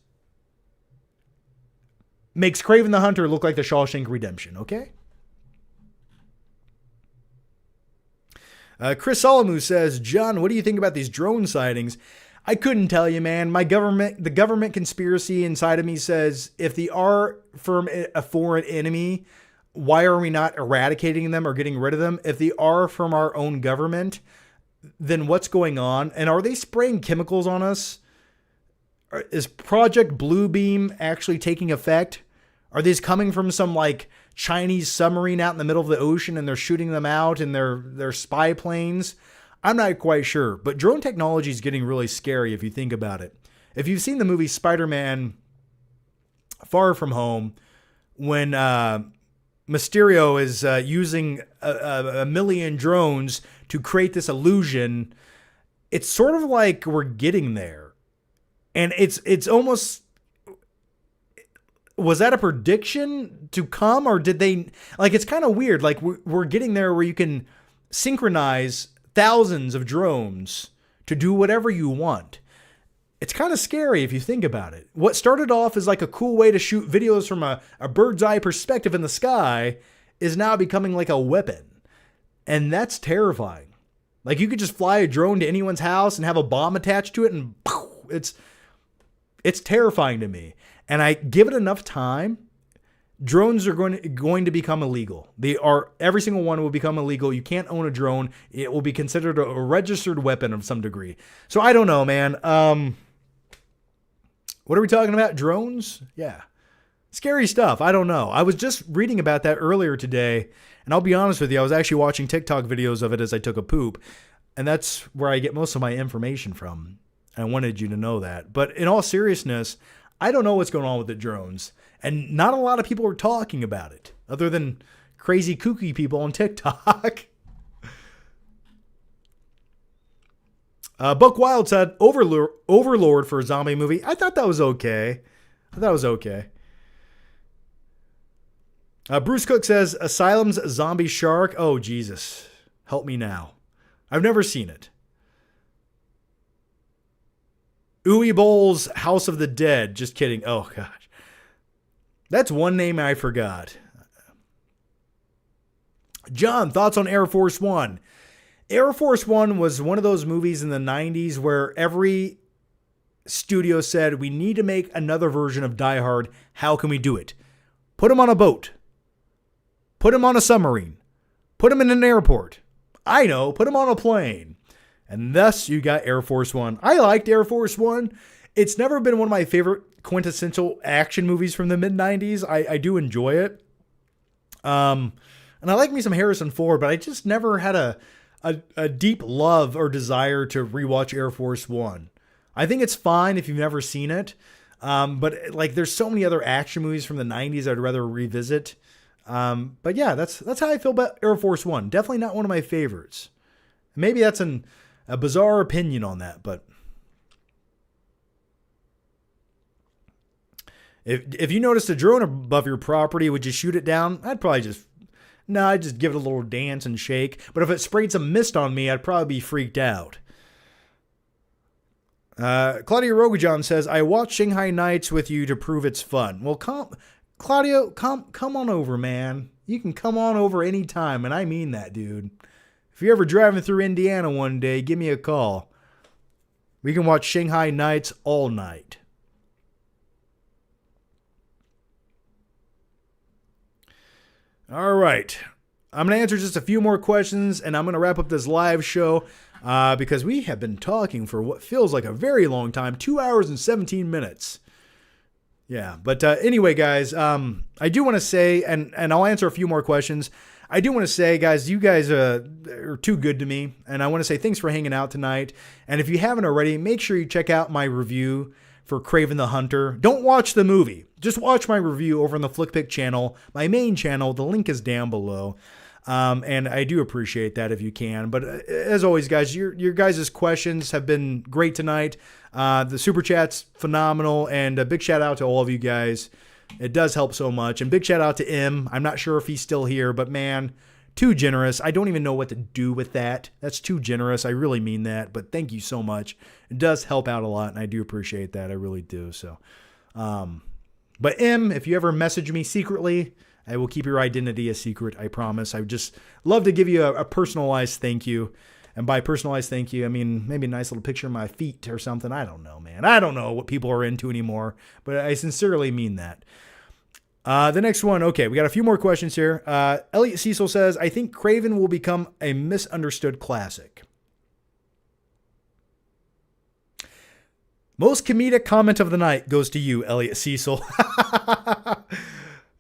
makes Kraven the Hunter look like the Shawshank Redemption, okay? Chris Solomu says, John, what do you think about these drone sightings? I couldn't tell you, man. The government conspiracy inside of me says, if they are from a foreign enemy, why are we not eradicating them or getting rid of them? If they are from our own government, then what's going on? And are they spraying chemicals on us? Is Project Bluebeam actually taking effect? Are these coming from some like Chinese submarine out in the middle of the ocean and they're shooting them out in their spy planes? I'm not quite sure, but drone technology is getting really scary if you think about it. If you've seen the movie Spider-Man Far From Home, when Mysterio is using a million drones to create this illusion, it's sort of like we're getting there. And it's almost, was that a prediction to come, or did they, like, it's kind of weird. Like we're getting there where you can synchronize thousands of drones to do whatever you want. It's kind of scary if you think about it. What started off as like a cool way to shoot videos from a bird's eye perspective in the sky is now becoming like a weapon. And that's terrifying. Like you could just fly a drone to anyone's house and have a bomb attached to it, and it's terrifying to me. And I give it enough time, drones are going to become illegal. Every single one will become illegal. You can't own a drone. It will be considered a registered weapon of some degree. So I don't know, man. What are we talking about? Drones? Yeah. Scary stuff. I don't know. I was just reading about that earlier today, and I'll be honest with you, I was actually watching TikTok videos of it as I took a poop, and that's where I get most of my information from. I wanted you to know that. But in all seriousness, I don't know what's going on with the drones. And not a lot of people are talking about it, other than crazy kooky people on TikTok. Buck Wild said Overlord for a zombie movie. I thought that was okay. Bruce Cook says Asylum's zombie shark. Oh, Jesus. Help me now. I've never seen it. Uwe Boll's House of the Dead. Just kidding. Oh, gosh. That's one name I forgot. John, thoughts on Air Force One? Air Force One was one of those movies in the 90s where every studio said, we need to make another version of Die Hard. How can we do it? Put him on a boat. Put him on a submarine. Put him in an airport. I know, put him on a plane. And thus you got Air Force One. I liked Air Force One. It's never been one of my favorite quintessential action movies from the mid-90s. I do enjoy it. And I like me some Harrison Ford, but I just never had a deep love or desire to rewatch Air Force One. I think it's fine if you've never seen it. But like there's so many other action movies from the 90s I'd rather revisit. But yeah, that's how I feel about Air Force One. Definitely not one of my favorites. Maybe that's a bizarre opinion on that, but if you noticed a drone above your property, would you shoot it down? I'd just give it a little dance and shake. But if it sprayed some mist on me, I'd probably be freaked out. Claudia Rogajon says, I watched Shanghai Nights with you to prove it's fun. Well, Claudio, come on over, man. You can come on over anytime, and I mean that, dude. If you're ever driving through Indiana one day, give me a call. We can watch Shanghai Nights all night. All right. I'm going to answer just a few more questions, and I'm going to wrap up this live show because we have been talking for what feels like a very long time, 2 hours and 17 minutes. Yeah, but anyway, guys, I do want to say, and I'll answer a few more questions. I do want to say, guys, you guys are too good to me, and I want to say thanks for hanging out tonight. And if you haven't already, make sure you check out my review for Kraven the Hunter. Don't watch the movie. Just watch my review over on the Flickpick channel, my main channel. The link is down below. And I do appreciate that if you can. But as always, guys, your guys' questions have been great tonight. The Super Chat's phenomenal. And a big shout out to all of you guys. It does help so much. And big shout out to M. I'm not sure if he's still here, but man, too generous. I don't even know what to do with that. That's too generous. I really mean that. But thank you so much. It does help out a lot, and I do appreciate that. I really do. So, but M, if you ever message me secretly, I will keep your identity a secret, I promise. I would just love to give you a personalized thank you. And by personalized thank you, I mean maybe a nice little picture of my feet or something. I don't know, man. I don't know what people are into anymore, but I sincerely mean that. The next one, okay, we got a few more questions here. Elliot Cecil says, I think Kraven will become a misunderstood classic. Most comedic comment of the night goes to you, Elliot Cecil.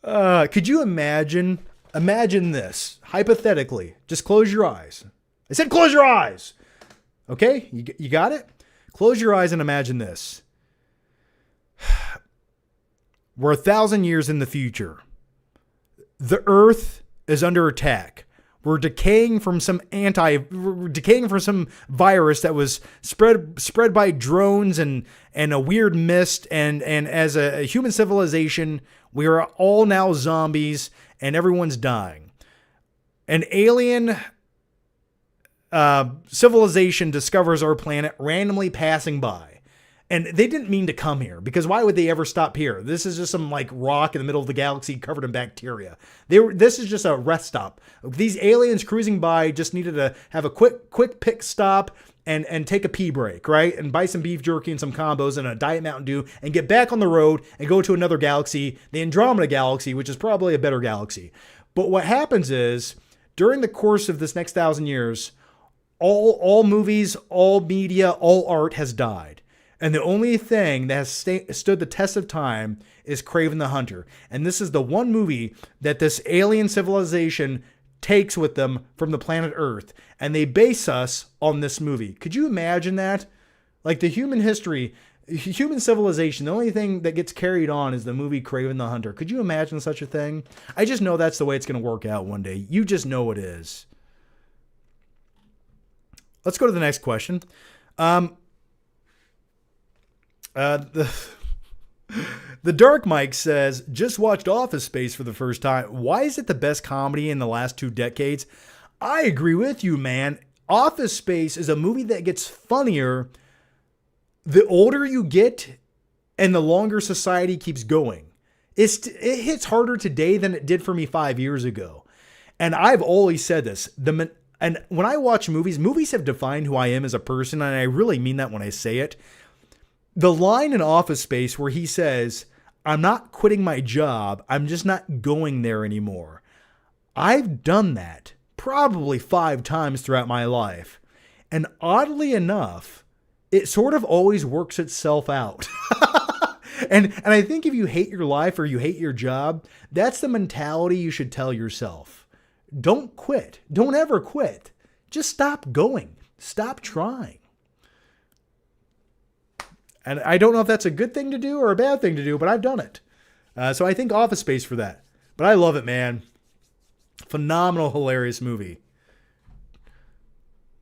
Could you imagine this, hypothetically, just close your eyes. I said close your eyes. Okay, you got it? Close your eyes and imagine this. We're 1,000 years in the future. The Earth is under attack. We're decaying from some virus that was spread by drones and a weird mist. And as a human civilization, we are all now zombies and everyone's dying. An alien civilization discovers our planet randomly passing by. And they didn't mean to come here, because why would they ever stop here? This is just some like rock in the middle of the galaxy covered in bacteria. This is just a rest stop. These aliens cruising by just needed to have a quick pick stop and take a pee break, right? And buy some beef jerky and some combos and a Diet Mountain Dew and get back on the road and go to another galaxy, the Andromeda Galaxy, which is probably a better galaxy. But what happens is, during the course of this next 1,000 years, all movies, all media, all art has died. And the only thing that has stood the test of time is Kraven the Hunter. And this is the one movie that this alien civilization takes with them from the planet Earth. And they base us on this movie. Could you imagine that? Like the human civilization, the only thing that gets carried on is the movie Kraven the Hunter. Could you imagine such a thing? I just know that's the way it's going to work out one day. You just know it is. Let's go to the next question. The Dark Mike says, just watched Office Space for the first time. Why is it the best comedy in the last 2 decades? I agree with you, man. Office Space is a movie that gets funnier the older you get and the longer society keeps going. It hits harder today than it did for me 5 years ago. And I've always said this. And when I watch movies have defined who I am as a person, and I really mean that when I say it. The line in Office Space where he says, I'm not quitting my job, I'm just not going there anymore. I've done that probably 5 times throughout my life. And oddly enough, it sort of always works itself out. And I think if you hate your life or you hate your job, that's the mentality you should tell yourself. Don't quit. Don't ever quit. Just stop going. Stop trying. And I don't know if that's a good thing to do or a bad thing to do, but I've done it. So I think Office Space for that. But I love it, man. Phenomenal, hilarious movie.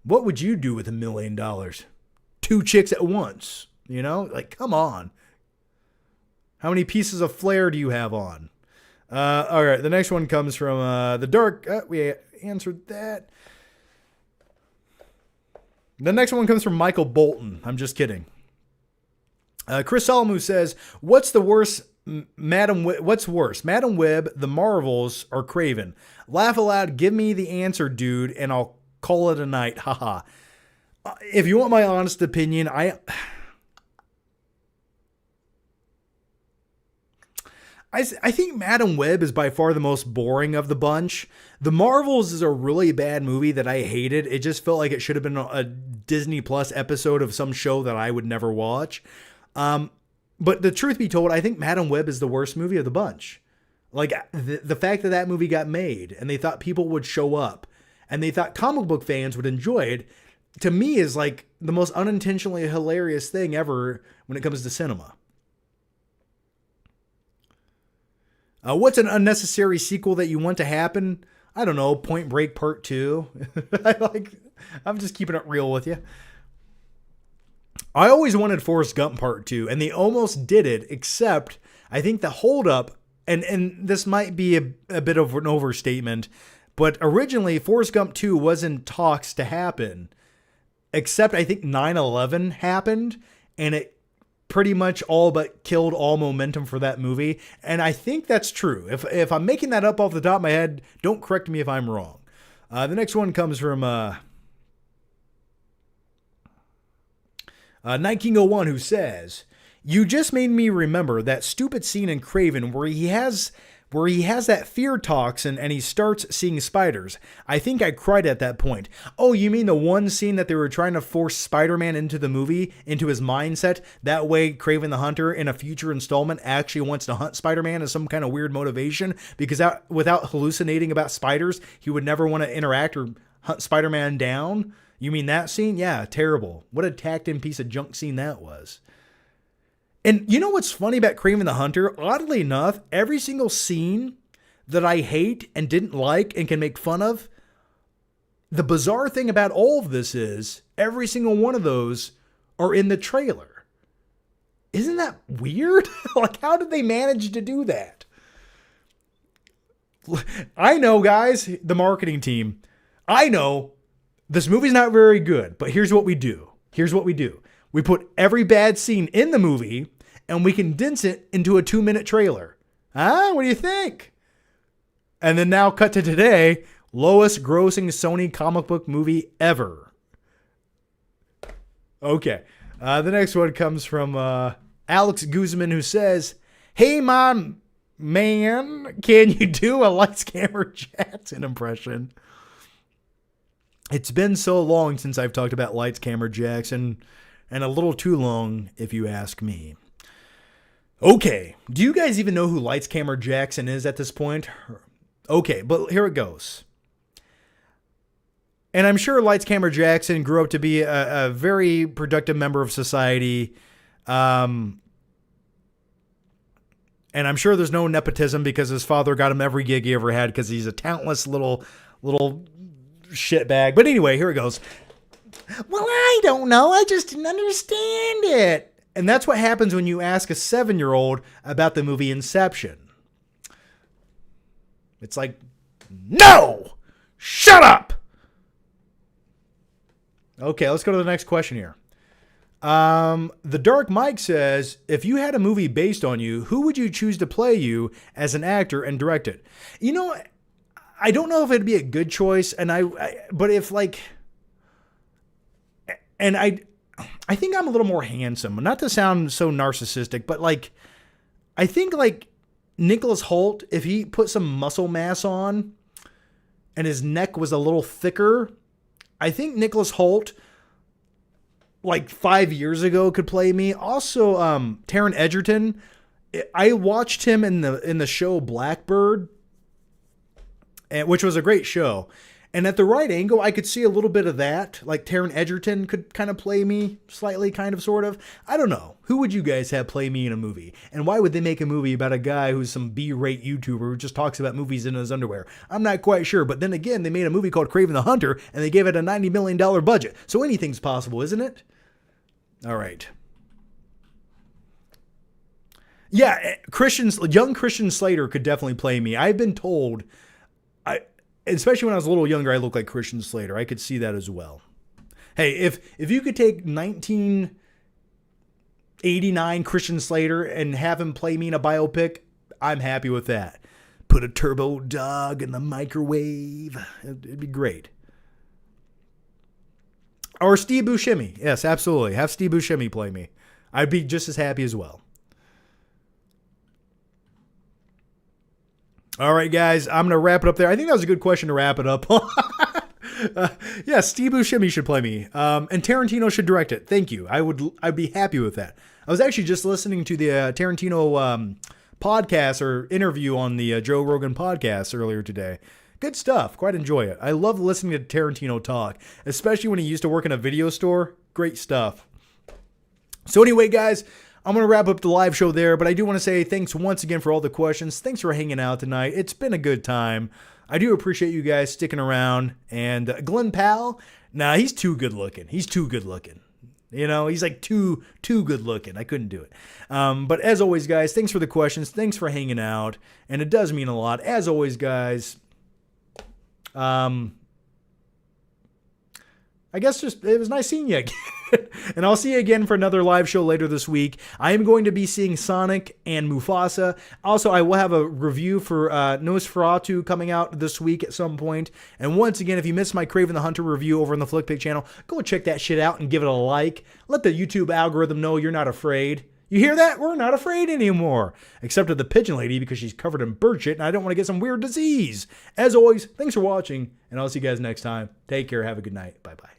What would you do with $1 million? 2 chicks at once. You know? Like, come on. How many pieces of flair do you have on? All right, the next one comes from the Dark. We answered that. The next one comes from Michael Bolton. I'm just kidding. Chris Solomon says, what's worse, Madam Web, The Marvels, or Kraven? Laugh aloud, give me the answer, dude, and I'll call it a night. Haha. If you want my honest opinion, I think Madam Web is by far the most boring of the bunch. The Marvels is a really bad movie that I hated. It just felt like it should have been a Disney Plus episode of some show that I would never watch. But the truth be told, I think Madam Web is the worst movie of the bunch. Like, the fact that movie got made and they thought people would show up and they thought comic book fans would enjoy it, to me is like the most unintentionally hilarious thing ever when it comes to cinema. What's an unnecessary sequel that you want to happen? I don't know, Point Break Part 2. I'm just keeping it real with you. I always wanted Forrest Gump Part 2, and they almost did it, except I think the holdup, and this might be a bit of an overstatement, but originally Forrest Gump 2 was in talks to happen, except I think 9/11 happened, and it pretty much all but killed all momentum for that movie. And I think that's true. If I'm making that up off the top of my head, don't correct me if I'm wrong. The next one comes from Night King 01, who says, you just made me remember that stupid scene in Kraven where he has that fear toxin and he starts seeing spiders. I think I cried at that point. Oh, you mean the one scene that they were trying to force Spider-Man into the movie, into his mindset? That way Kraven the Hunter in a future installment actually wants to hunt Spider-Man as some kind of weird motivation, because without hallucinating about spiders, he would never want to interact or hunt Spider-Man down. You mean that scene? Yeah, terrible. What a tacked-in piece of junk scene that was. And you know what's funny about Kraven the Hunter? Oddly enough, every single scene that I hate and didn't like and can make fun of, the bizarre thing about all of this is every single one of those are in the trailer. Isn't that weird? Like, how did they manage to do that? I know, guys, the marketing team, I know this movie's not very good, but here's what we do. We put every bad scene in the movie and we condense it into a 2-minute trailer. What do you think? And then now cut to today, lowest grossing Sony comic book movie ever. Okay. The next one comes from Alex Guzman, who says, hey, my man, can you do a Lights Camera Jackson impression? It's been so long since I've talked about Lights Camera Jackson, and a little too long if you ask me. Okay, do you guys even know who Lights Camera Jackson is at this point? Okay, but here it goes. And I'm sure Lights Camera Jackson grew up to be a very productive member of society. And I'm sure there's no nepotism because his father got him every gig he ever had because he's a talentless little shitbag. But anyway, here it goes. Well, I don't know. I just didn't understand it. And that's what happens when you ask a 7-year-old about the movie Inception. It's like, no! Shut up! Okay, let's go to the next question here. The Dark Mike says, if you had a movie based on you, who would you choose to play you as an actor and direct it? You know, I don't know if it'd be a good choice, but if like, and I think I'm a little more handsome, not to sound so narcissistic, but like, I think like Nicholas Hoult, if he put some muscle mass on and his neck was a little thicker, I think Nicholas Hoult, like 5 years ago, could play me. Also, Taron Egerton, I watched him in the show Blackbird, which was a great show. And at the right angle, I could see a little bit of that. Like Taron Egerton could kind of play me slightly, kind of, sort of. I don't know. Who would you guys have play me in a movie? And why would they make a movie about a guy who's some B-rate YouTuber who just talks about movies in his underwear? I'm not quite sure. But then again, they made a movie called Kraven the Hunter, and they gave it a $90 million budget. So anything's possible, isn't it? All right. Yeah, young Christian Slater could definitely play me. I've been told... Especially when I was a little younger, I looked like Christian Slater. I could see that as well. Hey, if you could take 1989 Christian Slater and have him play me in a biopic, I'm happy with that. Put a turbo dog in the microwave. It'd be great. Or Steve Buscemi. Yes, absolutely. Have Steve Buscemi play me. I'd be just as happy as well. All right, guys, I'm going to wrap it up there. I think that was a good question to wrap it up on. Yeah, Steve Buscemi should play me. And Tarantino should direct it. Thank you. I'd be happy with that. I was actually just listening to the Tarantino podcast or interview on the Joe Rogan podcast earlier today. Good stuff. Quite enjoy it. I love listening to Tarantino talk, especially when he used to work in a video store. Great stuff. So anyway, guys, I'm going to wrap up the live show there, but I do want to say thanks once again for all the questions. Thanks for hanging out tonight. It's been a good time. I do appreciate you guys sticking around. And Glenn Powell, he's too good looking. He's too good looking. You know, he's like too good looking. I couldn't do it. But as always, guys, thanks for the questions. Thanks for hanging out. And it does mean a lot. As always, guys, I guess just it was nice seeing you again. And I'll see you again for another live show later this week. I am going to be seeing Sonic and Mufasa. Also, I will have a review for Nosferatu coming out this week at some point. And once again, if you missed my Kraven the Hunter review over on the Flickpick channel, go check that shit out and give it a like. Let the YouTube algorithm know you're not afraid. You hear that? We're not afraid anymore. Except of the pigeon lady because she's covered in bird shit and I don't want to get some weird disease. As always, thanks for watching, and I'll see you guys next time. Take care. Have a good night. Bye-bye.